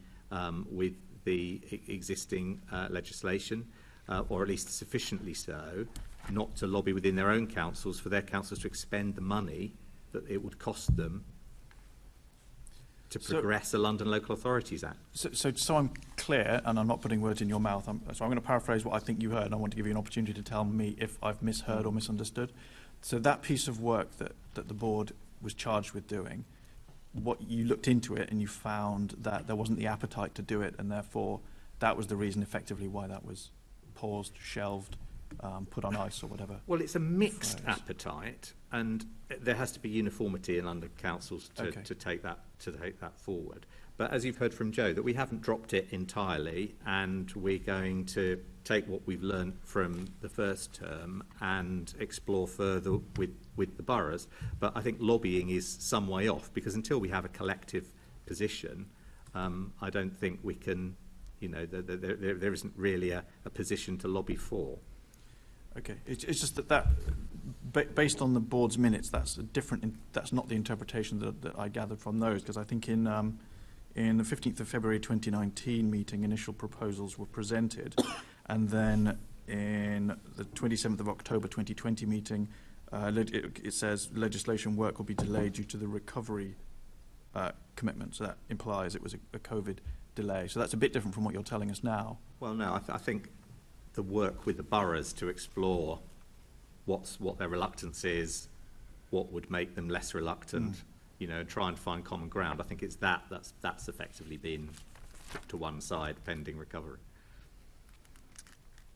Speaker 6: with the existing legislation, or at least sufficiently so, not to lobby within their own councils for their councils to expend the money that it would cost them to progress the London Local Authorities Act.
Speaker 12: So I'm clear, and I'm not putting words in your mouth, so I'm going to paraphrase what I think you heard, and I want to give you an opportunity to tell me if I've misheard or misunderstood. So that piece of work that the board was charged with doing, what you looked into it and you found that there wasn't the appetite to do it, and therefore that was the reason effectively why that was paused, shelved, put on ice or whatever.
Speaker 6: Well, it's a mixed appetite, and there has to be uniformity in London councils to take that forward. But as you've heard from Joe, that we haven't dropped it entirely, and we're going to take what we've learned from the first term and explore further with the boroughs. But I think lobbying is some way off, because until we have a collective position, I don't think we can, there isn't really a position to lobby for.
Speaker 12: Okay, it's just that based on the board's minutes, that's not the interpretation that I gathered from those, because I think in the 15th of February 2019 meeting, initial proposals were presented, and then in the 27th of October 2020 meeting, it says legislation work will be delayed due to the recovery commitment. So that implies it was a COVID delay. So that's a bit different from what you're telling us now.
Speaker 6: Well, no, I think the work with the boroughs to explore what their reluctance is, what would make them less reluctant, you know, try and find common ground. I think it's that's effectively been put to one side pending recovery.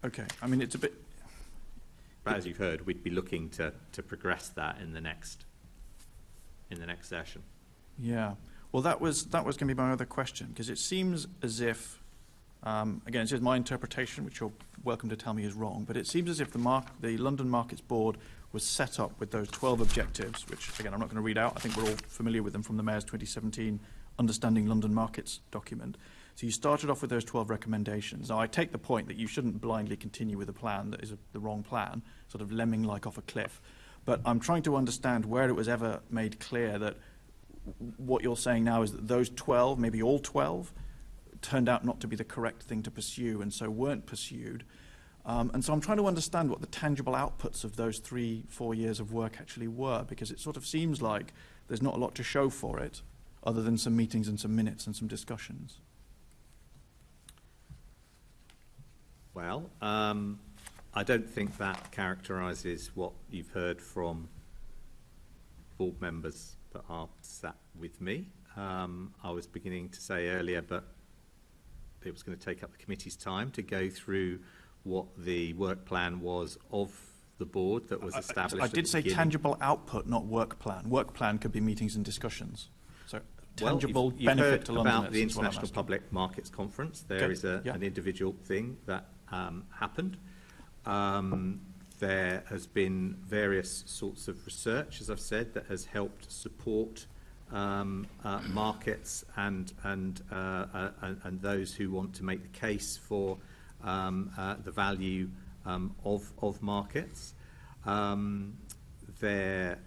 Speaker 12: Okay, I mean it's a bit.
Speaker 6: But as you've heard, we'd be looking to progress that in the next session.
Speaker 12: Yeah, well, that was going to be my other question, because it seems as if, again, it's just my interpretation, which you're welcome to tell me is wrong, but it seems as if the London Markets Board was set up with those 12 objectives, which, again, I'm not going to read out. I think we're all familiar with them from the Mayor's 2017 Understanding London Markets document. So you started off with those 12 recommendations. Now, I take the point that you shouldn't blindly continue with a plan that is the wrong plan, sort of lemming-like off a cliff. But I'm trying to understand where it was ever made clear that what you're saying now is that those 12, maybe all 12, turned out not to be the correct thing to pursue and so weren't pursued. And so I'm trying to understand what the tangible outputs of those 3-4 years of work actually were, because it sort of seems like there's not a lot to show for it other than some meetings and some minutes and some discussions.
Speaker 6: Well, I don't think that characterises what you've heard from board members that are sat with me. I was beginning to say earlier, but it was going to take up the committee's time to go through what the work plan was of the board that was established.
Speaker 12: I did say tangible output, not work plan. Work plan could be meetings and discussions. So tangible
Speaker 6: you've
Speaker 12: benefit
Speaker 6: heard
Speaker 12: to Londoners.
Speaker 6: About the International Public Markets Conference. There is an individual thing that happened. There has been various sorts of research, as I've said, that has helped support markets and those who want to make the case for the value of markets. There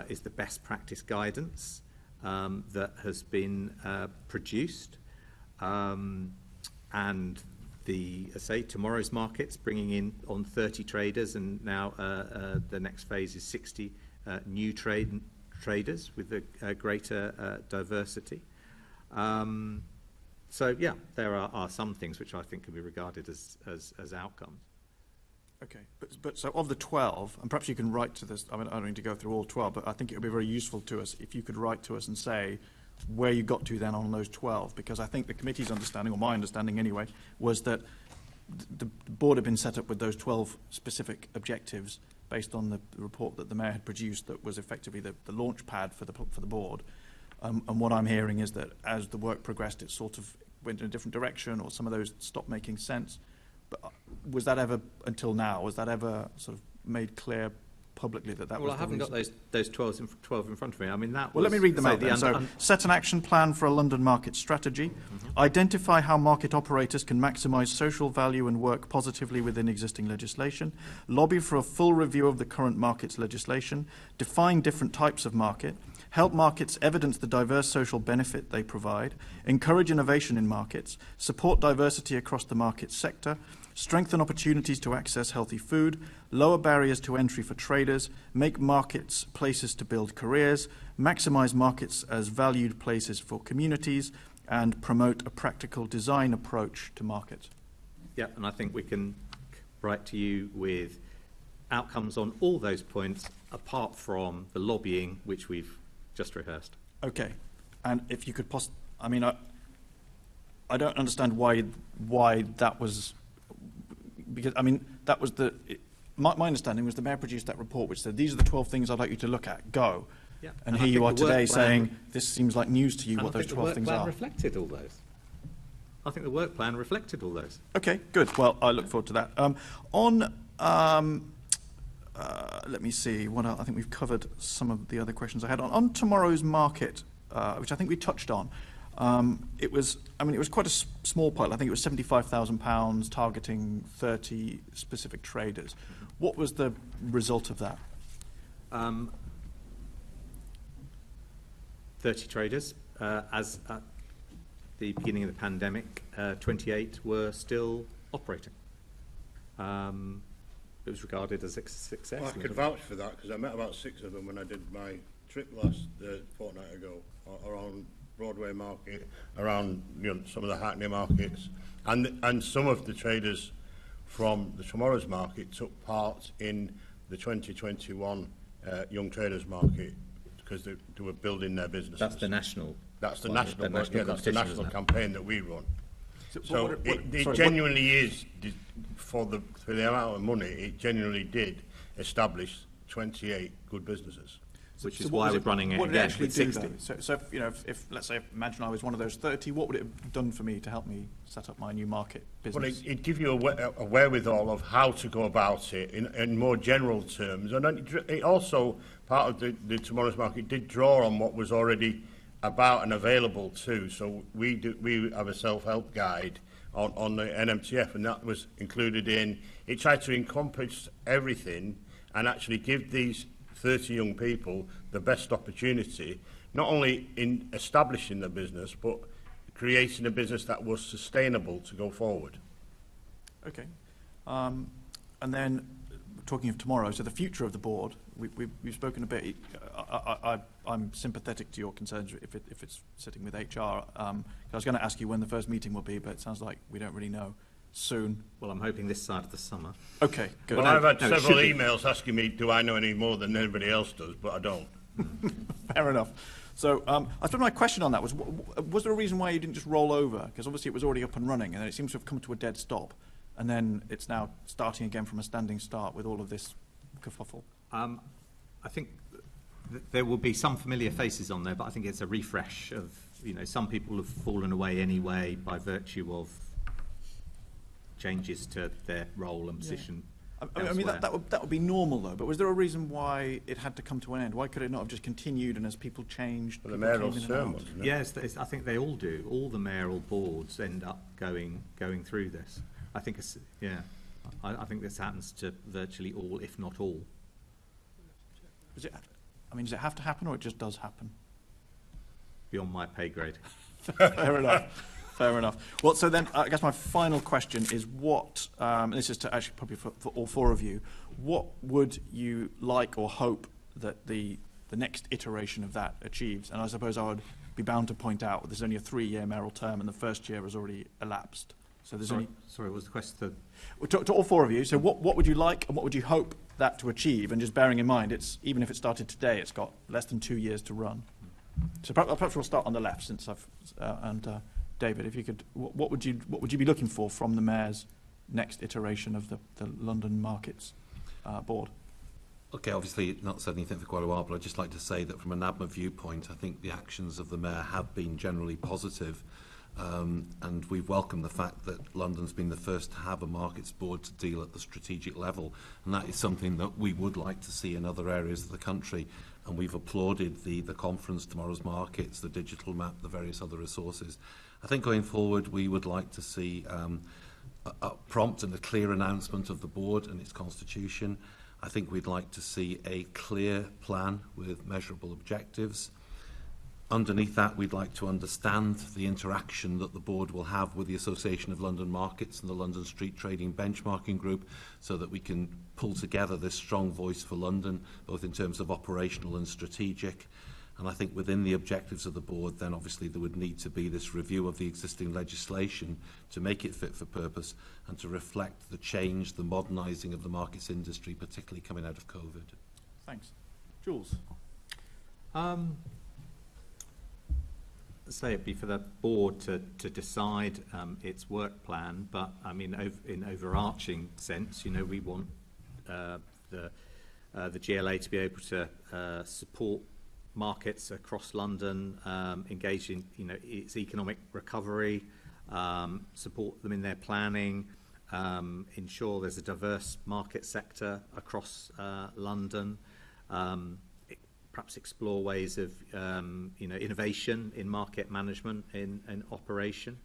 Speaker 6: is the best practice guidance that has been produced, and tomorrow's markets bringing in on 30 traders, and now the next phase is 60 new traders with a greater diversity. So yeah, there are some things which I think can be regarded as outcomes.
Speaker 12: Okay, but so of the 12, and perhaps you can write to this, I mean, I don't need to go through all 12, but I think it would be very useful to us if you could write to us and say where you got to then on those 12, because I think the committee's understanding, or my understanding anyway, was that the board had been set up with those 12 specific objectives based on the report that the Mayor had produced that was effectively the launch pad for the board. And what I'm hearing is that as the work progressed, it sort of went in a different direction, or some of those stopped making sense. But was that ever, until now, was that ever sort of made clear publicly that was the reason?
Speaker 6: Well, I haven't got those 12 in front of me. I mean, that was...
Speaker 12: Well, let me read them out then. So, set an action plan for a London market strategy. Identify how market operators can maximise social value and work positively within existing legislation. Lobby for a full review of the current markets legislation. Define different types of market. Help markets evidence the diverse social benefit they provide. Encourage innovation in markets. Support diversity across the market sector. Strengthen opportunities to access healthy food, lower barriers to entry for traders, make markets places to build careers, maximise markets as valued places for communities, and promote a practical design approach to market.
Speaker 6: Yeah, and I think we can write to you with outcomes on all those points, apart from the lobbying, which we've just rehearsed.
Speaker 12: Okay, and if you could I mean, I don't understand why that was... Because, I mean, that was my understanding was the Mayor produced that report which said, these are the 12 things I'd like you to look at, go. Yeah. And here you are today saying, this seems like news to you, what those 12 things are.
Speaker 6: I think the work plan reflected all those. I think the work plan reflected all those.
Speaker 12: Okay, good. Well, I look forward to that. Let me see, what else? I think we've covered some of the other questions I had. On tomorrow's market, which I think we touched on, it was quite a small pilot. I think it was £75,000 targeting 30 specific traders. What was the result of that?
Speaker 6: 30 traders. As at the beginning of the pandemic, 28 were still operating. it was regarded as a success.
Speaker 3: Well, I could vouch for that because I met about 6 of them when I did my trip last fortnight ago around Broadway Market, around some of the Hackney markets, and some of the traders from the Tomorrow's Market took part in the 2021 Young Traders Market because they were building their businesses.
Speaker 6: That's the national.
Speaker 3: That's the national campaign that we run. So it genuinely is, for the amount of money, it genuinely did establish 28 good businesses.
Speaker 6: Which is why we're running it
Speaker 12: what
Speaker 6: again
Speaker 12: did it
Speaker 6: with
Speaker 12: actually
Speaker 6: 60.
Speaker 12: do, So if let's say, imagine I was one of those 30, what would it have done for me to help me set up my new market business?
Speaker 3: Well, it'd give you a wherewithal of how to go about it in more general terms. And it also, part of the Tomorrow's Market did draw on what was already about and available too. So we have a self-help guide on the NMTF, and that was included in. It tried to encompass everything and actually give these 30 young people the best opportunity, not only in establishing their business, but creating a business that was sustainable to go forward.
Speaker 12: Okay. And then, talking of tomorrow, so the future of the board, we've spoken a bit. I'm sympathetic to your concerns if it's sitting with HR. I was going to ask you when the first meeting will be, but it sounds like we don't really know. Soon.
Speaker 6: Well, I'm hoping this side of the summer.
Speaker 12: Okay, good.
Speaker 3: Well, I've had several emails asking me, do I know any more than anybody else does, but I don't.
Speaker 12: Fair enough. So I suppose my question on that was there a reason why you didn't just roll over? Because obviously it was already up and running, and then it seems to have come to a dead stop, and then it's now starting again from a standing start with all of this kerfuffle.
Speaker 6: I think there will be some familiar faces on there, but I think it's a refresh of, some people have fallen away anyway by virtue of changes to their role and position.
Speaker 12: Yeah. I mean that would be normal though, but was there a reason why it had to come to an end? Why could it not have just continued, and as people changed?
Speaker 3: Well, the mayoral term, wasn't it?
Speaker 6: Yes, I think they all do. All the mayoral boards end up going through this. I think I think this happens to virtually all, if not all.
Speaker 12: Does it have to happen, or it just does happen?
Speaker 6: Beyond my pay grade.
Speaker 12: Fair enough. Fair enough. Well, so then I guess my final question is what, and this is to actually probably for all 4 of you, what would you like or hope that the next iteration of that achieves? And I suppose I would be bound to point out there's only a 3-year mayoral term and the first year has already elapsed. So there's
Speaker 6: Sorry, what was the question?
Speaker 12: To all 4 of you, so what would you like and what would you hope that to achieve? And just bearing in mind, even if it started today, it's got less than 2 years to run. So perhaps we'll start on the left, since David, if you could, what would you be looking for from the mayor's next iteration of the London Markets board?
Speaker 5: Okay, obviously not said anything for quite a while, but I'd just like to say that from a Nabma viewpoint, I think the actions of the mayor have been generally positive, and we've welcomed the fact that London's been the first to have a markets board to deal at the strategic level, and that is something that we would like to see in other areas of the country. And we've applauded the conference, Tomorrow's Markets, the digital map, the various other resources. I think going forward, we would like to see a prompt and a clear announcement of the board and its constitution. I think we'd like to see a clear plan with measurable objectives. Underneath that, we'd like to understand the interaction that the board will have with the Association of London Markets and the London Street Trading Benchmarking Group, so that we can pull together this strong voice for London, both in terms of operational and strategic. And I think within the objectives of the board, then obviously there would need to be this review of the existing legislation to make it fit for purpose and to reflect the change, the modernising of the markets industry, particularly coming out of COVID.
Speaker 12: Thanks. Jules?
Speaker 6: Say it'd be for the board to decide its work plan, but I mean, in overarching sense, we want the GLA to be able to support markets across London, engage in its economic recovery, support them in their planning, ensure there's a diverse market sector across London. Perhaps explore ways of innovation in market management in operation.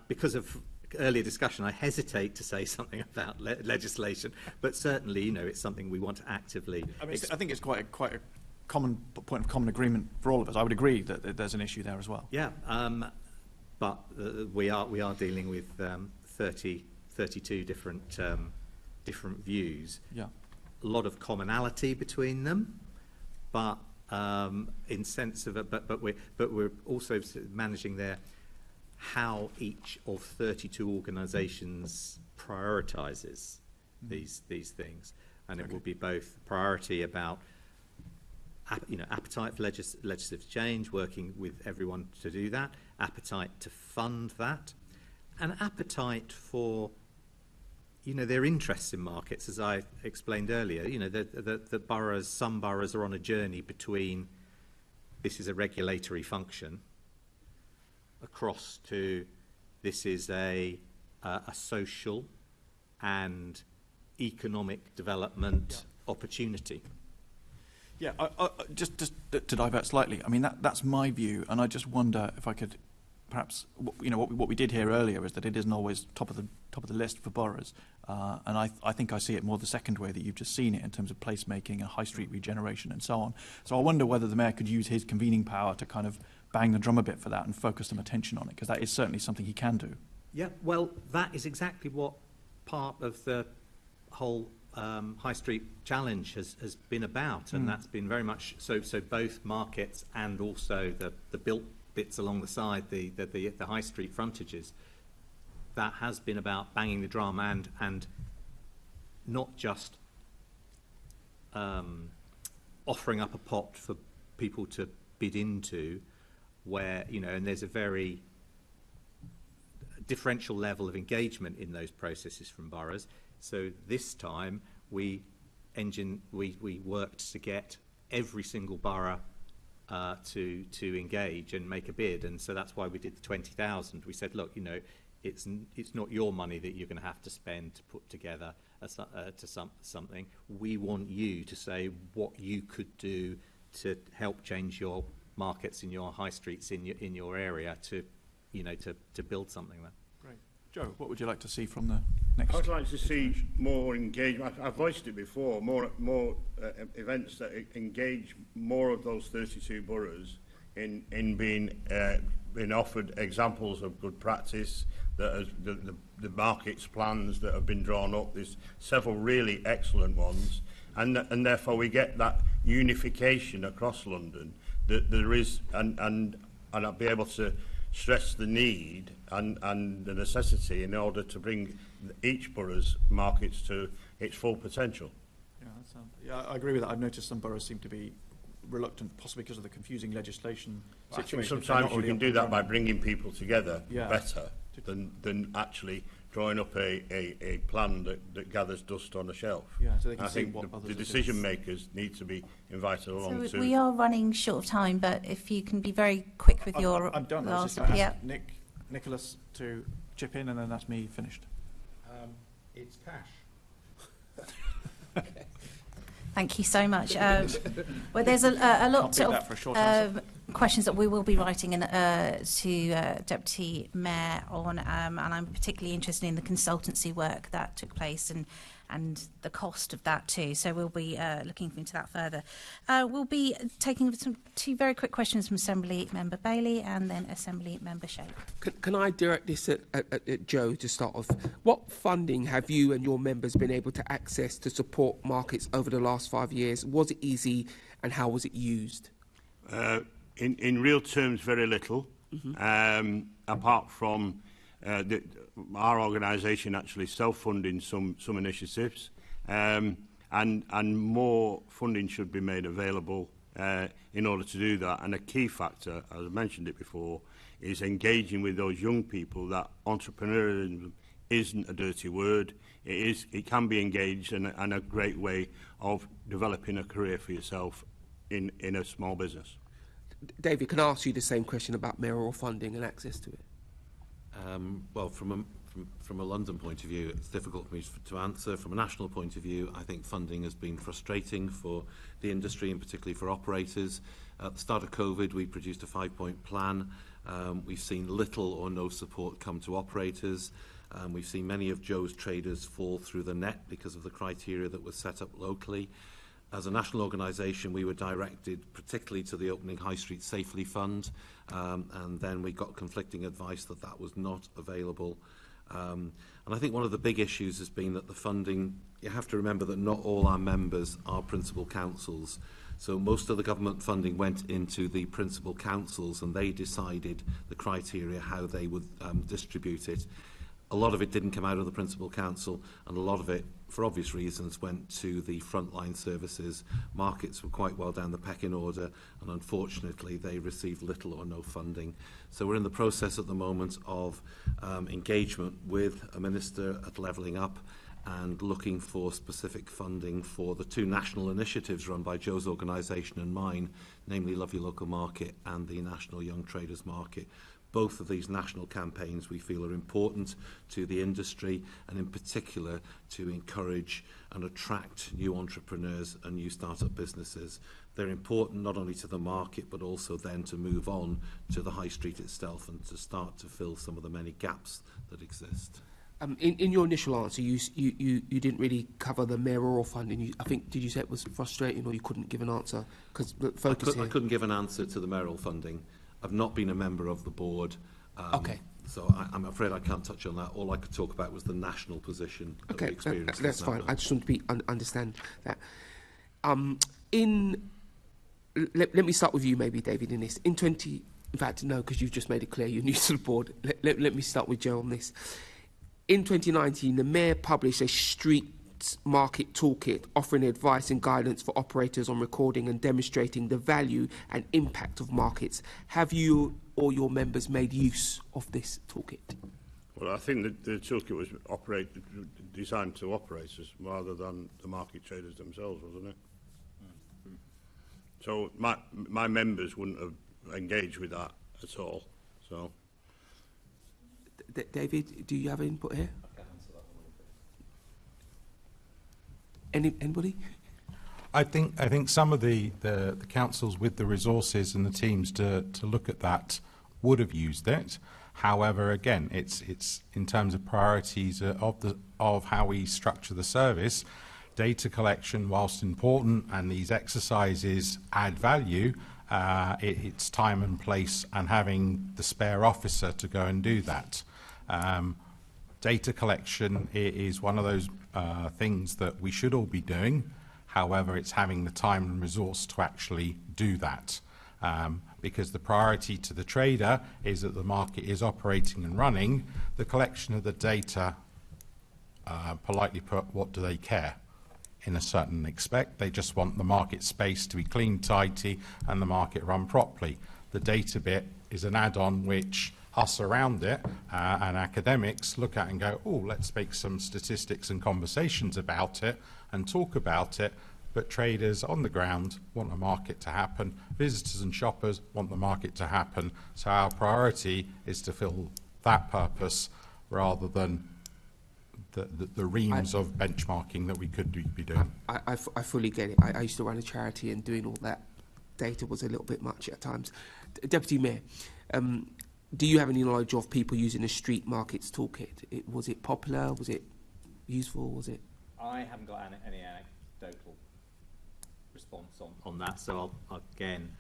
Speaker 6: Because of earlier discussion, I hesitate to say something about legislation, but certainly it's something we want to actively.
Speaker 12: I think it's quite a common point of common agreement for all of us. I would agree that there's an issue there as well.
Speaker 6: Yeah. but we are dealing with 32 different views.
Speaker 12: Yeah.
Speaker 6: A lot of commonality between them, but in sense of it, but we're also managing how each of 32 organisations prioritises these things, and it will be both priority about appetite for legislative change, working with everyone to do that, appetite to fund that, and appetite for their interests in markets, as I explained earlier. The boroughs, some boroughs are on a journey between this is a regulatory function across to this is a social and economic development opportunity.
Speaker 12: Yeah, just to divert slightly, I mean, that's my view, and I just wonder if I could perhaps, what we did hear earlier is that it isn't always top of the list for boroughs, and I think I see it more the second way that you've just seen it in terms of placemaking and high street regeneration and so on. So I wonder whether the mayor could use his convening power to kind of bang the drum a bit for that and focus some attention on it, because that is certainly something he can do.
Speaker 6: Yeah, well, that is exactly what part of the whole High Street Challenge has been about, and that's been very much so both markets and also the built bits along the side, the High Street frontages. That has been about banging the drum and not just offering up a pot for people to bid into, where and there's a very differential level of engagement in those processes from boroughs. So this time we worked to get every single borough to engage and make a bid, and so that's why we did the 20,000. We said, look, it's not your money that you're going to have to spend to put together something. We want you to say what you could do to help change your markets in your high streets in your area to build something there.
Speaker 12: Great. Joe, what would you like to see from the next?
Speaker 3: I'd like to see more engagement. I've voiced it before. More events that engage more of those 32 boroughs in being offered examples of good practice. That the markets plans that have been drawn up. There's several really excellent ones, and therefore we get that unification across London. That there is, and I'll be able to stress the need and the necessity in order to bring each borough's markets to its full potential.
Speaker 12: Yeah, I agree with that. I've noticed some boroughs seem to be reluctant, possibly because of the confusing legislation situation.
Speaker 3: Sometimes you can do that by bringing people together better than actually drawing up a plan that gathers dust on a shelf.
Speaker 12: Yeah, so they can
Speaker 3: I think the decision makers need to be invited along too.
Speaker 1: We are running short of time, but if you can be very quick with your
Speaker 12: I'm done. I was just
Speaker 1: last
Speaker 12: going to ask Nicholas to chip in, and then that's me finished.
Speaker 4: It's cash.
Speaker 1: Okay. Thank you so much. Well, there's a lot of questions that we will be writing in, to Deputy Mayor on, and I'm particularly interested in the consultancy work that took place and the cost of that too. So we'll be looking into that further. We'll be taking two very quick questions from Assembly Member Bailey and then Assembly Member Shape.
Speaker 11: Can I direct this at Joe to start off? What funding have you and your members been able to access to support markets over the last 5 years? Was it easy, and how was it used?
Speaker 3: In real terms, very little, apart from our organisation actually self-funding some initiatives, and more funding should be made available in order to do that. And a key factor, as I mentioned it before, is engaging with those young people. That entrepreneurialism isn't a dirty word. It can be engaged, and a great way of developing a career for yourself in a small business.
Speaker 11: David, can I ask you the same question about mayoral funding and access to it?
Speaker 5: Well, from a London point of view, it's difficult for me to answer. From a national point of view, I think funding has been frustrating for the industry and particularly for operators. At the start of COVID, we produced a 5-point plan. We've seen little or no support come to operators. We've seen many of Joe's traders fall through the net because of the criteria that was set up locally. As a national organisation, we were directed particularly to the Opening High Street Safely Fund, and then we got conflicting advice that that was not available. And I think one of the big issues has been that the funding, you have to remember that not all our members are principal councils. So most of the government funding went into the principal councils, and they decided the criteria how they would distribute it. A lot of it didn't come out of the principal council, and a lot of it, for obvious reasons, went to the frontline services. Markets were quite well down the pecking order, and unfortunately they received little or no funding. So we're in the process at the moment of engagement with a minister at Levelling Up and looking for specific funding for the two national initiatives run by Joe's organisation and mine, namely Love Your Local Market and the National Young Traders Market. Both of these national campaigns we feel are important to the industry, and in particular to encourage and attract new entrepreneurs and new startup businesses. They're important not only to the market but also then to move on to the high street itself and to start to fill some of the many gaps that exist.
Speaker 11: In your initial answer, you didn't really cover the mayoral funding. I think, did you say it was frustrating, or you couldn't give an answer? Because
Speaker 5: I couldn't give an answer to the mayoral funding. I've not been a member of the board.
Speaker 11: Okay.
Speaker 5: So I'm afraid I can't touch on that. All I could talk about was the national position.
Speaker 11: Okay, that's fine. I just want to understand that. Let me start with you, maybe, David, in this. In fact, no, because you've just made it clear you're new to the board. Let me start with Joe on this. In 2019, the Mayor published a street market toolkit offering advice and guidance for operators on recording and demonstrating the value and impact of markets. Have you or your members made use of this toolkit?
Speaker 3: Well, I think that the toolkit was designed to operators rather than the market traders themselves, wasn't it? So my members wouldn't have engaged with that at all. So,
Speaker 11: David, do you have input here?
Speaker 4: I can answer that one.
Speaker 11: Anybody?
Speaker 4: I think some of the councils with the resources and the teams to look at that would have used it. However, again, it's in terms of priorities of how we structure the service. Data collection, whilst important, and these exercises add value, it's time and place and having the spare officer to go and do that. Data collection is one of those things that we should all be doing. However, it's having the time and resource to actually do that. Because the priority to the trader is that the market is operating and running. The collection of the data, politely put, what do they care? In a certain respect, they just want the market space to be clean, tidy, and the market run properly. The data bit is an add-on which us around it and academics look at and go, oh, let's make some statistics and conversations about it and talk about it. But traders on the ground want the market to happen. Visitors and shoppers want the market to happen. So our priority is to fill that purpose rather than the reams of benchmarking that we could be doing.
Speaker 11: I fully get it. I used to run a charity, and doing all that data was a little bit much at times. Deputy Mayor, do you have any knowledge of people using the street markets toolkit? Was it popular? Was it useful? Was it?
Speaker 6: I haven't got any anecdotal response on that. So again,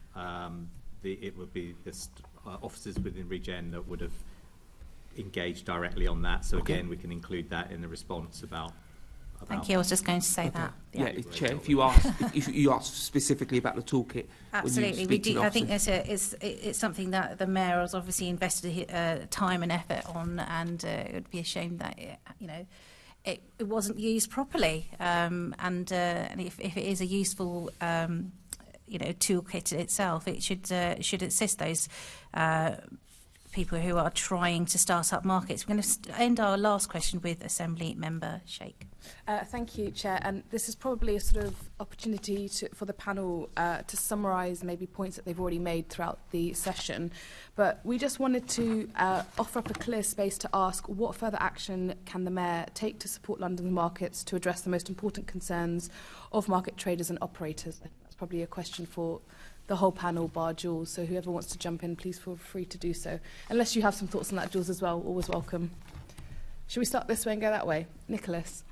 Speaker 6: it would be the officers within Regen that would have engaged directly on that. So again, we can include that in the response about
Speaker 1: Thank you. I was just going to say that.
Speaker 11: Yeah, Chair, if you ask specifically about the toolkit,
Speaker 1: absolutely, we do. I think it's something that the Mayor has obviously invested time and effort on, and it would be a shame that it wasn't used properly. And if it is a useful toolkit itself, it should assist those people who are trying to start up markets. We're going to end our last question with Assembly Member Sheikh.
Speaker 10: Thank you, Chair. And this is probably a sort of opportunity for the panel to summarise maybe points that they've already made throughout the session. But we just wanted to offer up a clear space to ask what further action can the Mayor take to support London's markets to address the most important concerns of market traders and operators. That's probably a question for the whole panel, bar Jules. So whoever wants to jump in, please feel free to do so. Unless you have some thoughts on that, Jules, as well, always welcome. Should we start this way and go that way? Nicholas.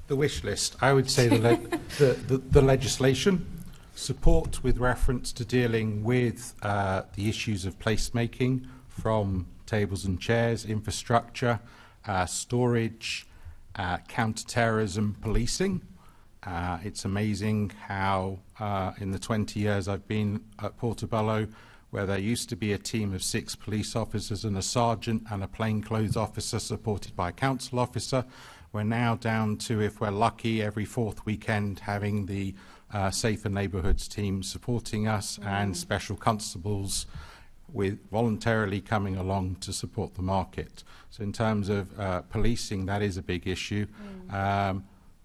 Speaker 4: The wish list. I would say the legislation, support with reference to dealing with the issues of placemaking, from tables and chairs, infrastructure, storage, counter-terrorism, policing. It's amazing how in the 20 years I've been at Portobello, where there used to be a team of 6 police officers and a sergeant and a plainclothes officer supported by a council officer, we're now down to, if we're lucky, every 4th weekend having the Safer Neighbourhoods team supporting us and special constables with voluntarily coming along to support the market. So in terms of policing, that is a big issue.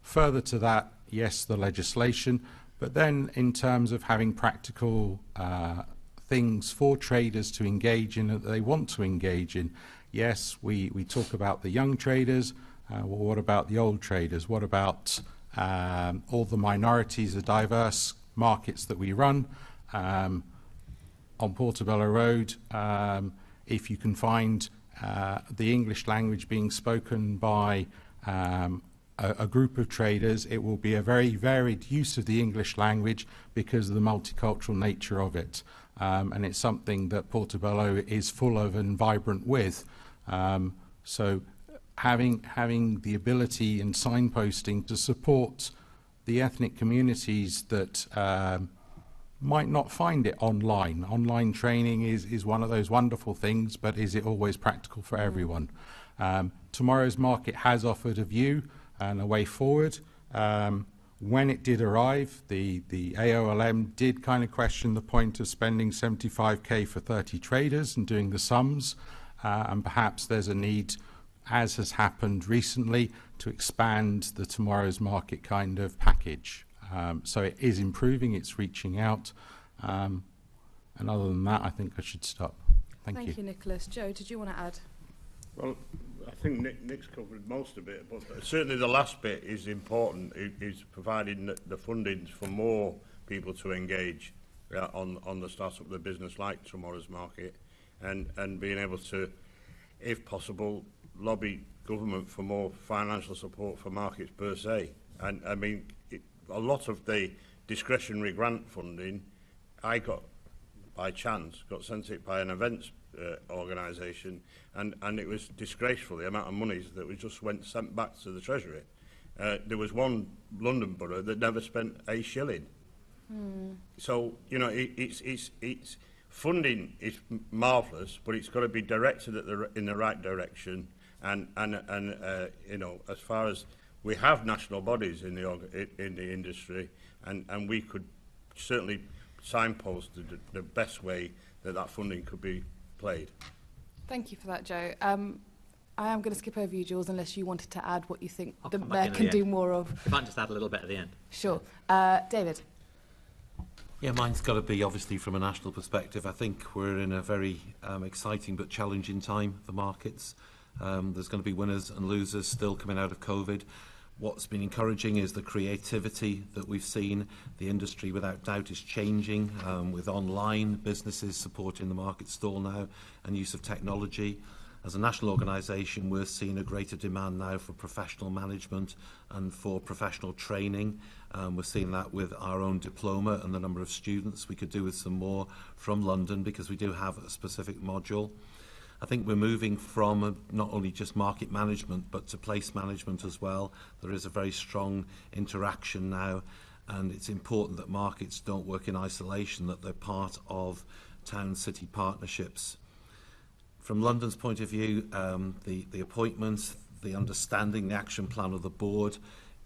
Speaker 4: Further to that, yes, the legislation, but then in terms of having practical things for traders to engage in that they want to engage in, yes, we talk about the young traders. Well, what about the old traders? What about all the minorities, the diverse markets that we run? On Portobello Road, if you can find the English language being spoken by a group of traders, it will be a very varied use of the English language because of the multicultural nature of it. And it's something that Portobello is full of and vibrant with. So having the ability and signposting to support the ethnic communities that might not find it online. Online training is one of those wonderful things, but is it always practical for everyone? Tomorrow's market has offered a view and a way forward. When it did arrive, the AOLM did kind of question the point of spending 75k for 30 traders and doing the sums, and perhaps there's a need, as has happened recently, to expand the tomorrow's market kind of package. So it is improving, it's reaching out. And other than that, I think I should stop. Thank you,
Speaker 10: Nicholas. Joe, did you want to add?
Speaker 3: Well, I think Nick's covered most of it, but certainly the last bit is important, is providing the funding for more people to engage on the start of the business like tomorrow's market, and being able to, if possible, lobby government for more financial support for markets per se. And I mean, a lot of the discretionary grant funding, I got by chance, got sent it by an events organisation, and it was disgraceful, the amount of monies that was just sent back to the Treasury. There was one London borough that never spent a shilling. So, you know, it's funding is marvellous, but it's got to be directed in the right direction. And you know, as far as we have national bodies in the industry, and we could certainly signpost the best way that funding could be played.
Speaker 10: Thank you for that, Joe. I am going to skip over you, Jules, unless you wanted to add what you think the Mayor can do more of.
Speaker 13: If I can just add a little bit at the end.
Speaker 10: Sure. David?
Speaker 5: Yeah, mine's got to be, obviously, from a national perspective. I think we're in a very exciting but challenging time for markets. There's going to be winners and losers still coming out of COVID. What's been encouraging is the creativity that we've seen. The industry, without doubt, is changing with online businesses supporting the market stall now and use of technology. As a national organisation, we're seeing a greater demand now for professional management and for professional training. We're seeing that with our own diploma and the number of students. We could do with some more from London because we do have a specific module. I think we're moving from not only just market management but to place management as well. There is a very strong interaction now, and it's important that markets don't work in isolation, that they're part of town-city partnerships. From London's point of view, the appointments, the understanding, the action plan of the board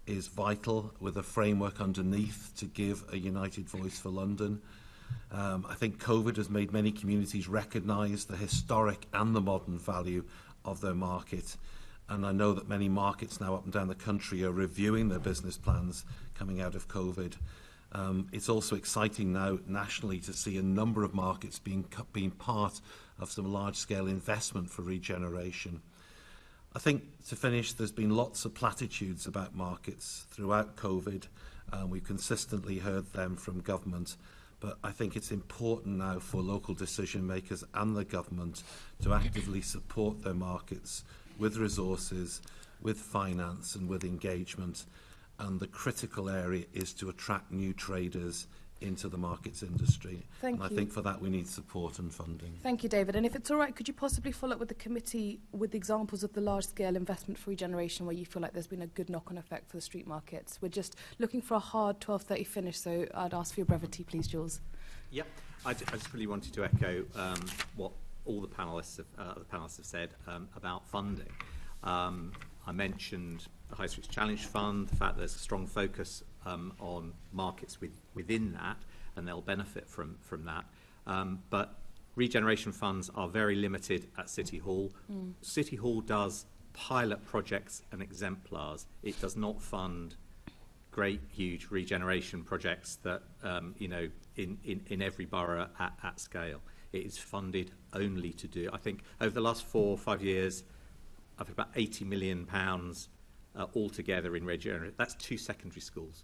Speaker 5: is vital, with a framework underneath to give a united voice for London. I think COVID has made many communities recognise the historic and the modern value of their market. And I know that many markets now up and down the country are reviewing their business plans coming out of COVID. It's also exciting now nationally to see a number of markets being part of some large-scale investment for regeneration. I think, to finish, there's been lots of platitudes about markets throughout COVID. We've consistently heard them from government. But I think it's important now for local decision makers and the government to actively support their markets with resources, with finance and with engagement, and the critical area is to attract new traders into the markets industry.
Speaker 10: Thank you.
Speaker 5: I think for that we need support and funding.
Speaker 10: Thank you, David. And if it's all right, could you possibly follow up with the committee with examples of the large-scale investment for regeneration where you feel like there's been a good knock-on effect for the street markets? We're just looking for a hard 12:30 finish, so I'd ask for your brevity, please, Jules.
Speaker 6: Yep. I just really wanted to echo what all the panellists have said about funding. I mentioned the High Streets Challenge Fund, the fact that there's a strong focus on markets within that, and they'll benefit from that. But regeneration funds are very limited at City Hall. City Hall does pilot projects and exemplars. It does not fund great, huge regeneration projects that, in every borough at scale. It is funded only to do, I think, over the last 4 or 5 years, I've had about £80 million altogether in regeneration. That's 2 secondary schools,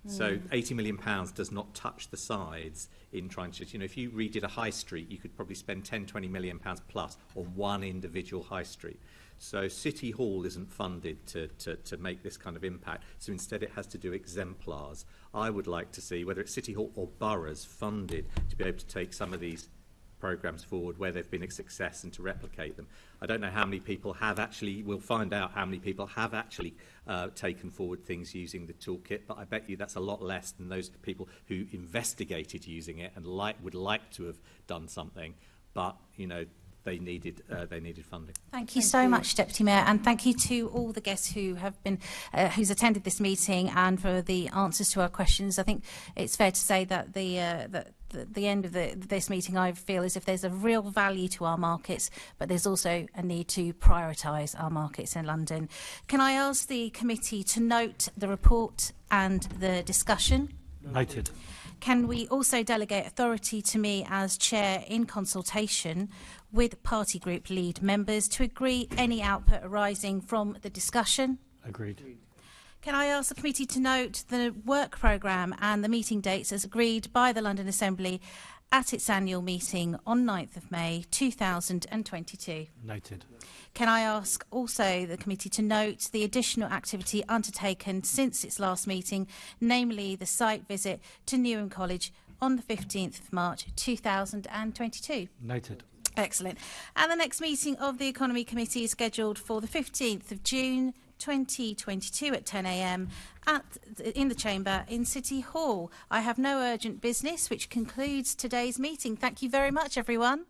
Speaker 6: So £80 million does not touch the sides in trying to, if you redid a high street, you could probably spend £10-20 million plus on one individual high street. So City Hall isn't funded to make this kind of impact. So instead it has to do exemplars. I would like to see, whether it's City Hall or boroughs, funded to be able to take some of these programmes forward where they've been a success and to replicate them. I don't know how many people have actually, we'll find out how many people have actually taken forward things using the toolkit, but I bet you that's a lot less than those people who investigated using it and would like to have done something, but, they needed funding.
Speaker 1: Thank you so much, Deputy Mayor, and thank you to all the guests who have been, who's attended this meeting and for the answers to our questions. I think it's fair to say that the end of this meeting, I feel as if there's a real value to our markets, but there's also a need to prioritise our markets in London. Can I ask the committee to note the report and the discussion?
Speaker 9: Noted.
Speaker 1: Can we also delegate authority to me as chair in consultation with party group lead members to agree any output arising from the discussion?
Speaker 9: Agreed.
Speaker 1: Can I ask the committee to note the work programme and the meeting dates as agreed by the London Assembly at its annual meeting on 9th of May 2022?
Speaker 9: Noted.
Speaker 1: Can I ask also the committee to note the additional activity undertaken since its last meeting, namely the site visit to Newham College on the 15th of March 2022?
Speaker 9: Noted.
Speaker 1: Excellent. And the next meeting of the Economy Committee is scheduled for the 15th of June 2022 at 10 a.m. in the chamber in City Hall. I have no urgent business, which concludes today's meeting. Thank you very much, everyone.